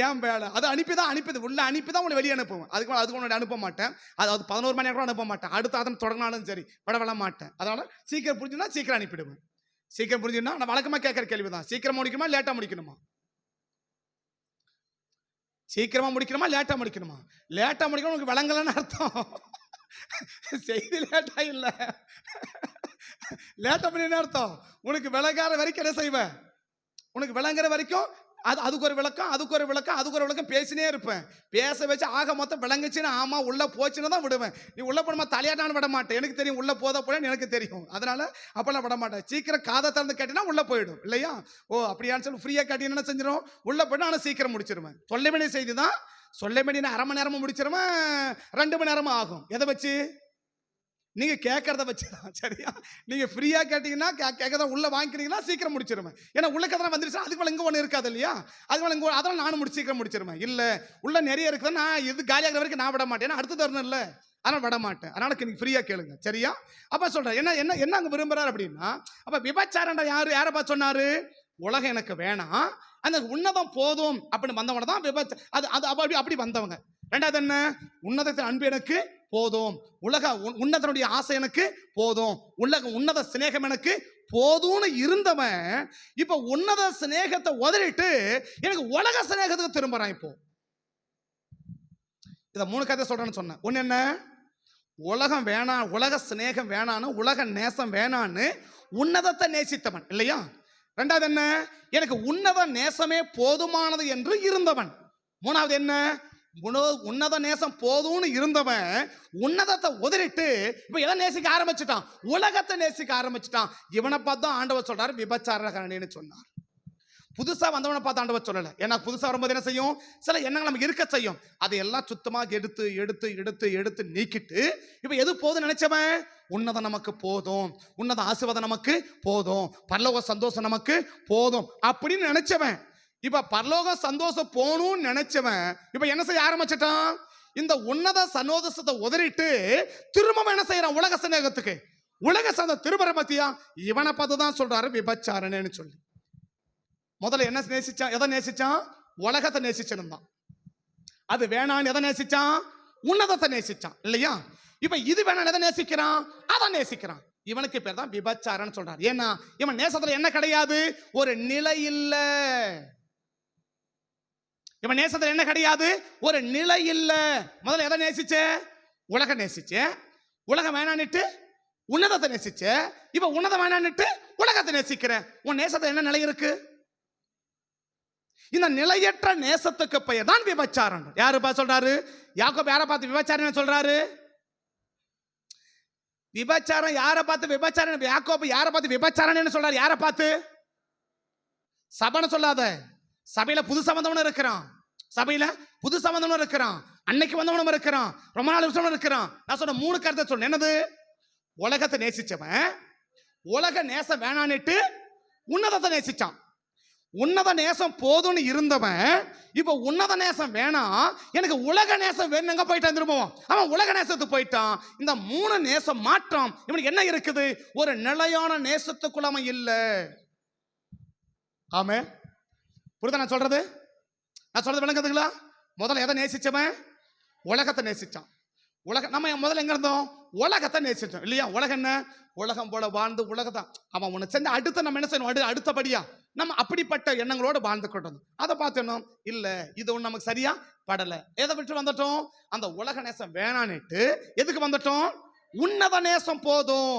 ஏன் வேலை? அது அனுப்பிதான் உள்ள அனுப்பிதான் உங்களை வெளியே அனுப்புவேன். அதுக்கு உங்களை அனுப்ப மாட்டேன். அதாவது 11 மணி கூட அனுப்ப மாட்டேன். அடுத்து அதன் தொடங்கினாலும் சரி விட மாட்டேன். அதனால சீக்கிரம் புரிஞ்சுன்னா சீக்கிரம் அனுப்பிடுவேன். சீக்கிரம் புரிஞ்சுன்னா நான் வழக்கமா கேட்கற கேள்விதான், சீக்கிரம் முடிக்கணுமா லேட்டா முடிக்கணுமா? சீக்கிரமா முடிக்கணுமா லேட்டா முடிக்கணுமா? லேட்டா முடிக்கணும் உங்களுக்கு விளங்கலன்னு அர்த்தம். செய்தி லேட்டா இல்ல, லேட்டா பண்ணி அர்த்தம் உனக்கு விளங்காத வரைக்கும் என்ன செய்வேன்? உனக்கு விளங்குற வரைக்கும் அதுக்கு ஒரு விளக்கம், அதுக்கு ஒரு விளக்கம், அதுக்கு ஒரு விளக்கம் பேசினே இருப்பேன். பேச வச்சு ஆக மொத்தம் விளங்குச்சுன்னு ஆமா உள்ள போச்சுன்னு தான் விடுவேன். நீ உள்ள போனமா தலையாட்டான்னு விட மாட்டேன். எனக்கு தெரியும் உள்ள போறேன்னு எனக்கு தெரியும். அதனால அப்பெல்லாம் விட மாட்டேன். சீக்கிரம் காதை திறந்து கேட்டீங்கன்னா உள்ள போயிடும் இல்லையா? ஓ அப்படியான்னு சொல்லி ஃப்ரீயா கேட்டீங்கன்னா என்ன செஞ்சிடும், உள்ள போயிடும். ஆனால் சீக்கிரம் முடிச்சிருவேன். சொல்ல வேண்டிய செய்தி தான், சொல்ல வேண்டிய அரை மணி நேரமும் முடிச்சிருவேன், 2 மணி நேரமும் ஆகும். எதை வச்சு? நீங்க கேட்கறத வச்சுதான். சரியா? நீங்க ஃப்ரீயா கேட்டீங்கன்னா கேட்கறத உள்ள வாங்கிக்கிறீங்கன்னா சீக்கிரம் முடிச்சிருவேன். ஏன்னா உள்ள கதை வந்துருச்சு, அதுக்கு மேல இங்க ஒண்ணு இருக்காது இல்லையா? அது மேல இங்க அதெல்லாம் நானும் சீக்கிரம் முடிச்சிருவேன். இல்ல உள்ள நிறைய இருக்குது, நான் இது காலியாகிற வரைக்கும் நான் விட மாட்டேன். அடுத்து தரணும் இல்ல, அதனால விட மாட்டேன். அதனால நீங்க ஃப்ரீயா கேளுங்க. சரியா? அப்ப சொல்றேன் என்ன என்ன என்ன அங்க விரும்புறாரு அப்படின்னா, அப்ப விபச்சாரண்டா யாரை பார்த்து சொன்னாரு? உலகம் எனக்கு வேணாம், அந்த உன்னதம் போதும் அப்படின்னு வந்தவங்க தான் அது அது அப்படி வந்தவங்க. ரெண்டாவது என்ன? உன்னதத்தின் அன்பு எனக்கு போதும், உலக உன்னதனுடைய ஆசை எனக்கு போதும், உன்னத சிநேகம் எனக்கு போதும்னு இருந்தவன் இப்ப உன்னத சிநேகத்தை உதறிட்டு எனக்கு உலக சிநேகத்துக்கு திரும்புறான். இப்போ இத 3 கதை சொல்றேன்னு சொன்னேன். ஒன்னு என்ன? உலகம் வேணாம், உலக சிநேகம் வேணான்னு, உலக நேசம் வேணான்னு உன்னதத்தை நேசித்தவன் இல்லையா? ரெண்டாவது என்ன? எனக்கு உன்னத நேசமே போதுமானது என்று இருந்தவன். மூணாவது என்ன? உன்னத நேசம் போதும்னு இருந்தவன் உன்னதத்தை உதறிட்டு இப்ப எதை நேசிக்க ஆரம்பிச்சுட்டான்? உலகத்தை நேசிக்க ஆரம்பிச்சுட்டான். இவனை பார்த்து தான் ஆண்டவர் சொல்றாரு விபச்சாரகரணின்னு சொன்னார். புதுசா வந்தவனை பார்த்து ஆண்டவர் சொல்லல. ஏன்னா புதுசா வரும்போது என்ன செய்யும், சில எண்ணங்கள் நமக்கு இருக்க செய்யும். அதையெல்லாம் சுத்தமாக எடுத்து எடுத்து எடுத்து எடுத்து நீக்கிட்டு இப்ப எது போதும் நினைச்சவன்? உன்னதம் நமக்கு போதும், உன்னத ஆசீர்வாதம் நமக்கு போதும், பரலோக சந்தோஷம் நமக்கு போதும் அப்படின்னு நினைச்சவன் இப்ப பரலோக சந்தோஷம் போகணும்னு நினைச்சவன் இப்ப என்ன செய்ய ஆரம்பிச்சிட்டான்? இந்த உன்னத சந்தோஷத்தை உதறிட்டு திரும்ப என்ன செய்யறான்? உலக சிநேகத்துக்கு. உலக சந்தோஷம் திரும்பற பத்தியா? இவனை பார்த்து தான் சொல்றாரு விபச்சாரன்னு சொல்லி. முதல்ல என்ன நேசிச்சான்? எதை நேசிச்சான்? உலகத்தை நேசிச்சிருந்தான். அது வேணான்னு எதை நேசிச்சான்? உன்னதத்தை நேசிச்சான் இல்லையா? இப்ப இது வேணாம் எதை நேசிக்கிறான்? அதை நேசிக்கிறான். இவனுக்கு பேர் தான் விபச்சாரன்னு சொல்றாரு. ஏன்னா இவன் நேசத்துல என்ன கிடையாது? ஒரு நிலை இல்ல. இவன் நேசத்துல என்ன கிடையாது? ஒரு நிலை இல்ல. முதல்ல எதை நேசிச்ச? உலக நேசிச்ச. உலகம் வேணான்னுட்டு உன்னதத்தை நேசிச்ச. இப்ப உன்னதம் வேணான்னுட்டு உலகத்தை நேசிக்கிற. உன் நேசத்துல என்ன நிலை இருக்கு? இந்த நிலையற்ற நேசத்துக்கு பெயர் தான் விபச்சாரம். யாரு சொல்றாரு? யாக்கோபு யாரை பார்த்து விபச்சாரம் சொல்றாரு? விபச்சாரம் யாரை பார்த்து விபச்சாரம்? யாக்கோபு யாரை பார்த்து விபச்சாரம் சொல்றாரு? யாரை பார்த்து? சபைன்னு சொல்லாத. சபையில புது சம்பந்தவனும் இருக்கிறான், சபையில புது சம்பந்தவனும் இருக்கிறான், அன்னைக்கு வந்தவனும் இருக்கிறான், ரொம்ப நாள் விஷயம் இருக்கிறான். நான் சொன்ன 3 கருத்தை சொன்னேன். என்னது? உலகத்தை நேசிச்சவன் உலக நேசம் வேணான்னுட்டு உன்னதத்தை நேசிச்சான். உன்னத நேசம் போதும்னு இருந்தவன் இப்ப உன்னத நேசம் வேணாம், எனக்கு உலக நேசம் வேணும், எங்க போயிட்டான் திரும்பவும்? அவன் உலக நேசத்துக்கு போயிட்டான். இந்த 3 நேசம் மாற்றம் இவனுக்கு என்ன இருக்குது? ஒரு நிலையான நேசத்துக்குள்ள அவன் இல்ல. ஆமே, புரியுதா நான் சொல்றது? நான் சொல்றது விளங்குதுங்களா? முதல்ல எதை நேசிச்சவன்? உலகத்தை நேசிச்சான். நம்ம முதல்ல எங்க இருந்தோம்? உலகத்தை நேசிச்சோம் இல்லையா? உலகம் என்ன? உலகம் போல வாழ்ந்து உலகத்தான் அவன் உன்னை செஞ்ச அடுத்த நம்ம என்ன செய்யணும்? அடுத்தபடியா நம்ம அப்படிப்பட்ட எண்ணங்களோட வாழ்ந்து கொண்டோம். அதை பார்த்தோம் இல்ல, இது ஒண்ணு நமக்கு சரியா படல. எதை விட்டு வந்துட்டோம்? அந்த உலக நேசம் வேணான்னுட்டு எதுக்கு வந்துட்டோம்? உன்னத நேசம் போதும்,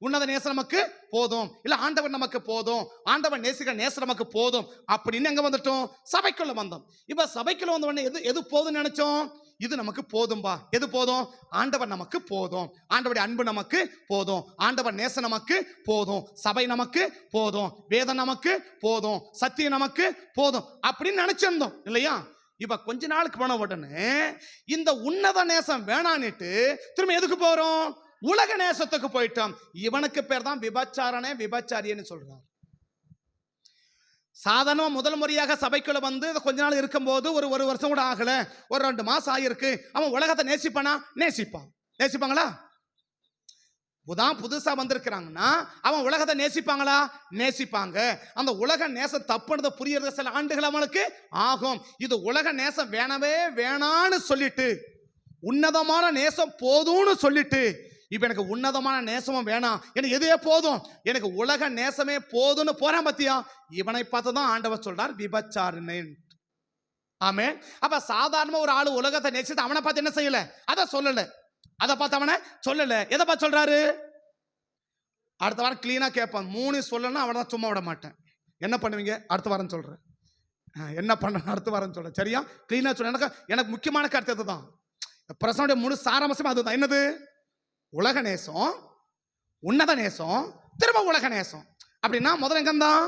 உன்னத நேசம் நமக்கு போதும், இல்ல ஆண்டவர் நமக்கு போதும், ஆண்டவர் நேசிக்கிற நேசம் நமக்கு போதும் அப்படின்னு எங்க வந்துட்டோம்? சபைக்குள்ள வந்தோம். இப்ப சபைக்குள்ள வந்த உடனே எது போதும் நினைச்சோம்? இது நமக்கு போதும்பா. எது போதும்? ஆண்டவர் நமக்கு போதும், ஆண்டவருடைய அன்பு நமக்கு போதும், ஆண்டவர் நேசம் நமக்கு போதும், சபை நமக்கு போதும், வேதம் நமக்கு போதும், சத்தியம் நமக்கு போதும் அப்படின்னு நினைச்சிருந்தோம் இல்லையா? இப்ப கொஞ்ச நாளுக்கு போன உடனே இந்த உன்னத நேசம் வேணான்னுட்டு திரும்ப எதுக்கு போறோம்? உலக நேசத்துக்கு போயிட்டோம். இவனுக்கு பேர் தான் விபச்சாரனே விபச்சாரியன்னு சொல்றார். சாதாரண முதல் முறையாக சபைக்குள்ள வந்து கொஞ்ச நாள் இருக்கும்போது ஒரு வருஷம் கூட ஆகல, ஒரு 2 மாசம் ஆகிருக்கு, அவன் உலகத்தை நேசிப்பானா? நேசிப்பாங்களா? புதுசா வந்திருக்கிறாங்கன்னா அவன் உலகத்தை நேசிப்பாங்களா? நேசிப்பாங்க. அந்த உலக நேசம் தப்புனது புரியறது சில ஆண்டுகள் அவனுக்கு ஆகும். இது உலக நேசம் வேணவே வேணான்னு சொல்லிட்டு உன்னதமான நேசம் போதும்னு சொல்லிட்டு இப்ப எனக்கு உன்னதமான நேசமும் வேணாம், எனக்கு எதுவே போதும், எனக்கு உலக நேசமே போதும்னு போறான் பத்தியா? இவனை பார்த்து தான் ஆண்டவர் சொல்றார் விபச்சாரனே. ஆமே. அப்ப சாதாரண ஒரு ஆளு உலகத்தை நேசித்து அவனை பார்த்து என்ன செய்யல? அதை சொல்லல. அதை பார்த்து அவனை சொல்லல. எதை பார்த்து சொல்றாரு? அடுத்த வாரம் கிளீனா கேட்பான். 3 சொல்லணும், அவனை சும்மா விட மாட்டேன். என்ன பண்ணுவீங்க? அடுத்த வாரம் சொல்றேன். என்ன பண்ண அடுத்து வரேன்னு சொல்ல, சரியா? கிளீனா சொல்ல. எனக்கு முக்கியமான கருத்து அதுதான். பிரசனுடைய முழு சாராம்சம் அதுதான். என்னது? உலக நேசம், உன்னத நேசம், திரும்ப உலக நேசம். அப்படின்னா முதல்ல எங்க இருந்தான்?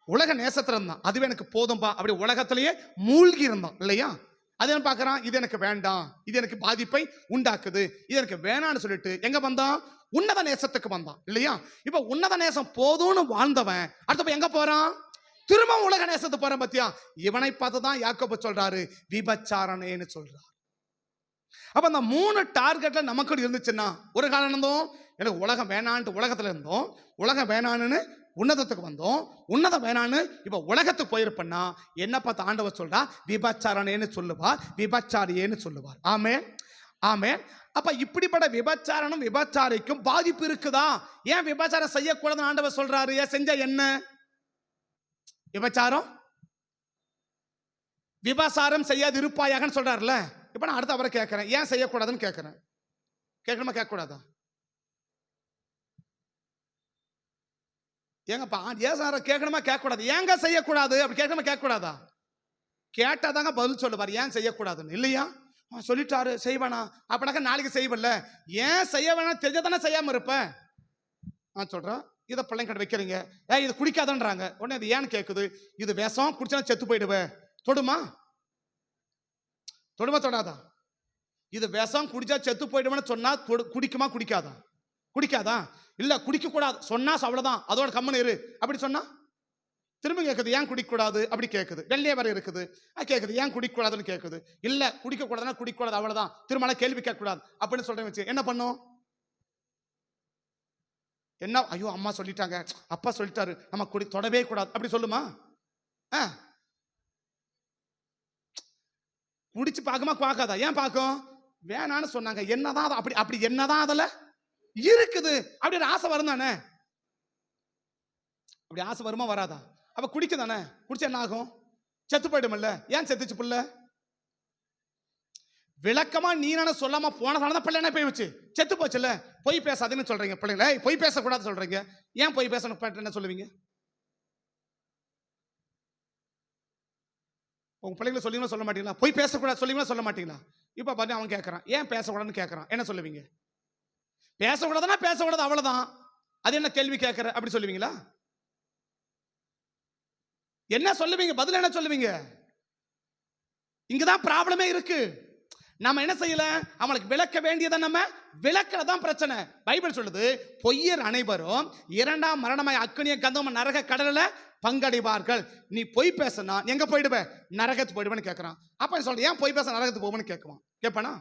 உலக நேசத்துல இருந்தான். அதுவே எனக்கு போதும்பா, அப்படி உலகத்திலேயே மூழ்கி இருந்தான் இல்லையா? அது என்ன பார்க்கறான்? இது எனக்கு வேண்டாம், இது எனக்கு பாதிப்பை உண்டாக்குது, இது எனக்கு வேணான்னு சொல்லிட்டு எங்க வந்தான்? உன்னத நேசத்துக்கு வந்தான் இல்லையா? இப்ப உன்னத நேசம் போதும்னு வாழ்ந்தவன் அடுத்த எங்க போறான்? திரும்ப உலக நேசத்துக்கு போறான். பத்தியா? இவனை பார்த்துதான் யாக்கோபு சொல்றாரு விபச்சாரனேன்னு சொல்றாரு. அப்ப அந்த 3 டார்கெட்ல நமக்கு இருந்துச்சுன்னா, ஒரு காலம் இருந்தோம் எனக்கு உலகம் வேணான்ட்டு உலகத்துல இருந்தோம், உலகம் வேணான்னு உன்னதத்துக்கு வந்தோம், உன்னதம் வேணான்னு இப்ப உலகத்துக்கு போயிருப்பா என்ன பார்த்து ஆண்டவர் சொல்றா? விபச்சாரனேன்னு சொல்லுவார், விபச்சாரியேன்னு சொல்லுவார். ஆமென், ஆமென். அப்ப இப்படிப்பட்ட விபச்சாரனும் விபச்சாரிக்கும் பாதிப்பு இருக்குதா? ஏன் விபச்சாரம் செய்யக்கூடாதுன்னு ஆண்டவர் சொல்றாரு? ஏன் செஞ்சா என்ன? விபச்சாரம் விபச்சாரம் செய்யாது இருப்பாயாகன்னு சொல்றாருல. இப்ப நான் அடுத்த அவரை கேட்கிறேன், ஏன் செய்யக்கூடாதுன்னு கேட்கிறேன். கேட்கணுமா கேட்கக்கூடாதா? ஏங்கப்பா ஏசார கேட்கணுமா கேட்கக்கூடாது? ஏங்க செய்யக்கூடாது அப்படி கேட்கணுமா கேட்கக்கூடாதா? கேட்டாதாங்க பதில் சொல்லுவார் ஏன் செய்யக்கூடாதுன்னு இல்லையா? சொல்லிட்டாரு செய்வானா, அப்படின்னாக்க நாளைக்கு செய்வல்ல. ஏன் செய்ய வேணாம் தெரிஞ்சதானே செய்யாம இருப்ப. நான் சொல்றேன், இதை பிள்ளைங்க கடை வைக்கிறீங்க, இது குடிக்காதன்றாங்க. உடனே அது ஏன்னு கேட்குது. இது விஷம், குடிச்சா செத்து போயிடுவேன். தொடுமா? தொடுமா தொடாதா? இது விஷம், குடிச்சா செத்து போயிடுவேன்னு சொன்னா குடிக்குமா குடிக்காதா? குடிக்காதா? இல்ல குடிக்க கூடாது சொன்னா அவ்வளவுதான், அதோட கம்மன் இரு அப்படி சொன்னா திரும்ப கேட்குது ஏன் குடிக்கூடாது அப்படி கேட்குது. வெள்ளையே வரை இருக்குது கேட்குது ஏன் குடிக்கூடாதுன்னு கேட்குது. இல்ல குடிக்க கூடாதுன்னா குடிக்கூடாது அவ்வளவுதான், திரும்ப கேள்வி கேட்கக்கூடாது அப்படின்னு சொல்றேன் வச்சு என்ன பண்ணும்? என்ன ஐயோ அம்மா சொல்லிட்டாங்க, அப்பா சொல்லிட்டாரு, நம்ம குடி தொடவே கூடாது அப்படி சொல்லுமா? குடிச்சு பார்க்குமா பார்க்காதா? ஏன் பார்க்கும்? வேணான்னு சொன்னாங்க. என்னதான் அப்படி அப்படி என்னதான் அதுல இருக்குது அப்படி ஆசை வரும் தானே? அப்படி ஆசை வருமா வராதா? அப்ப குடிக்க தானே. குடிச்சா என்ன ஆகும்? செத்து போயிடும்ல. ஏன் செத்துச்சு புள்ள? விளக்கமா நீனான சொல்லாம போனதால தான் பிள்ளை என்ன போய் வச்சு செத்து போச்சுல்ல. பொய் பேசாதுன்னு சொல்றீங்க பிள்ளைங்கள, பொய் பேசக்கூடாது சொல்றீங்க. ஏன் பொய் பேசணும் என்ன சொல்லுவீங்க? உங்க பிள்ளைங்களை சொல்லுவீங்களா சொல்ல மாட்டீங்களா? பொய் பேசக்கூடாது சொல்லுவீங்களா சொல்ல மாட்டீங்களா? இப்ப பாருங்க அவன் கேட்கறான் ஏன் பேசக்கூடாதுன்னு கேட்கறான், என்ன சொல்லுவீங்க? பேசக்கூடாதுன்னா பேசக்கூடாது அவ்வளவுதான். அது என்ன கேள்வி கேட்கற அப்படி சொல்லுவீங்களா? என்ன சொல்லுவீங்க? பதில் என்ன சொல்லுவீங்க? இங்கதான் ப்ராப்ளமே இருக்கு. நம்ம என்ன செய்யல, அவங்களுக்கு விளக்க வேண்டியதை நம்ம விளக்கலதான் பிரச்சனை. பைபிள் சொல்லுது பொய்யர் அனைவரும் 2ஆம் மரணமாய் அக்கினிய கந்தம் நரக கடல்ல பங்கடைவார்கள். நீ பொய் பேசினா எங்க போயிடுவ? நரகத்துக்கு போயிடுவேன்னு கேட்கறான். அப்ப சொல்ற ஏன் பொய் பேச நரகத்துக்கு போவேன்னு கேட்குவான். கேட்பானா?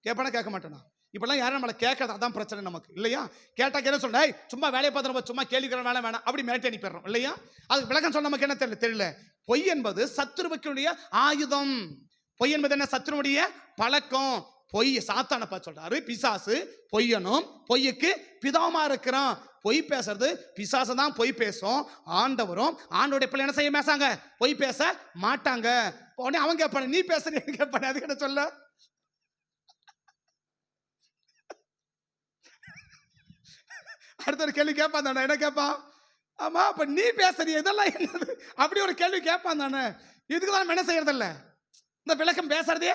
கேட்பானா கேட்க மாட்டானா? இப்பெல்லாம் யாரும் நம்மளை கேட்கறது அதான் பிரச்சனை நமக்கு இல்லையா? கேட்டா என்ன சொல்ற சும்மா வேலையை பார்த்து சும்மா கேள்விக்கிற வேலை வேணாம் அப்படி மிரட்டி அனுப்பிடுறோம் இல்லையா? அதுக்கு விளக்கம் சொல்ல நமக்கு என்ன தெரியல. பொய் என்பது சத்துருவுடைய ஆயுதம். பொய் என்பது என்ன? சத்துருவுடைய பழக்கம். பொய் சாத்தான பார்த்து சொல்றாரு பிசாசு பொய்யனும் பொய்யுக்கு பிதாமா இருக்கிறான். பொய் பேசுறது பிசாசு தான் பொய் பேசும். ஆண்டவரும் ஆண்டோடைய பிள்ளை என்ன செய்ய பேசாங்க? பொய் பேச மாட்டாங்க. உடனே அவங்க கேட்பான நீ பேசுறீங்க கேட்பான அதுக்கு என்ன சொல்ல? அடுத்த ஒரு கேள்வி கேட்பான் தானே. என்ன கேட்பான்? ஆமா அப்ப நீ பேசுறிய இதெல்லாம் என்னது அப்படி ஒரு கேள்வி கேட்பான் தானே. இதுக்குதான் என்ன செய்யறதில்ல, இந்த விளக்கம் பேசுறதே,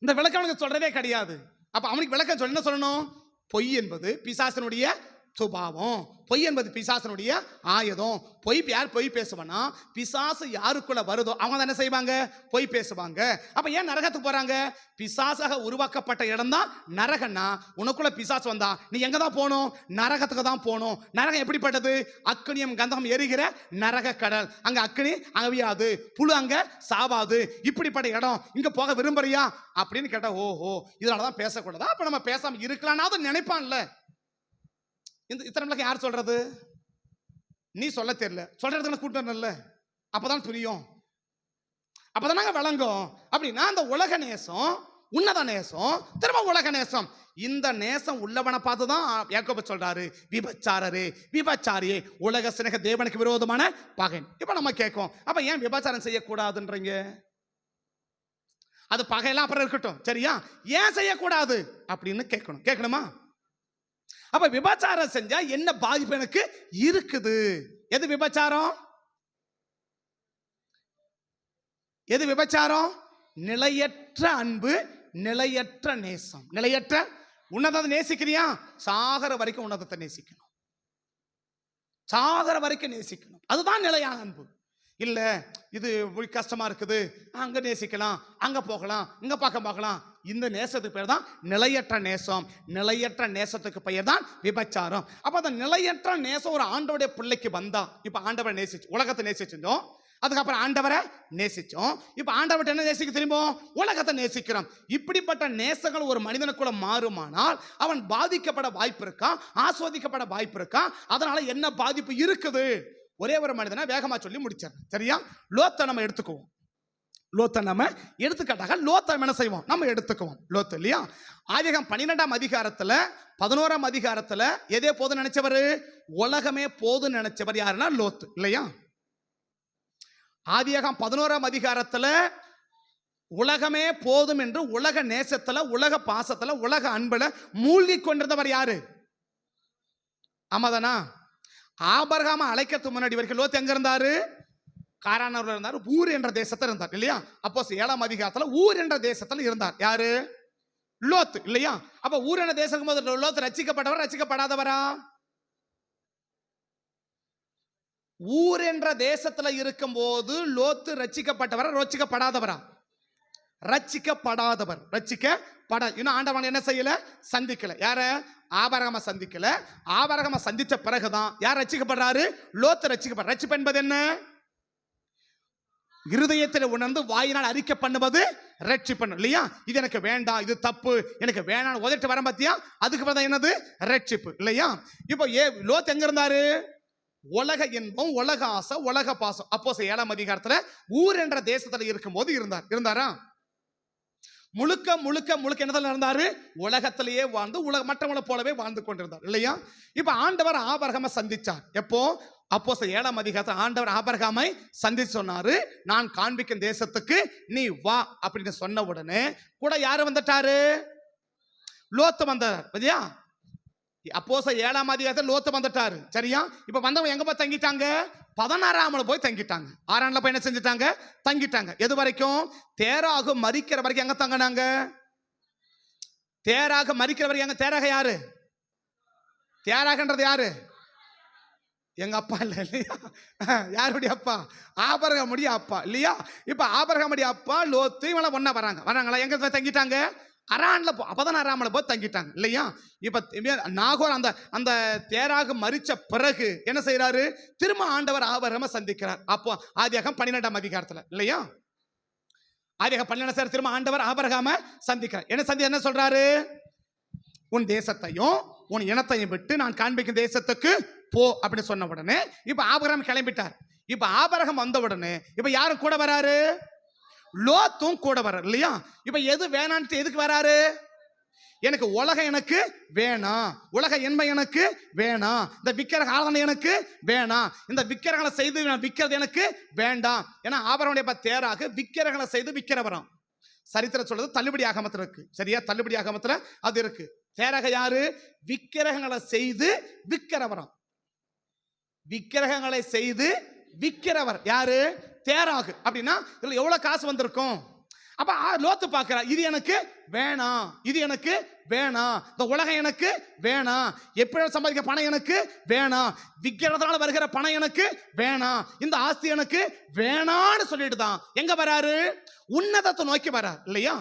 இந்த விளக்கம் அவனுக்கு சொல்றதே கிடையாது. அப்ப அவனுக்கு விளக்கம் சொல்ல என்ன சொல்லணும்? பொய் என்பது பிசாசனுடைய சுபாவம், பொய் என்பது பிசாசனுடைய ஆயுதம். பொய் யார் பொய் பேசுவானா? பிசாசு யாருக்குள்ள வருதோ அவங்க தான் என்ன செய்வாங்க? பொய் பேசுவாங்க. அப்ப ஏன் நரகத்துக்கு போறாங்க? பிசாசாக உருவாக்கப்பட்ட இடம் தான் நரகன்னா. உனக்குள்ள பிசாசு வந்தா நீ எங்க தான் போகணும்? நரகத்துக்கு தான் போகணும். நரகம் எப்படிப்பட்டது? அக்னியும் கந்தகம் எரிகிற நரக கடல். அங்க அக்னி அவியாது, புழு அங்க சாவாது. இப்படிப்பட்ட இடம் இங்க போக விரும்புறியா அப்படின்னு கேட்டா ஓஹோ இதனாலதான் பேசக்கூடாதா? அப்ப நம்ம பேசாம இருக்கலாம்னா அது நினைப்பான்ல. இத்தனை யார் சொல்றது? நீ சொல்ல தெரியல, சொல்றதுக்கு கூட்டணும்ல, அப்பதான் புரியும், அப்பதானங்க விளங்கும். அப்படின்னா அந்த உலக நேசம், உன்னத நேசம், திரும்ப உலக நேசம், இந்த நேசம் உள்ளவனை பார்த்துதான் யாக்கோபு சொல்றாரு விபச்சாரரே விபச்சாரியே உலக சிநேக தேவனுக்கு விரோதமான பகை. இப்ப நம்ம கேட்கும் அப்ப ஏன் விபச்சாரம் செய்யக்கூடாதுன்றீங்க? அது பகையெல்லாம் அப்புறம் இருக்கட்டும் சரியா, ஏன் செய்யக்கூடாது அப்படின்னு கேட்கணும். கேட்கணுமா? அப்ப விபச்சாரம் செஞ்சா என்ன பாதிப்பு எனக்கு இருக்குது? எது விபச்சாரம்? எது விபச்சாரம்? நிலையற்ற அன்பு, நிலையற்ற நேசம். நிலையற்ற உன்னதத்தை நேசிக்கிறியா? சாகர வரைக்கும் உன்னதத்தை நேசிக்கணும். சாகர வரைக்கும் நேசிக்கணும். அதுதான் நிலையான அன்பு. இல்ல இது கஷ்டமா இருக்குது, அங்க நேசிக்கலாம், அங்க போகலாம், இங்க பார்க்கலாம், இந்த நேசத்துக்கு பேர் தான் நிலையற்ற நேசம். நிலையற்ற நேசத்துக்கு பெயர் தான் விபச்சாரம். அப்ப அந்த நிலையற்ற நேசம் ஒரு ஆண்டவருடைய பிள்ளைக்கு வந்தா, இப்ப ஆண்டவரை நேசிச்சு உலகத்தை நேசிச்சிருந்தோம், அதுக்கப்புறம் ஆண்டவரை நேசிச்சோம், இப்ப ஆண்டவர்கிட்ட என்ன நேசிக்க தெரியுமோ? உலகத்தை நேசிக்கிறோம். இப்படிப்பட்ட நேசங்கள் ஒரு மனிதனுக்குள்ள மாறுமானால் அவன் பாதிக்கப்பட வாய்ப்பு இருக்கா? ஆஸ்வதிக்கப்பட வாய்ப்பு இருக்கா? அதனால என்ன பாதிப்பு இருக்குது? ஒரே ஒரு மனிதனை வேகமா சொல்லி முடிச்சார். சரியா? லோத்தை நம்ம எடுத்துக்குவோம். லோத்தை நம்ம எடுத்துக்காட்டாக லோத்தை என்ன செய்வோம்? நம்ம எடுத்துக்குவோம். லோத்து இல்லையா? ஆதியாகமம் 12ஆம் அதிகாரத்துல 11ஆம் அதிகாரத்துல எதே போதும் நினைச்சவர்? உலகமே போதும் நினைச்சவர் யாருன்னா லோத்து இல்லையா? ஆதியாகமம் 11ஆம் அதிகாரத்துல உலகமே போதும் என்று உலக நேசத்துல, உலக பாசத்துல, உலக அன்புல மூழ்கி கொண்டிருந்தவர் யாரு? ஆமாதானா? ஆபிரகாமை அழைக்கிறதுக்கு முன்னாடி வரைக்கும் லோத்து எங்க இருந்தாரு? காரானூர்ல இருந்தாரு. ஊர் என்ற தேசத்துல இருந்தார் இல்லையா? அப்போஸ்தலர் 7ஆம் அதிகாரத்துல ஊர் என்ற தேசத்துல இருந்தார். யாரு? லோத்து இல்லையா? அப்ப ஊர் என்ற தேசம் போது லோத்து ரட்சிக்கப்பட்டவர், ரட்சிக்கப்படாதவரா? ஊர் என்ற தேசத்துல இருக்கும் போது லோத்து ரட்சிக்கப்பட்டவரா, ரட்சிக்கப்படாதவரா? ரட்சிக்கப்படாதவர். ரட்சிக்கப்பட இன்னும் ஆண்டவன் என்ன செய்யல? சந்திக்கல. யார? ஆபிரகாமை சந்திக்கல. ஆபிரகாமை சந்திச்ச பிறகுதான் யார் ரட்சிக்கப்படுறாரு? லோத்து ரட்சிக்கப்படுற. ரட்சிப்பு என்பது என்ன? இருதயத்தில் உணர்ந்து வாயினால் அறிக்கை பண்ணுவது ரட்சிப்பு இல்லையா? இது எனக்கு வேண்டாம், இது தப்பு, எனக்கு வேணாம் உதட்டு வர பத்தியா, அதுக்கு பிறகு என்னது? ரட்சிப்பு இல்லையா? இப்போ லோத்து எங்க இருந்தாரு? உலக இன்பம், உலக ஆசை, உலக பாசம். அப்போஸ்தலர் 7ஆம் அதிகாரத்துல ஊர் என்ற தேசத்துல இருக்கும் போது இருந்தாரா? முழுக்க முழுக்க முழுக்க என்னதான் இருந்தாரு? உலகத்திலேயே வாழ்ந்து மற்றவங்களை போலவே வாழ்ந்து கொண்டிருந்தார் இல்லையா? இப்ப ஆண்டவர் ஆபிரகாமை சந்திச்சார். எப்போ? அப்போஸ்தலர் 7ஆம் அதிகாரத்துல ஆண்டவர் ஆபிரகாமை சந்திச்சு சொன்னாரு, நான் காண்பிக்கும் தேசத்துக்கு நீ வா அப்படின்னு சொன்ன உடனே கூட யாரு வந்துட்டாரு? லோத்து வந்தார். சரியா? அப்போஸ்தலர் 7ஆம் அதிகாரத்துல லோத்து வந்துட்டாரு. சரியா? இப்ப வந்தவங்க எங்க போய் தங்கிட்டாங்க? 16ஆம்ல போய் தங்கிட்டாங்க. 6ஆம்ல போய் என்ன செஞ்சிட்டாங்க? தங்கிட்டாங்க. எது வரைக்கும்? தேராக மரிக்கிற வரைக்கும் எங்க தங்கினாங்க? தேராக மரிக்கிற வரைக்கும் எங்க? தேராக யாரு? தேராகன்றது யாரு? எங்க அப்பா இல்ல இல்லையா? யாருடைய அப்பா? ஆபிரகாமுடைய அப்பா இல்லையா? இப்ப ஆபிரகாமுடைய அப்பா லோத்து இவங்க ஒண்ணா வராங்களா? எங்க போய் தங்கிட்டாங்க? அரான்ல 16ஆம்ல போய் தங்கிட்டாங்க இல்லையா? இப்ப நாகோர் அந்த தேராக மரிச்ச பிறகு என்ன செய்யறாரு? திரும்ப ஆண்டவர் ஆபிரகாமை சந்திக்கிறார். அப்போ ஆதியாகமம் 12ஆம் அதிகாரத்துல இல்லையா? ஆதியாகமம் 12 திரும்ப ஆண்டவர் ஆபிரகாமை சந்திக்கிறார். என்ன சொல்றாரு? உன் தேசத்தையும் உன் இனத்தையும் விட்டு நான் காண்பிக்கும் தேசத்துக்கு போ அப்படின்னு சொன்ன உடனே இப்ப ஆபிரகாம் கிளம்பிட்டார். இப்ப ஆபிரகாம் வந்த உடனே இப்ப யாரும் கூட வராரு? லோத்தும் கூட வர்றாரு இல்லையா? இப்ப எது வேணான்ட்டு எதுக்கு வராரு? எனக்கு உலகம் எனக்கு வேணாம், உலக இன்பம் எனக்கு வேணாம், இந்த விக்கிரக ஆராதனை எனக்கு வேணாம், இந்த விக்கிரகங்களை செய்து நான் விற்கிறது எனக்கு வேண்டாம். ஏன்னா ஆபிரகாமுடைய தேராக விக்கிரகங்களை செய்து விற்கிறவராம். சரித்திரம் சொல்றது தள்ளுபடி ஆகமத்துல இருக்கு. சரியா? தள்ளுபடி ஆகமத்துல அது இருக்கு. தேராக யாரு? விக்கிரகங்களை செய்து விற்கிறவராம். விக்கிரகங்களை செய்து விற்கிறவர் யாரு? தேராகு. அப்படின்னா இதுல எவ்வளவு காசு வந்திருக்கும்? அப்ப லோத்து பார்க்கிறா, இது எனக்கு வேணாம், இது எனக்கு வேணாம், இந்த உலகம் எனக்கு வேணாம், எப்படி சம்பாதிக்க பணம் எனக்கு வேணாம், விற்கிறதுனால வருகிற பணம் எனக்கு வேணாம், இந்த ஆஸ்தி எனக்கு வேணான்னு சொல்லிட்டு தான் எங்க வராரு? உன்னதத்தை நோக்கி வரார் இல்லையா?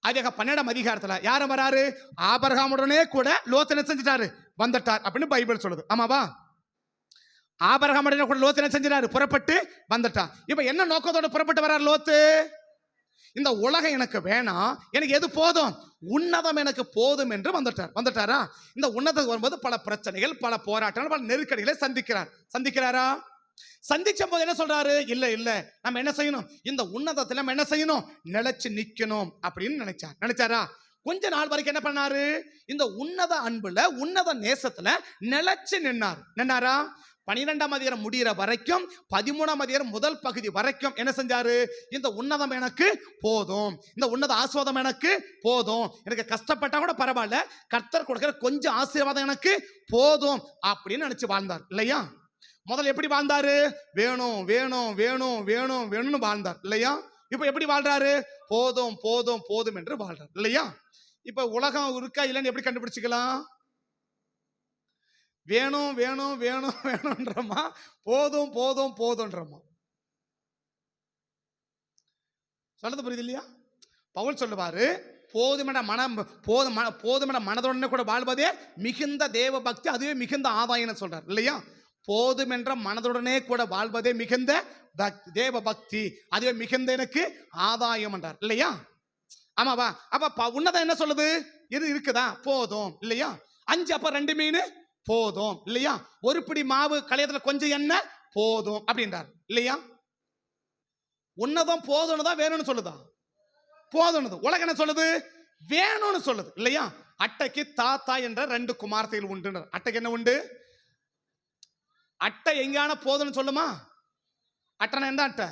ஆதியாகமம் 12ஆம் அதிகாரத்துல யாரும் வராரு? ஆபிரகாமுடனே கூட லோத்து என்ன செஞ்சிட்டாரு? வந்துட்டார் அப்படின்னு பைபிள் சொல்லுது. ஆமாவா? ஆபிரகாமுடனே கூட லோத்து என்ன செஞ்சிட்டாரு? புறப்பட்டு வந்துட்டார். இப்ப என்ன நோக்கத்தோட புறப்பட்டு வரார் லோத்து? இந்த உலகம் எனக்கு வேணாம், எனக்கு எது போதும்? உன்னதம் எனக்கு போதும் என்று வந்துட்டாரா? இந்த உன்னதம் வரும்போது பல பிரச்சனைகள், பல போராட்டங்கள், பல நெருக்கடிகளை சந்திக்கிறாரா? சந்திச்ச போது என்ன சொல்றாரு? இல்ல நம்ம என்ன செய்யணும்? இந்த உன்னதத்துல நம்ம என்ன செய்யணும்? நிலைச்சு நிக்கணும் அப்படின்னு நினைச்சாரா? கொஞ்ச நாள் வரைக்கும் என்ன பண்ணாரு? இந்த உன்னத அன்புல, உன்னத நேசத்துல நிலைச்சு நின்னாரா? 12ஆம் அதிகாரம் முடிகிற வரைக்கும் 13ஆம் அதிகாரம் முதல் பகுதி வரைக்கும் என்ன செஞ்சாரு? இந்த உன்னதம் எனக்கு போதும், இந்த உன்னத ஆசீர்வாதம் எனக்கு போதும், எனக்கு கஷ்டப்பட்டா கூட பரவாயில்ல, கர்த்தர் கொடுக்கிற கொஞ்சம் ஆசீர்வாதம் எனக்கு போதும் அப்படின்னு நினைச்சு வாழ்ந்தார் இல்லையா? முதல்ல எப்படி வாழ்ந்தாரு? வேணும் வேணும் வேணும் வேணும் வேணும்னு வாழ்ந்தார் இல்லையா? இப்ப எப்படி வாழ்றாரு? போதும் போதும் போதும் என்று வாழ்றார் இல்லையா? இப்ப உலகம் இருக்கா இல்லைன்னு எப்படி கண்டுபிடிச்சுக்கலாம்? வேணும் வேணும் வேணும் வேணும்ன்றமா, போதும் போதும் போதும்ன்றமா. சொல்றது புரியுது இல்லையா? பவுல் சொல்லுவாரு, போதுமென்ற மனம் போதுமென்ற மனதுடனே கூட வாழ்வதே மிகுந்த தேவ பக்தி, அதுவே மிகுந்த ஆதாயம் சொல்றார் இல்லையா? போதுமென்ற மனதுடனே கூட வாழ்வதே மிகுந்த தேவ பக்தி, அதுவே மிகுந்த எனக்கு ஆதாயம் என்றார் இல்லையா? ஆமாவா? அப்ப உன்னதம் என்ன சொல்லுது? இது இருக்குதா? போதும் இல்லையா? 5 அப்ப 2 மீன் போதும் இல்லையா? ஒரு பிடி மாவு கலையத்துல கொஞ்சம் எண்ணெய் போதும் அப்படின்றார் இல்லையா? உன்னதம் போதும்னு தான் வேணும்னு சொல்லுதா? போதும்னு. உலகம் என்ன சொல்லுது? வேணும்னு சொல்லுது இல்லையா? அட்டைக்கு தாத்தா என்ற 2 குமார்த்தைகள் உண்டு. அட்டைக்கு என்ன உண்டு? அட்டை எங்கான போதும்னு சொல்லுமா? அட்டை எந்த அட்டை?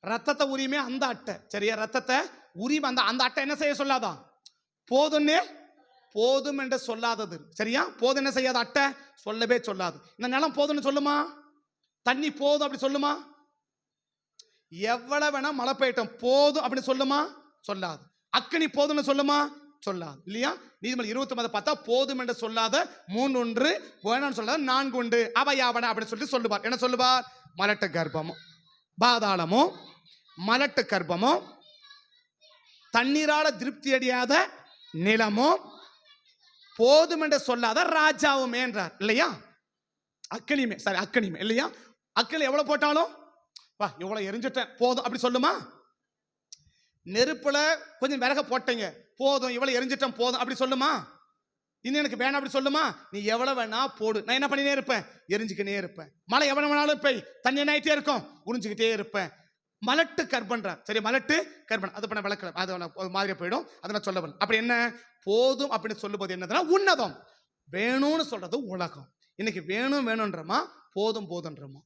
ரத்தத்தை உரிமை அந்த அட்டை, சரியா? ரத்தத்தை உரிமை அந்த அட்டை என்ன செய்ய சொல்லாதான்? போதும்னு போதும் என்று சொல்லாதது, சரியா? போதும் என்ன செய்யாத அட்டை? சொல்லவே சொல்லாது. இந்த நிலம் போதும்னு சொல்லுமா? தண்ணி போதும் அப்படி சொல்லுமா? எவ்வளவு வேணா மழை பெய்யட்டும் போதும் அப்படி சொல்லுமா? சொல்லாது. அக்கினி போதும்னு சொல்லுமா? சொல்லாது இல்லையா? நீதிமொழி 29 பார்த்தா போதும் என்று சொல்லாத 3 உண்டு, வேணாம்னு சொல்லாத 4 உண்டு. அவையாவன அப்படின்னு சொல்லிட்டு சொல்லுவார். என்ன சொல்லுவார்? மலட்டு கர்ப்பமும் பாதாளமும் மலட்டு கர்ப்பமும் தண்ணீரால திருப்தி அடையாத நிலமும் போதும் என்று சொல்லாத ராஜாவும் என்றார் இல்லையா? அக்கினிமே, சரி அக்கினிமே இல்லையா? அக்கினி எவ்வளவு போட்டாலும் வா இவ்வளவு எரிஞ்சிட்டேன் போதும் அப்படி சொல்லுமா? நெருப்புல கொஞ்சம் விறக போட்டீங்க போதும் இவ்வளவு எரிஞ்சிட்டேன் போதும் அப்படி சொல்லுமா? இன்னும் எனக்கு வேணாம் அப்படி சொல்லுமா? நீ எவ்வளவு வேணா போடு, நான் என்ன பண்ணினே இருப்பேன்? எரிஞ்சுக்கிட்டே இருப்பேன். மழை எவ்வளவு வேணாலும் பெய், தண்ணி என்ன ஆயிட்டே இருக்கும்? உறிஞ்சுக்கிட்டே இருப்பேன். மலட்டு கர்ப்பன்றார், சரி? மலட்டு கர்ப்பன் அது பண்ண விளக்கல, அது ஒரு மாதிரியா போயிடும், அதெல்லாம் சொல்லவன். அப்படி என்ன போதும் அப்படின்னு சொல்லும்போது என்னதுன்னா உன்னதம். வேணும்னு சொல்றது உலகம். இன்னைக்கு வேணும் வேணும்ன்றமா போதும் போதும்ன்றமா?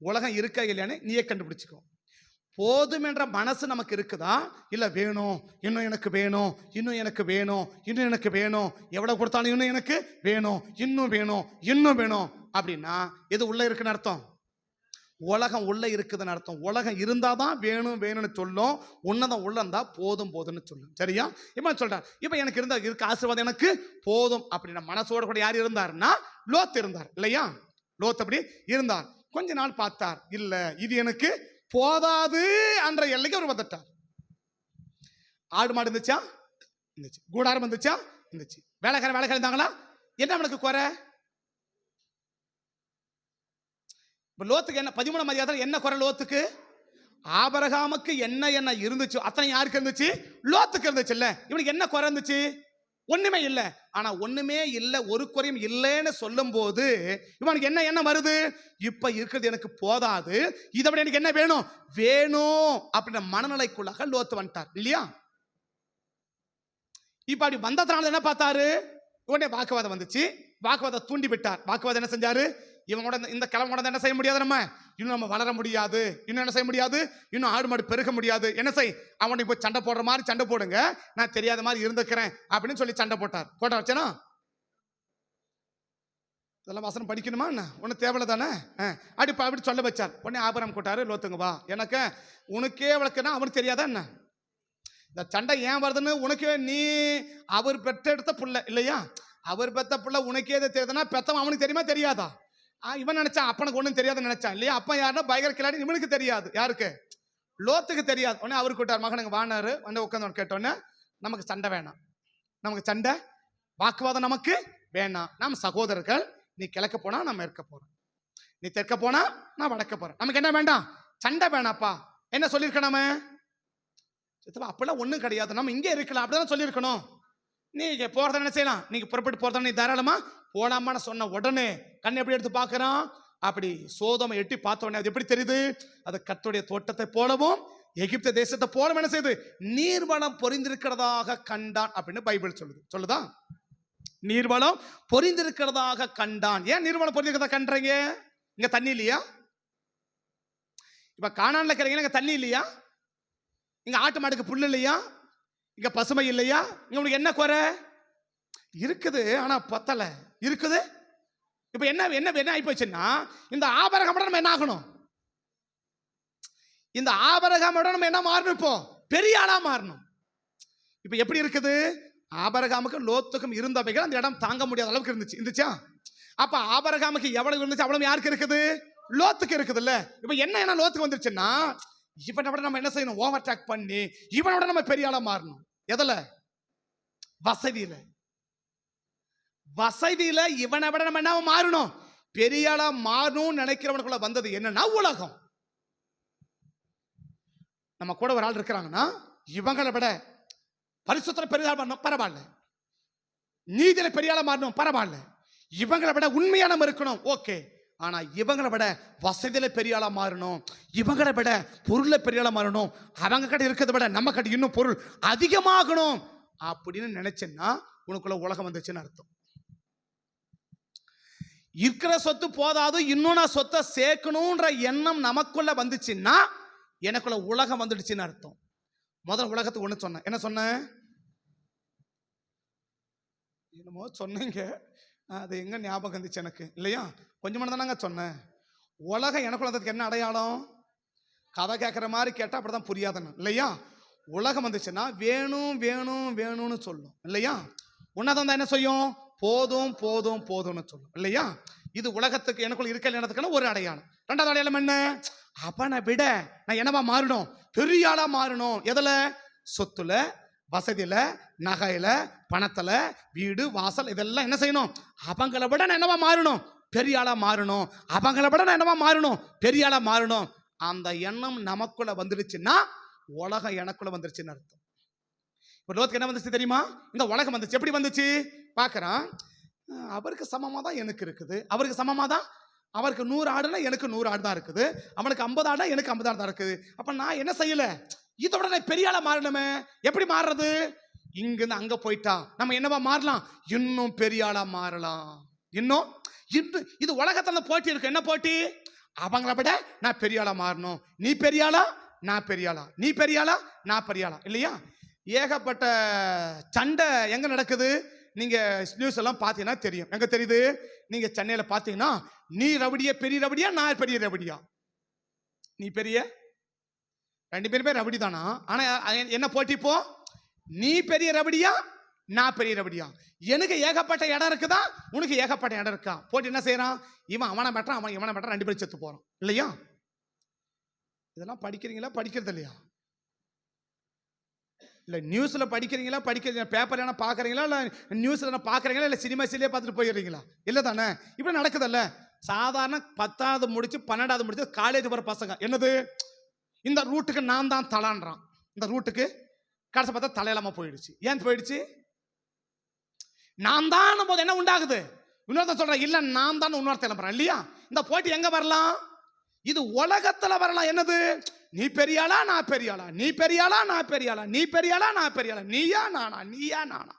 உலகம் இருக்கா இல்லையான்னு நீயே கண்டுபிடிச்சுக்கோ. போதும் என்ற மனசு நமக்கு இருக்குதா? இல்ல வேணும், இன்னும் எனக்கு வேணும், இன்னும் எனக்கு வேணும், இன்னும் எனக்கு வேணும், எவ்வளவு கொடுத்தாலும் இன்னும் எனக்கு வேணும், இன்னும் வேணும், இன்னும் வேணும் அப்படின்னா எது உள்ள இருக்குன்னு அர்த்தம்? உலகம் உள்ள இருக்குதுன்னு அர்த்தம். உலகம் இருந்தாதான் வேணும் வேணும்னு சொல்லும், உன்னதம் உள்ள இருந்தா போதும் போதும்னு சொல்லும், சரியா? இப்ப சொல்றார், இப்ப எனக்கு இருக்க ஆசீர்வாதம் எனக்கு போதும் அப்படின்னா மனசோட கூட யார் இருந்தார்னா லோத் இருந்தார் இல்லையா? லோத் அப்படி இருந்தார். கொஞ்ச நாள் பார்த்தார், இல்ல இது எனக்கு போதாது என்ற எல்லைக்கு அவர் வந்துட்டார். ஆடு மாடு இருந்துச்சா? இருந்துச்சு. கூடாரம் இருந்துச்சா? இருந்துச்சு. வேலைக்காரன் இருந்தாங்களா? என்ன அவனுக்கு குறை? லோத்துக்கு என்ன 13ஆம் அதிகாரத்தில் என்ன குறை லோத்துக்கு? ஆபிரகாமுக்கு என்ன இருந்துச்சு அத்தனை யாருக்கு இருந்துச்சு? லோத்துக்கு இருந்துச்சு இல்ல. இவனுக்கு என்ன குறை இருந்துச்சு? ஒண்ணுமே இல்ல. ஆனா ஒண்ணுமே இல்ல, ஒரு குறையும் இல்லைன்னு சொல்லும் போது இவனுக்கு என்ன வருது? இப்ப இருக்கிறது எனக்கு போதாது, இதை விட எனக்கு என்ன வேணும் வேணும் அப்படின்ற மனநிலைக்குள்ளாக லோத்து வந்துட்டார் இல்லையா? இப்ப அப்படி வந்ததுனால என்ன பார்த்தாரு? உடனே வாக்குவாதம் வந்துச்சு. வாக்குவாதம் தூண்டி விட்டார். வாக்குவாதம் என்ன செஞ்சாரு? இவனோட இந்த கிழமை என்ன செய்ய முடியாது, இன்னும் நம்ம வளர முடியாது, இன்னும் என்ன செய்ய முடியாது, இன்னும் ஆடு மாடு பெருக முடியாது, என்ன செய், அவனை போய் சண்டை போடுற மாதிரி சண்டை போடுங்க, நான் தெரியாத மாதிரி இருந்துக்கிறேன் அப்படின்னு சொல்லி சண்டை போட்டார். போட்டா வச்சேனா? இதெல்லாம் வசனம் படிக்கணுமா என்ன? ஒன்னும் தேவையில்ல தானே? அப்படி சொல்ல வச்சார். உடனே ஆபிரகாம் கூட்டாரு, லோத்துங்க வா, எனக்கு உனக்கே வளர்க்கனா அவனுக்கு தெரியாதா என்ன? இந்த சண்டை ஏன் வருதுன்னு உனக்கே, நீ அவர் பெற்றெடுத்த புள்ள இல்லையா? அவர் பெத்த புள்ள உனக்கே தெரியுதுன்னா பெத்தவன் அவனுக்கு தெரியுமா தெரியாதா? இவன் நினைச்சான் அப்பனுக்கு ஒண்ணும் தெரியாதுன்னு நினைச்சான் இல்லையா? அப்ப யாருன்னா பயங்கர கிளாடி, இவனுக்கு தெரியாது. யாருக்கு? லோத்துக்கு தெரியாது. உடனே அவரு கூட்டார், மகனுக்கு வானாரு வந்து உட்காந்து கேட்டோன்னே, நமக்கு சண்டை வேணாம், நமக்கு சண்டை வாக்குவாதம் நமக்கு வேணாம், நாம் சகோதரர்கள், நீ கிழக்க போனா நான் மேற்க போறேன், நீ தெற்க போனா நான் வடக்க போறேன், நமக்கு என்ன வேண்டாம் சண்டை வேணாப்பா. என்ன சொல்லியிருக்க நாம? அப்பெல்லாம் ஒண்ணும் கிடையாது, நம்ம இங்கே இருக்கலாம் அப்படிதான் சொல்லியிருக்கணும். நீங்க போறத என்ன செய்யலாம், நீங்க புறப்பட்டு போறத நீ தாராளமா போலாமான்னு சொன்ன உடனே கண்ணை எப்படி எடுத்து பார்க்கறான்? அப்படி சோதோமை எட்டி பார்த்த உடனே அது எப்படி தெரியுது? அது கர்த்தருடைய தோட்டத்தை போலவும் எகிப்து தேசத்தை போலவும் என்ன செய்யுது? நீர்வளம் பொரிந்திருக்கிறதாக கண்டான் அப்படின்னு பைபிள் சொல்லுதா? நீர்வளம் பொரிந்திருக்கிறதாக கண்டான். ஏன் நீர்வளம் பொரிந்திருக்கிறதா கண்டீங்க? இங்க தண்ணி இல்லையா? இப்ப கானான்ல இருக்கிறீங்க, இங்க தண்ணி இல்லையா? இங்க ஆட்டு மாடுக்கு புல் இல்லையா? இங்க பசுமை இல்லையா? இங்க உங்களுக்கு என்ன குறை? இருக்குது, ஆனா பத்தல. இருக்குது இப்ப என்ன என்ன என்ன ஆகி போச்சுன்னா, இந்த ஆபிரகாமோட நம்ம என்ன ஆகணும்? இந்த ஆபிரகாமோட நம்ம என்ன மாறணும்? இப்போ பெரிய ஆளா மாறணும். இப்ப எப்படி இருக்குது? ஆபிரகாமுக்கும் லோத்துக்கும் இருந்தவைகள் அந்த இடம் தாங்க முடியாத அளவுக்கு இருந்துச்சா? அப்ப ஆபிரகாமுக்கு எவ்வளவு இருந்துச்சு அவ்வளவு யாருக்கு இருக்குது? லோத்துக்கு இருக்குது இல்ல. இப்ப என்ன லோத்துக்கு வந்துருச்சுன்னா, இவனை விட நம்ம என்ன செய்யணும்? ஓவர் டேக் பண்ணி இவனை விட நம்ம பெரிய ஆளா மாறணும். எதுல? வசதியில. வசதியில இவனை விட நம்ம என்ன மாறணும்? பெரிய ஆளா மாறணும் நினைக்கிறவனுக்குள்ள வந்தது என்னன்னா உலகம். நம்ம கூட ஒரு ஆள் இருக்கிறாங்கன்னா, இவங்களை விட பரிசுத்தத்துல பெரிய ஆள் மாறணும் பரவாயில்ல, நீதியில பெரிய ஆளா மாறணும் பரவாயில்ல, இவங்களை விட உண்மையா நம்ம இருக்கணும் ஓகே. ஆனா இவங்களை விட வசதியில பெரிய ஆளா மாறணும், இவங்களை விட பொருள்ல பெரிய ஆளா மாறணும், அவங்க கிட்ட இருக்கிறத விட நம்ம கிட்ட இன்னும் பொருள் அதிகமாகணும் அப்படின்னு நினைச்சேன்னா உனக்குள்ள உலகம் வந்துச்சுன்னு அர்த்தம். இருக்கிற சொத்து போதாது, இன்னும் நான் சொத்தை சேர்க்கணும்ன்ற எண்ணம் நமக்குள்ள வந்துச்சுன்னா எனக்குள்ள உலகம் வந்துடுச்சுன்னு அர்த்தம். முதல் உலகத்துக்கு ஒண்ணு சொன்னேன். என்ன சொன்னேன்? என்னமோ சொன்னீங்க, அது எங்க ஞாபகம் வந்துச்சு எனக்கு இல்லையா? கொஞ்சம் தானங்க சொன்னேன். உலகம் எனக்குள்ள வந்ததுக்கு என்ன அடையாளம்? கதை கேட்குற மாதிரி கேட்டால் அப்படிதான் புரியாதுன்னு இல்லையா? உலகம் வந்துச்சுன்னா வேணும் வேணும் வேணும்னு சொல்லும் இல்லையா? உன்னதான் என்ன செய்யும்? போதும் போதும் போதும்னு சொல்லும் இல்லையா? இது உலகத்துக்கு எனக்குள்ள இருக்க இடத்துக்கான ஒரு அடையாளம். ரெண்டாவது அடையாளம் என்ன? அவனை விட நான் என்னவா மாறணும்? பெரிய ஆளா மாறணும். எதுல? சொத்துல, வசதியில, நகையில, பணத்துல, வீடு வாசல் இதெல்லாம் என்ன செய்யணும்? அவங்களை விட நான் என்னவா மாறணும்? பெரிய ஆளா மாறணும். அவங்களை விட நான் என்னவா மாறணும்? பெரிய ஆளா மாறணும். அந்த எண்ணம் நமக்குள்ள வந்துடுச்சுன்னா உலகம் எனக்குள்ள வந்துருச்சுன்னு அர்த்தம். இப்ப லோத்துக்கு என்ன வந்துச்சு தெரியுமா? இந்த உலகம் வந்துச்சு. எப்படி வந்துச்சு? பார்க்கறான், அவருக்கு சமமா தான் எனக்கு இருக்குது, அவருக்கு சமமா தான், அவருக்கு 100 ஆடுனா எனக்கு 100 ஆடு தான் இருக்குது, அவனுக்கு 50 ஆடுனா எனக்கு 50 ஆடு தான் இருக்குது. அப்ப நான் என்ன செய்யல? இதோட நான் பெரிய ஆளா மாறணுமே. எப்படி மாறுறது? இங்கிருந்து அங்க போயிட்டா நம்ம என்னவா மாறலாம்? இன்னும் பெரிய ஆளா மாறலாம். இன்னும் இது உலகத்துல போட்டி இருக்கு. என்ன போட்டி? அவங்கள விட நான் பெரிய ஆளா மாறணும். நீ பெரிய ஆளா, நான் பெரிய ஆளா, நீ பெரிய ஆளா, நான் பெரிய ஆளா இல்லையா? ஏகப்பட்ட சண்டை எங்க நடக்குது? நீங்க நியூஸ் எல்லாம் பார்த்தீங்கன்னா தெரியும். எங்க தெரியுது? நீங்க சென்னையில பார்த்தீங்கன்னா, நீ ரவுடியா பெரிய ரவுடியா, நான் பெரிய ரவுடியா? நீ பெரிய, ரெண்டு பேருமே ரவுடி தானா? ஆனா என்ன போட்டி இப்போ? நீ பெரிய ரவுடியா, நான் பெரிய ரவுடியா? எனக்கு ஏகப்பட்ட இடம் இருக்குதா, உனக்கு ஏகப்பட்ட இடம் இருக்கா? போட்டி என்ன செய்யறான்? இவன் அவனை மெட்டான், அவன் இவனை மெட்டான், 2 பேரும் செத்து போறான் இல்லையா? இதெல்லாம் படிக்கிறீங்களா படிக்கிறது இல்லையா? இல்லை நியூஸ்ல படிக்கிறீங்களா படிக்கிறீங்க, பேப்பர் என்ன பார்க்குறீங்களா, இல்லை நியூஸ்ல பார்க்குறீங்களா, இல்லை சினிமா சீரியே பார்த்துட்டு போயிடுறீங்களா? இல்லை தானே? இப்படி நடக்குதல்ல. சாதாரண 10வது முடிச்சு 12வது முடிச்சு காலேஜ் போகிற பசங்க என்னது, இந்த ரூட்டுக்கு நான் தான் தலான்றான், இந்த ரூட்டுக்கு கடைசி பார்த்தா தலையிலாம போயிடுச்சு. ஏன் போயிடுச்சு? நான் தான் போது என்ன உண்டாகுது? இன்னொருத்த சொல்றேன் இல்லை நான் தான் இன்னொருத்த கிளம்புறேன் இல்லையா? இந்த போட்டி எங்க வரலாம்? இது உலகத்துல வரலாம். என்னது? நீ பெரியாளா, நான் பெரியாளா, நீ பெரியாளா, நான் பெரியாளா, நீ பெரியாளா, நான் பெரியாளா, நீயா நானா, நீயா நானா.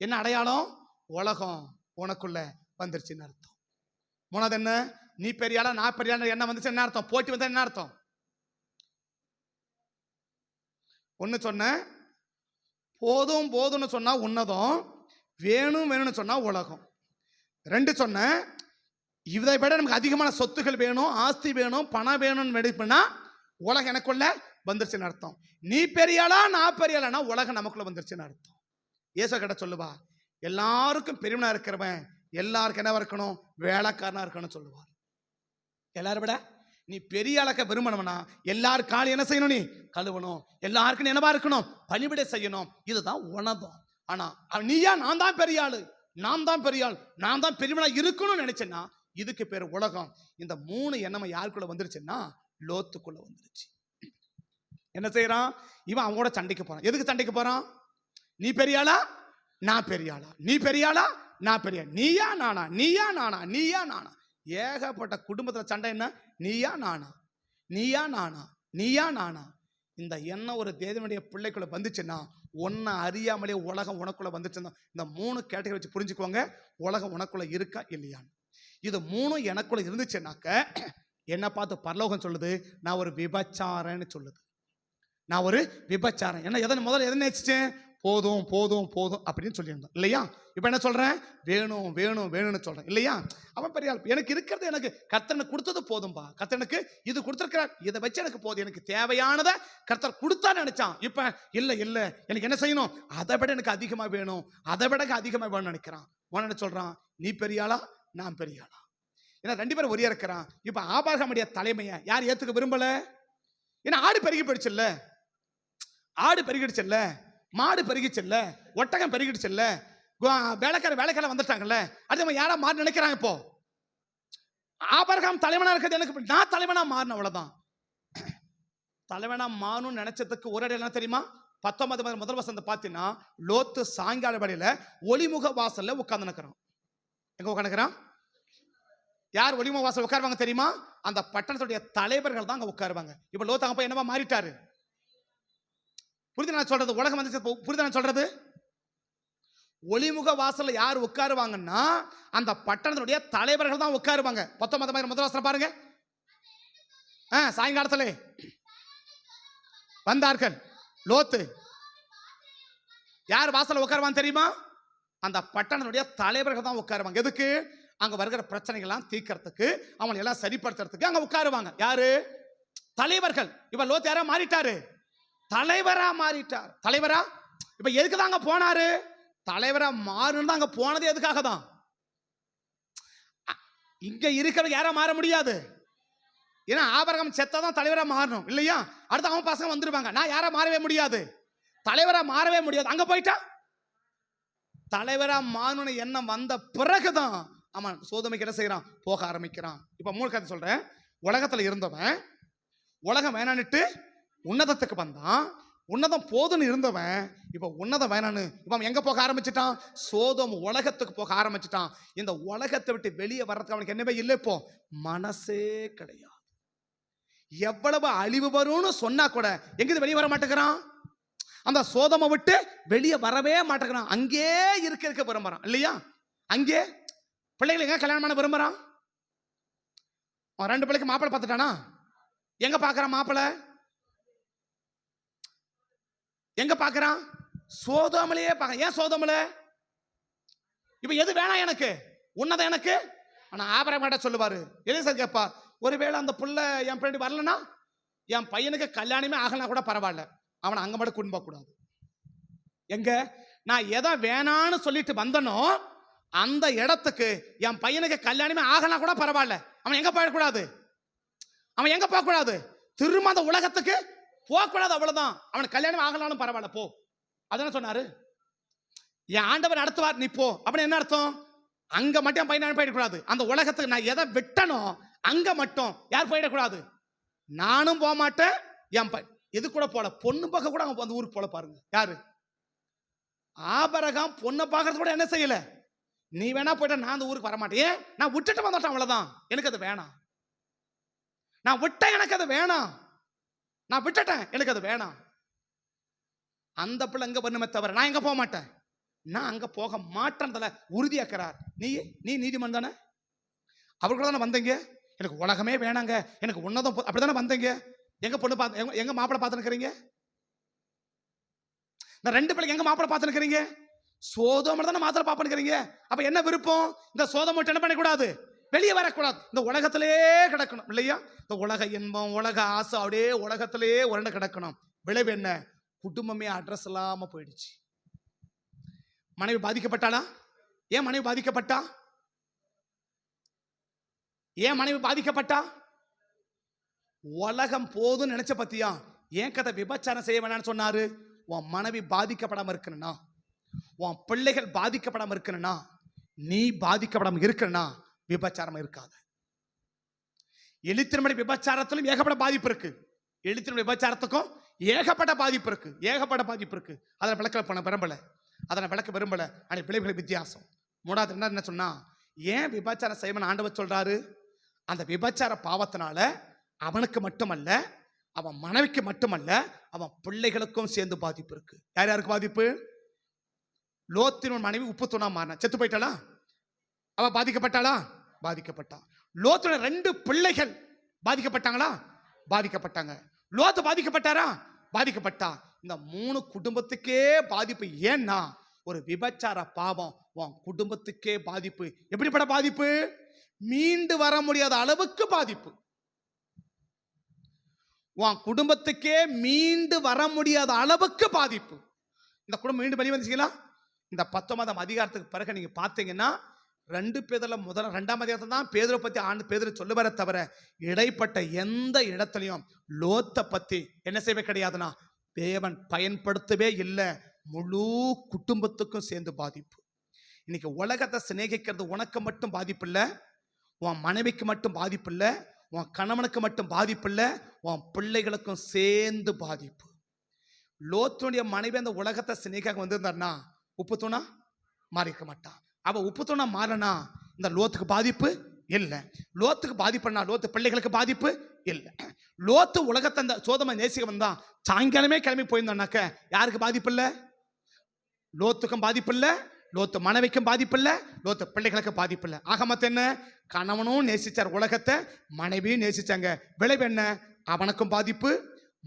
என்ன அடையாளம்? உலகம் உனக்குள்ள வந்துருச்சுன்னு அர்த்தம். மூணாவது என்ன? நீ பெரியாளா, நான் பெரியாளா என்ன வந்துச்சு என்ன அர்த்தம்? போட்டி வந்தா என்ன அர்த்தம்? ஒன்னு சொன்ன போதும் போதும்னு சொன்னா உன்னதும், வேணும் வேணும்னு சொன்னா உலகம். 2 சொன்ன இதை விட நமக்கு அதிகமான சொத்துக்கள் வேணும், ஆஸ்தி வேணும், பணம் வேணும்னு எடுப்புனா உலகம் எனக்குள்ள வந்துருச்சுன்னு அர்த்தம். நீ பெரியாளா, நான் பெரியாளா, உலகம் நமக்குள்ள வந்துருச்சுன்னு அர்த்தம். ஏசு கிட்ட சொல்லுவா, எல்லாருக்கும் பெரியவனா இருக்கிறவன் எல்லாருக்கும் என்னவா இருக்கணும்? வேலைக்காரனா இருக்கணும் சொல்லுவார். எல்லாரும் விட நீ பெரிய ஆளக்க விரும்பணும்னா எல்லாரும் காலி என்ன செய்யணும்? நீ கழுவணும். எல்லாருக்கும் என்னவா இருக்கணும்? பணிவிடை செய்யணும். இதுதான் உணர்ந்தோம். ஆனா நீயா நான் தான் பெரிய ஆளு, நான் தான் பெரிய ஆள், நான் தான் பெரியவனா இருக்கணும்னு நினைச்சேன்னா இதுக்கு பேர் உலகம். இந்த 3 எண்ணம் யாருக்குள்ள வந்துருச்சுன்னா லோத்துக்குள்ள வந்துருச்சு. என்ன செய்யறான்? இவன் அவங்களோட சண்டைக்கு போறான். எதுக்கு சண்டைக்கு போறான்? நீ பெரியாளா, நான் பெரியாளா, நீ பெரியாளா, நான் பெரிய, நீயா நானா, நீயா நானா, நீயா நானா. ஏகப்பட்ட குடும்பத்துல சண்டை. என்ன? நீயா நானா, நீயா நானா, நீயா நானா. இந்த எண்ணம் ஒரு தேவனுடைய பிள்ளைக்குள்ள வந்துச்சுன்னா ஒன்ன அறியாமலே உலகம் உனக்குள்ள வந்துச்சுன்னா இந்த 3 கேட்டகரி வச்சு புரிஞ்சுக்கோங்க உலகம் உனக்குள்ள இருக்கா இல்லையான்னு. இது 3 எனக்குள்ள இருந்துச்சுன்னாக்க என்ன பார்த்து பரலோகம் சொல்லுது, நான் ஒரு விபச்சாரன்னு சொல்லுது. நான் ஒரு விபச்சாரம். என்ன முதல்ல எதை நினைச்சேன்? போதும் போதும் போதும் அப்படின்னு சொல்லியிருந்தான் இல்லையா? இப்போ என்ன சொல்றேன்? வேணும் வேணும் வேணும்னு சொல்றேன் இல்லையா? அவன் பெரிய ஆள். எனக்கு இருக்கிறது, எனக்கு கர்த்தர் எனக்கு கொடுத்தது போதும்பா, கர்த்தர் எனக்கு இது கொடுத்துருக்கிறார், இதை வச்சு எனக்கு போதும், எனக்கு தேவையானதை கர்த்தர் கொடுத்தா நினைச்சான். இப்போ இல்லை இல்லை, எனக்கு என்ன செய்யணும், அதை விட எனக்கு அதிகமாக வேணும், அதை விட அதிகமாக வேணும்னு நினைக்கிறான். அவன் என்ன சொல்றான்? நீ பெரிய ஆளா, நான் பெரிய ஆளா? ஏன்னா 2 பேரும் ஒரே இருக்கிறான். இப்போ ஆபிரகாமுடைய தலைமையை யார் ஏத்துக்க விரும்பல? ஏன்னா ஆடு பெருகி போயிடுச்சுல்ல, ஆடு பெருகிடுச்சுல்ல, மாடு பெருகிச்சுல்ல, ஒட்டகம் பெருகிடுச்சுல்ல, வேலைக்கார வந்துட்டாங்கல்ல. அது யாரா மாறி நினைக்கிறாங்க? இப்போ ஆபிரகாம் தலைவனா இருக்கிறது, எனக்கு நான் தலைவனா மாறின, அவ்வளவுதான். தலைவனா மாறணும்னு நினைச்சதுக்கு ஒரு இடம் என்ன தெரியுமா? 19 முதல் வசனத்தை பார்த்தீங்கன்னா, லோத்து சாயங்கால வேளையில ஒளிமுக வாசல்ல உட்கார்ந்து நிற்கிறான். எங்க உட்காந்துக்கிறான்? யார் ஒளிமுக வாசல் உட்காருவாங்க தெரியுமா? அந்த பட்டணத்துடைய தலைவர்கள் தான் அங்க உட்காருவாங்க. இப்ப லோத்து அங்க போய் என்னவா மாறிட்டாரு? புரியுது நான் சொல்றது? உலகம் வந்து புரியுது நான் சொல்றது? ஒளிமுக வாசல்ல யார் உட்காருவாங்கன்னா, அந்த பட்டணத்துடைய தலைவர்கள் தான் உட்காருவாங்க. 19 முதல் வசனம் பாருங்க. சாயங்காலத்துல வந்தார்கள். லோத்து யார் வாசல்ல உட்காருவாங்க தெரியுமா? அந்த பட்டணத்துடைய தலைவர்கள் தான் உட்காருவாங்க. எதுக்கு? அங்க வருகிற பிரச்சனைகள்லாம் தீர்க்கறதுக்கு, அவங்களை எல்லாம் சரிப்படுத்துறதுக்கு அங்க உட்காருவாங்க. யாரு? தலைவர்கள். இப்ப லோத்து யாரா மாறிட்டாரு? தலைவரா மாறிட்டார். தலைவரா இப்ப எதுக்கு தான் அங்க போனாரு? தலைவரா மாறணும் அங்க போனது எதுக்காக தான்? இங்க இருக்கிற யாரா மாற முடியாது. ஏன்னா ஆபிரகாம் செத்தாதான் தலைவரா மாறணும் இல்லையா? அடுத்து அவன் பசங்க வந்துருவாங்க. நான் யாரா மாறவே முடியாது, தலைவரா மாறவே முடியாது. அங்க போயிட்டா தலைவரா மாறணும்னு எண்ணம் வந்த பிறகுதான் அவன் சோதமைக்கு என்ன செய்யறான்? போக ஆரம்பிக்கிறான். இப்ப 3 கதை சொல்றேன். உலகத்துல இருந்தவன் உலகம் வேணான்னுட்டு உன்னதத்துக்கு வந்தான். உன்னதம் போதுன்னு இருந்தவன் இப்ப உன்னதம் வேணான்னு இவன் எங்க போக ஆரம்பிச்சிட்டான்? சோதம் உலகத்துக்கு போக ஆரம்பிச்சிட்டான். இந்த உலகத்தை விட்டு வெளியே வர்றதுக்கு அவனுக்கு என்னவே இல்லை, இப்போ மனசே கிடையாது. எவ்வளவு அழிவு வரும்னு சொன்னா கூட எங்கிருந்து வெளியே வர மாட்டேங்கிறான். அந்த சோதமை விட்டு வெளியே வரவே மாட்டேங்கிறான். அங்கே இருக்க விரும்புறான் இல்லையா? அங்கே பிள்ளைகளை எங்க கல்யாணம் பண்ண விரும்புறான்? 2 பிள்ளைக்கு மாப்பிள்ளை பார்த்துட்டானா? எங்க பாக்குறான் மாப்பிள்ளை? எங்க பாக்குறான்? சோதோமிலேயே பார்க்க. ஏன் சோதோமில? இப்ப எது வேணாம் எனக்கு? உன்னதம் எனக்கு. ஆனா ஆபிரகாம் சொல்லுவாரு, எலிசா கேப்பா, ஒருவேளை அந்த புள்ள என் பின்னாடி வரலன்னா, என் பையனுக்கு கல்யாணமே ஆகலாம் கூட பரவாயில்ல, அவனை அங்க மட்டும் கொண்டு போக கூடாது. எங்க நான் எதை வேணான்னு சொல்லிட்டு வந்தனோ அந்த இடத்துக்கு என் பையனுக்கு கல்யாணமே ஆகலாம் கூட பரவாயில்ல, அவன் எங்க போயிடக்கூடாது? அவன் எங்க போக கூடாது? திரும்ப அந்த உலகத்துக்கு போகக்கூடாது, அவ்வளவுதான். அவனுக்கு கல்யாணம் ஆகலாலும் பரவாயில்ல போ. அதான சொன்னாரு. என் ஆண்டவர் நடத்துவார், நீ போ. அப்படின்னு என்ன அர்த்தம்? அங்க மட்டும் என் பையன் போயிடக்கூடாது. அந்த உலகத்துக்கு நான் எதை விட்டனோ அங்க மட்டும் யார் போயிடக்கூடாது. நானும் போக மாட்டேன், என் எது கூட போல, பொண்ணு பார்க்க கூட அந்த ஊருக்கு போல. பாருங்க யாரு? ஆபிரகாம் பொண்ணை பார்க்கறது கூட என்ன செய்யல. நீ வேணா போயிட்ட, நான் அந்த ஊருக்கு வரமாட்டேன். நான் விட்டுட்டு வந்துட்டேன், அவ்வளவுதான். எனக்கு அது வேணாம். நான் விட்டேன், எனக்கு அது வேணாம். நான் விட்டுட்டேன், எனக்கு அது வேணாம். அந்த பிள்ளை எங்க பண்ணுமே தவிர நான் எங்க போக மாட்டேன். நான் அங்க போக மாட்டேன்றதுல உறுதியாக்கிறார். நீ நீதிமன் தானே? அவர்கள் தானே வந்தீங்க. எனக்கு உலகமே வேணாங்க, எனக்கு உன்னதம் அப்படித்தானே வந்தீங்க. எங்க பொண்ணு பார்த்து எங்க மாப்பிள்ளை பார்த்து நிற்கிறீங்க? இந்த 2 பிள்ளைங்க எங்க மாப்பிள்ளை பார்த்து நிற்கிறீங்க? சோதோம தானே மாத்திரை பார்த்து நிற்கிறீங்க. அப்ப என்ன விருப்பம்? இந்த சோதம் என்ன பண்ணக்கூடாது, வெளியே வரக்கூடாது, இந்த உலகத்திலே கிடக்கணும் இல்லையா? இந்த உலக இன்பம், உலக ஆசை அப்படியே உலகத்திலே உரண்டு கிடக்கணும். விளைவு என்ன? குடும்பமே அட்ரஸ் இல்லாம போயிடுச்சு. மனைவி பாதிக்கப்பட்டாளா? ஏன் மனைவி பாதிக்கப்பட்டா? ஏன் மனைவி பாதிக்கப்பட்டா? உலகம் போதும் நினைச்ச பத்தியா? ஏன் கதை விபச்சாரம் செய்ய வேணாம்னு சொன்னாரு? உன் மனைவி பாதிக்கப்படாம இருக்கணும்னா, உன் பிள்ளைகள் பாதிக்கப்படாம இருக்கணும்னா, நீ பாதிக்கப்படாம இருக்கணும்னா விபச்சாரம் இருக்காது. எழுத்தின்படி விபச்சாரத்திலும் ஏகப்பட்ட பாதிப்பு இருக்கு. எழுத்தின் விபச்சாரத்துக்கும் ஏகப்பட்ட பாதிப்பு இருக்கு, ஏகப்பட்ட பாதிப்பு இருக்கு. அதை விளக்க பண்ண விரும்பல, அதனை விளக்க விரும்பல. ஆனால் விளைவுகள் வித்தியாசம். 3வது என்ன சொன்னா, ஏன் விபச்சாரம் செய்யணும்னு ஆண்டவர் சொல்றாரு? அந்த விபச்சார பாவத்தினால அவனுக்கு மட்டுமல்ல, அவன் மனைவிக்கு மட்டுமல்ல, அவன் பிள்ளைகளுக்கும் சேர்ந்து பாதிப்பு இருக்கு. யார் யாருக்கு பாதிப்பு? லோத்தின் மனைவி உப்பு தூணா மாறினா, செத்து போயிட்டாளா? அவ பாதிக்கப்பட்டாளா? பாதிக்கப்பட்டா. லோத்துடைய 2 பிள்ளைகள் பாதிக்கப்பட்டாங்களா? பாதிக்கப்பட்டாங்க. லோத்து பாதிக்கப்பட்டாரா? பாதிக்கப்பட்டா இந்த 3 குடும்பத்துக்கே பாதிப்பு. ஏன்னா ஒரு விபச்சார பாவம் உன் குடும்பத்துக்கே பாதிப்பு. எப்படிப்பட்ட பாதிப்பு? மீண்டு வர முடியாத அளவுக்கு பாதிப்பு. உன் குடும்பத்துக்கே மீண்டு வர முடியாத அளவுக்கு பாதிப்பு. இந்த குடும்பம் மீண்டு வெளியே வந்துச்சுங்களா? இந்த 19ஆம் அதிகாரத்துக்கு பிறகு நீங்க பார்த்தீங்கன்னா 2 பேதுருல 2ஆம் அதிகாரத்தை தான் பேதுரை பத்தி பேதுரு சொல்லுவாரே தவிர இடைப்பட்ட எந்த இடத்துலையும் லோத்தை பத்தி என்ன செய்வே கிடையாதுன்னா தேவன் பயன்படுத்தவே இல்லை. முழு குடும்பத்துக்கும் சேர்ந்து பாதிப்பு. இன்னைக்கு உலகத்தை சிநேகிக்கிறது உனக்கு மட்டும் பாதிப்பு இல்லை, உன் மனைவிக்கு மட்டும் பாதிப்பு இல்லை, உன் கணவனுக்கு மட்டும் பாதிப்பு இல்லை, உன் பிள்ளைகளுக்கும் சேர்ந்து பாதிப்பு. லோத்துடைய மனைவி அந்த உலகத்தை சிநேகிக்க வந்திருந்தாருன்னா உப்பு தூணா மாறிக்க மாட்டான். அவ உப்பு தூணா மாறினா இந்த லோத்துக்கு பாதிப்பு இல்லை. லோத்துக்கு பாதிப்புனா லோத்து பிள்ளைகளுக்கு பாதிப்பு இல்லை. லோத்து உலகத்தை அந்த சோதமை நேசிக்க வந்தா சாயங்காலமே கிளம்பி போயிருந்தான்னாக்க யாருக்கு பாதிப்பு இல்லை? லோத்துக்கும் பாதிப்பு இல்லை, லோத்து மனைவிக்கும் பாதிப்பு இல்லை, லோத்து பிள்ளைகளுக்கு பாதிப்பு இல்லை. ஆக மொத்தம் என்ன? கணவனும் நேசிச்சார் உலகத்தை, மனைவியும் நேசிச்சாங்க. விளைவு என்ன? அவனுக்கும் பாதிப்பு,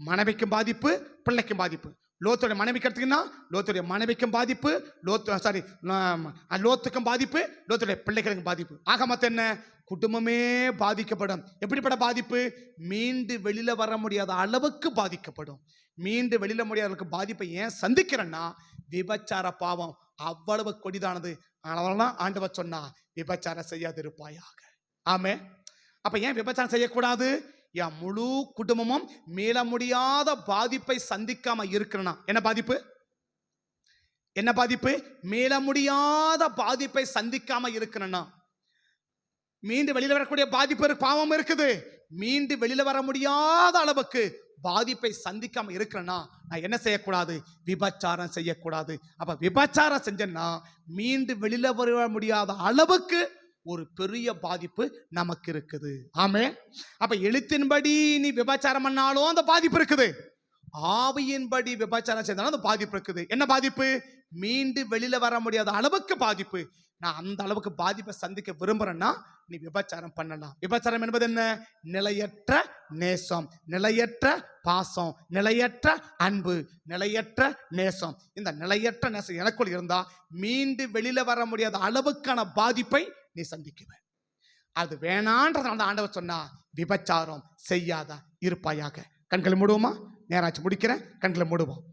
மனைவிக்கும் பாதிப்பு, பிள்ளைக்கும் பாதிப்பு. லோத்துடைய மனைவிக்கு எடுத்தீங்கன்னா லோத்துடைய மனைவிக்கும் பாதிப்பு, லோத்துக்கும் பாதிப்பு, லோத்துடைய பிள்ளைகளுக்கும் பாதிப்பு. ஆக மொத்தம் என்ன? குடும்பமே பாதிக்கப்படும். எப்படிப்பட்ட பாதிப்பு? மீண்டு வெளியில வர முடியாத அளவுக்கு பாதிக்கப்படும். மீண்டு வெளியில முடியாத பாதிப்பை ஏன் சந்திக்கிறேன்னா விபச்சார பாவம் அவ்வளவு கொடிதானது. அதனாலதான் ஆண்டவர் சொன்னா விபச்சாரம் செய்யாதிருப்பாயாக. ஆமே. அப்ப ஏன் விபச்சாரம் செய்யக்கூடாது? என் முழு குடும்பமும் மீள முடியாத பாதிப்பை சந்திக்காம இருக்கிறனா என்ன பாதிப்பு? என்ன பாதிப்பு? மீள முடியாத பாதிப்பை சந்திக்காம இருக்கிறனா. மீண்டு வெளியில வரக்கூடிய பாதிப்பு பாவம் இருக்குது. மீண்டு வெளியில வர முடியாத அளவுக்கு பாதிப்பை சந்திக்காம இருக்கிறனா நான் என்ன செய்யக்கூடாது? விபச்சாரம் செய்யக்கூடாது. அப்ப விபச்சாரம் செஞ்சேன்னா மீண்டு வெளியில வர முடியாத அளவுக்கு ஒரு பெரிய பாதிப்பு நமக்கு இருக்குது. ஆமே. அப்ப எழுத்தின்படி நீ விபச்சாரம் பண்ணாலும் அந்த பாதிப்பு இருக்குது, ஆவியின்படி விபச்சாரம் செய்தாலும் அந்த பாதிப்பு இருக்குது. என்ன பாதிப்பு? மீண்டு வெளியில வர முடியாத அளவுக்கு பாதிப்பு. நான் அந்த அளவுக்கு பாதிப்பை சந்திக்க விரும்புறேன்னா நீ விபச்சாரம் பண்ணலாம். விபச்சாரம் என்பது என்ன? நிலையற்ற நேசம், நிலையற்ற பாசம், நிலையற்ற அன்பு, நிலையற்ற நேசம். இந்த நிலையற்ற நேசம் எனக்குள் இருந்தா மீண்டு வெளியில வர முடியாத அளவுக்கான பாதிப்பை நீ சந்திக்குவ. அது வேணான்றதால ஆண்டவர் சொன்னா விபச்சாரம் செய்யாத இருப்பாயாக. கண்களை மூடுவோமா? நேராச்சு முடிக்கிறேன். கண்களை மூடுவோம்,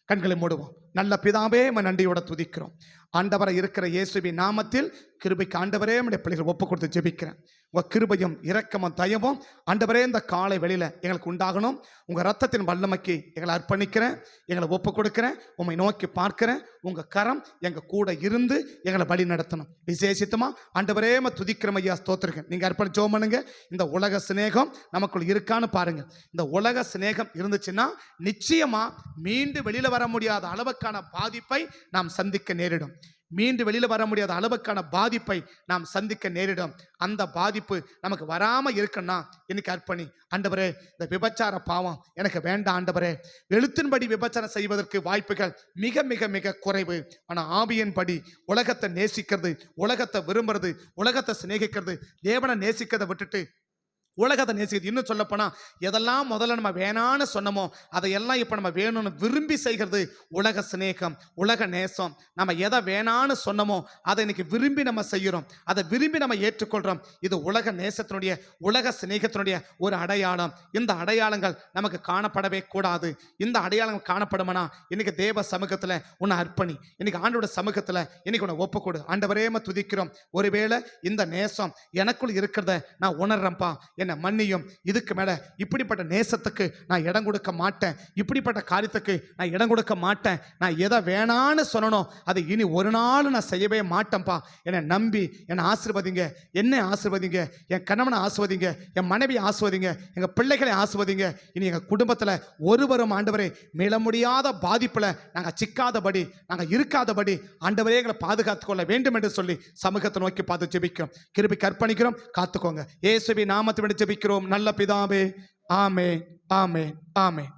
கண்களை மூடுவோம். நல்ல பிதாவே நன்றியோட துதிக்கிறோம். ஆண்டவரை இருக்கிற இயேசுவின் நாமத்தில் கிருபைக்கு ஆண்டவரே நம்முடைய பிள்ளைகள் ஒப்பு கொடுத்து ஜெபிக்கிறேன். உங்கள் கிருபையும் இரக்கமும் தயவும் ஆண்டவரே இந்த காலை வெளியில் எங்களுக்கு உண்டாகணும். உங்கள் ரத்தத்தின் வல்லமைக்கு எங்களை அர்ப்பணிக்கிறேன், எங்களை ஒப்பு கொடுக்கிறேன். உம்மை நோக்கி பார்க்கிறேன். உங்கள் கரம் எங்கள் கூட இருந்து எங்களை வழி நடத்தணும். விசேஷித்தமா ஆண்டவரே துதிக்கிறோம் ஐயா, ஸ்தோத்திரிக்கிறேன். நீங்கள் அர்ப்பணி ஜெபம் பண்ணுங்க. இந்த உலக சிநேகம் நமக்குள் இருக்கான்னு பாருங்க. இந்த உலக சிநேகம் இருந்துச்சுன்னா நிச்சயமா மீண்டு வெளியில வர முடியாத அளவுக்கான பாதிப்பை நாம் சந்திக்க நேரிடும். மீண்டு வெளியில வர முடியாத அளவுக்கான பாதிப்பை நாம் சந்திக்க நேரிடும். அந்த பாதிப்பு நமக்கு வராம இருக்குன்னா இன்னைக்கு அர்ப்பணி. ஆண்டவரே, இந்த விபச்சார பாவம் எனக்கு வேண்டாம் ஆண்டவரே. எழுத்தின்படி விபச்சாரம் செய்வதற்கு வாய்ப்புகள் மிக மிக மிக குறைவு. ஆனா ஆவியின்படி உலகத்தை நேசிக்கிறது, உலகத்தை விரும்புறது, உலகத்தை சிநேகிக்கிறது, தேவனை நேசிக்கிறதை விட்டுட்டு உலகத்தை நேசிக்கிறது. இன்னும் சொல்ல போனா எதெல்லாம் முதல்ல நம்ம வேணான்னு சொன்னமோ அதையெல்லாம் இப்ப நம்ம வேணும்னு விரும்பி செய்கிறது உலக சிநேகம், உலக நேசம். நம்ம எதை வேணான்னு சொன்னமோ அதை இன்னைக்கு விரும்பி நம்ம செய்யறோம், அதை விரும்பி நம்ம ஏற்றுக்கொள்றோம். இது உலக நேசத்தினுடைய, உலக சிநேகத்தினுடைய ஒரு அடையாளம். இந்த அடையாளங்கள் நமக்கு காணப்படவே கூடாது. இந்த அடையாளங்கள் காணப்படுமானா இன்னைக்கு தேவ சமூகத்துல உன்னை அர்ப்பணி. இன்னைக்கு ஆண்டோட சமூகத்துல இன்னைக்கு உன்னை ஒப்புக்கொடு. ஆண்டவரே துதிக்கிறோம். ஒருவேளை இந்த நேசம் எனக்குள் இருக்கிறத நான் உணர்றேன்ப்பா, என்ன மன்னியும். இதுக்கு மேல இப்படிப்பட்ட நேசத்துக்கு நான் இடம் கொடுக்க மாட்டேன், இப்படிப்பட்ட காரியத்துக்கு நான் இடம் கொடுக்க மாட்டேன். நான் எதை வேணான்னு சொன்னனோ அதை இனி ஒரு நாள் நான் செய்யவே மாட்டேன்ப்பா. என்னை நம்பி என்னை ஆசீர்வதிங்க, என்னை ஆசீர்வதிங்க, என் கணவனை ஆசீர்வதிங்க, என் மனைவியை ஆசீர்வதிங்க, எங்க பிள்ளைகளை ஆசீர்வதிங்க. இனி எங்க குடும்பத்துல ஒருவரும் ஆண்டவரே மீள முடியாத பாதிப்புல நாங்க சிக்காதபடி, நாங்க இருக்காதபடி ஆண்டவரே எங்களை பாதுகாத்துக் கொள்ள வேண்டும் என்று சொல்லி சமூகத்தை நோக்கி பார்த்து ஜெபிக்கிறோம். கிருபைக்கு அர்ப்பணிக்கிறோம். காத்துக்கோங்க. இயேசுவின் நாமத்தை ஜெபிக்கிறோம் நல்ல பிதாவே. ஆமென், ஆமென், ஆமென்.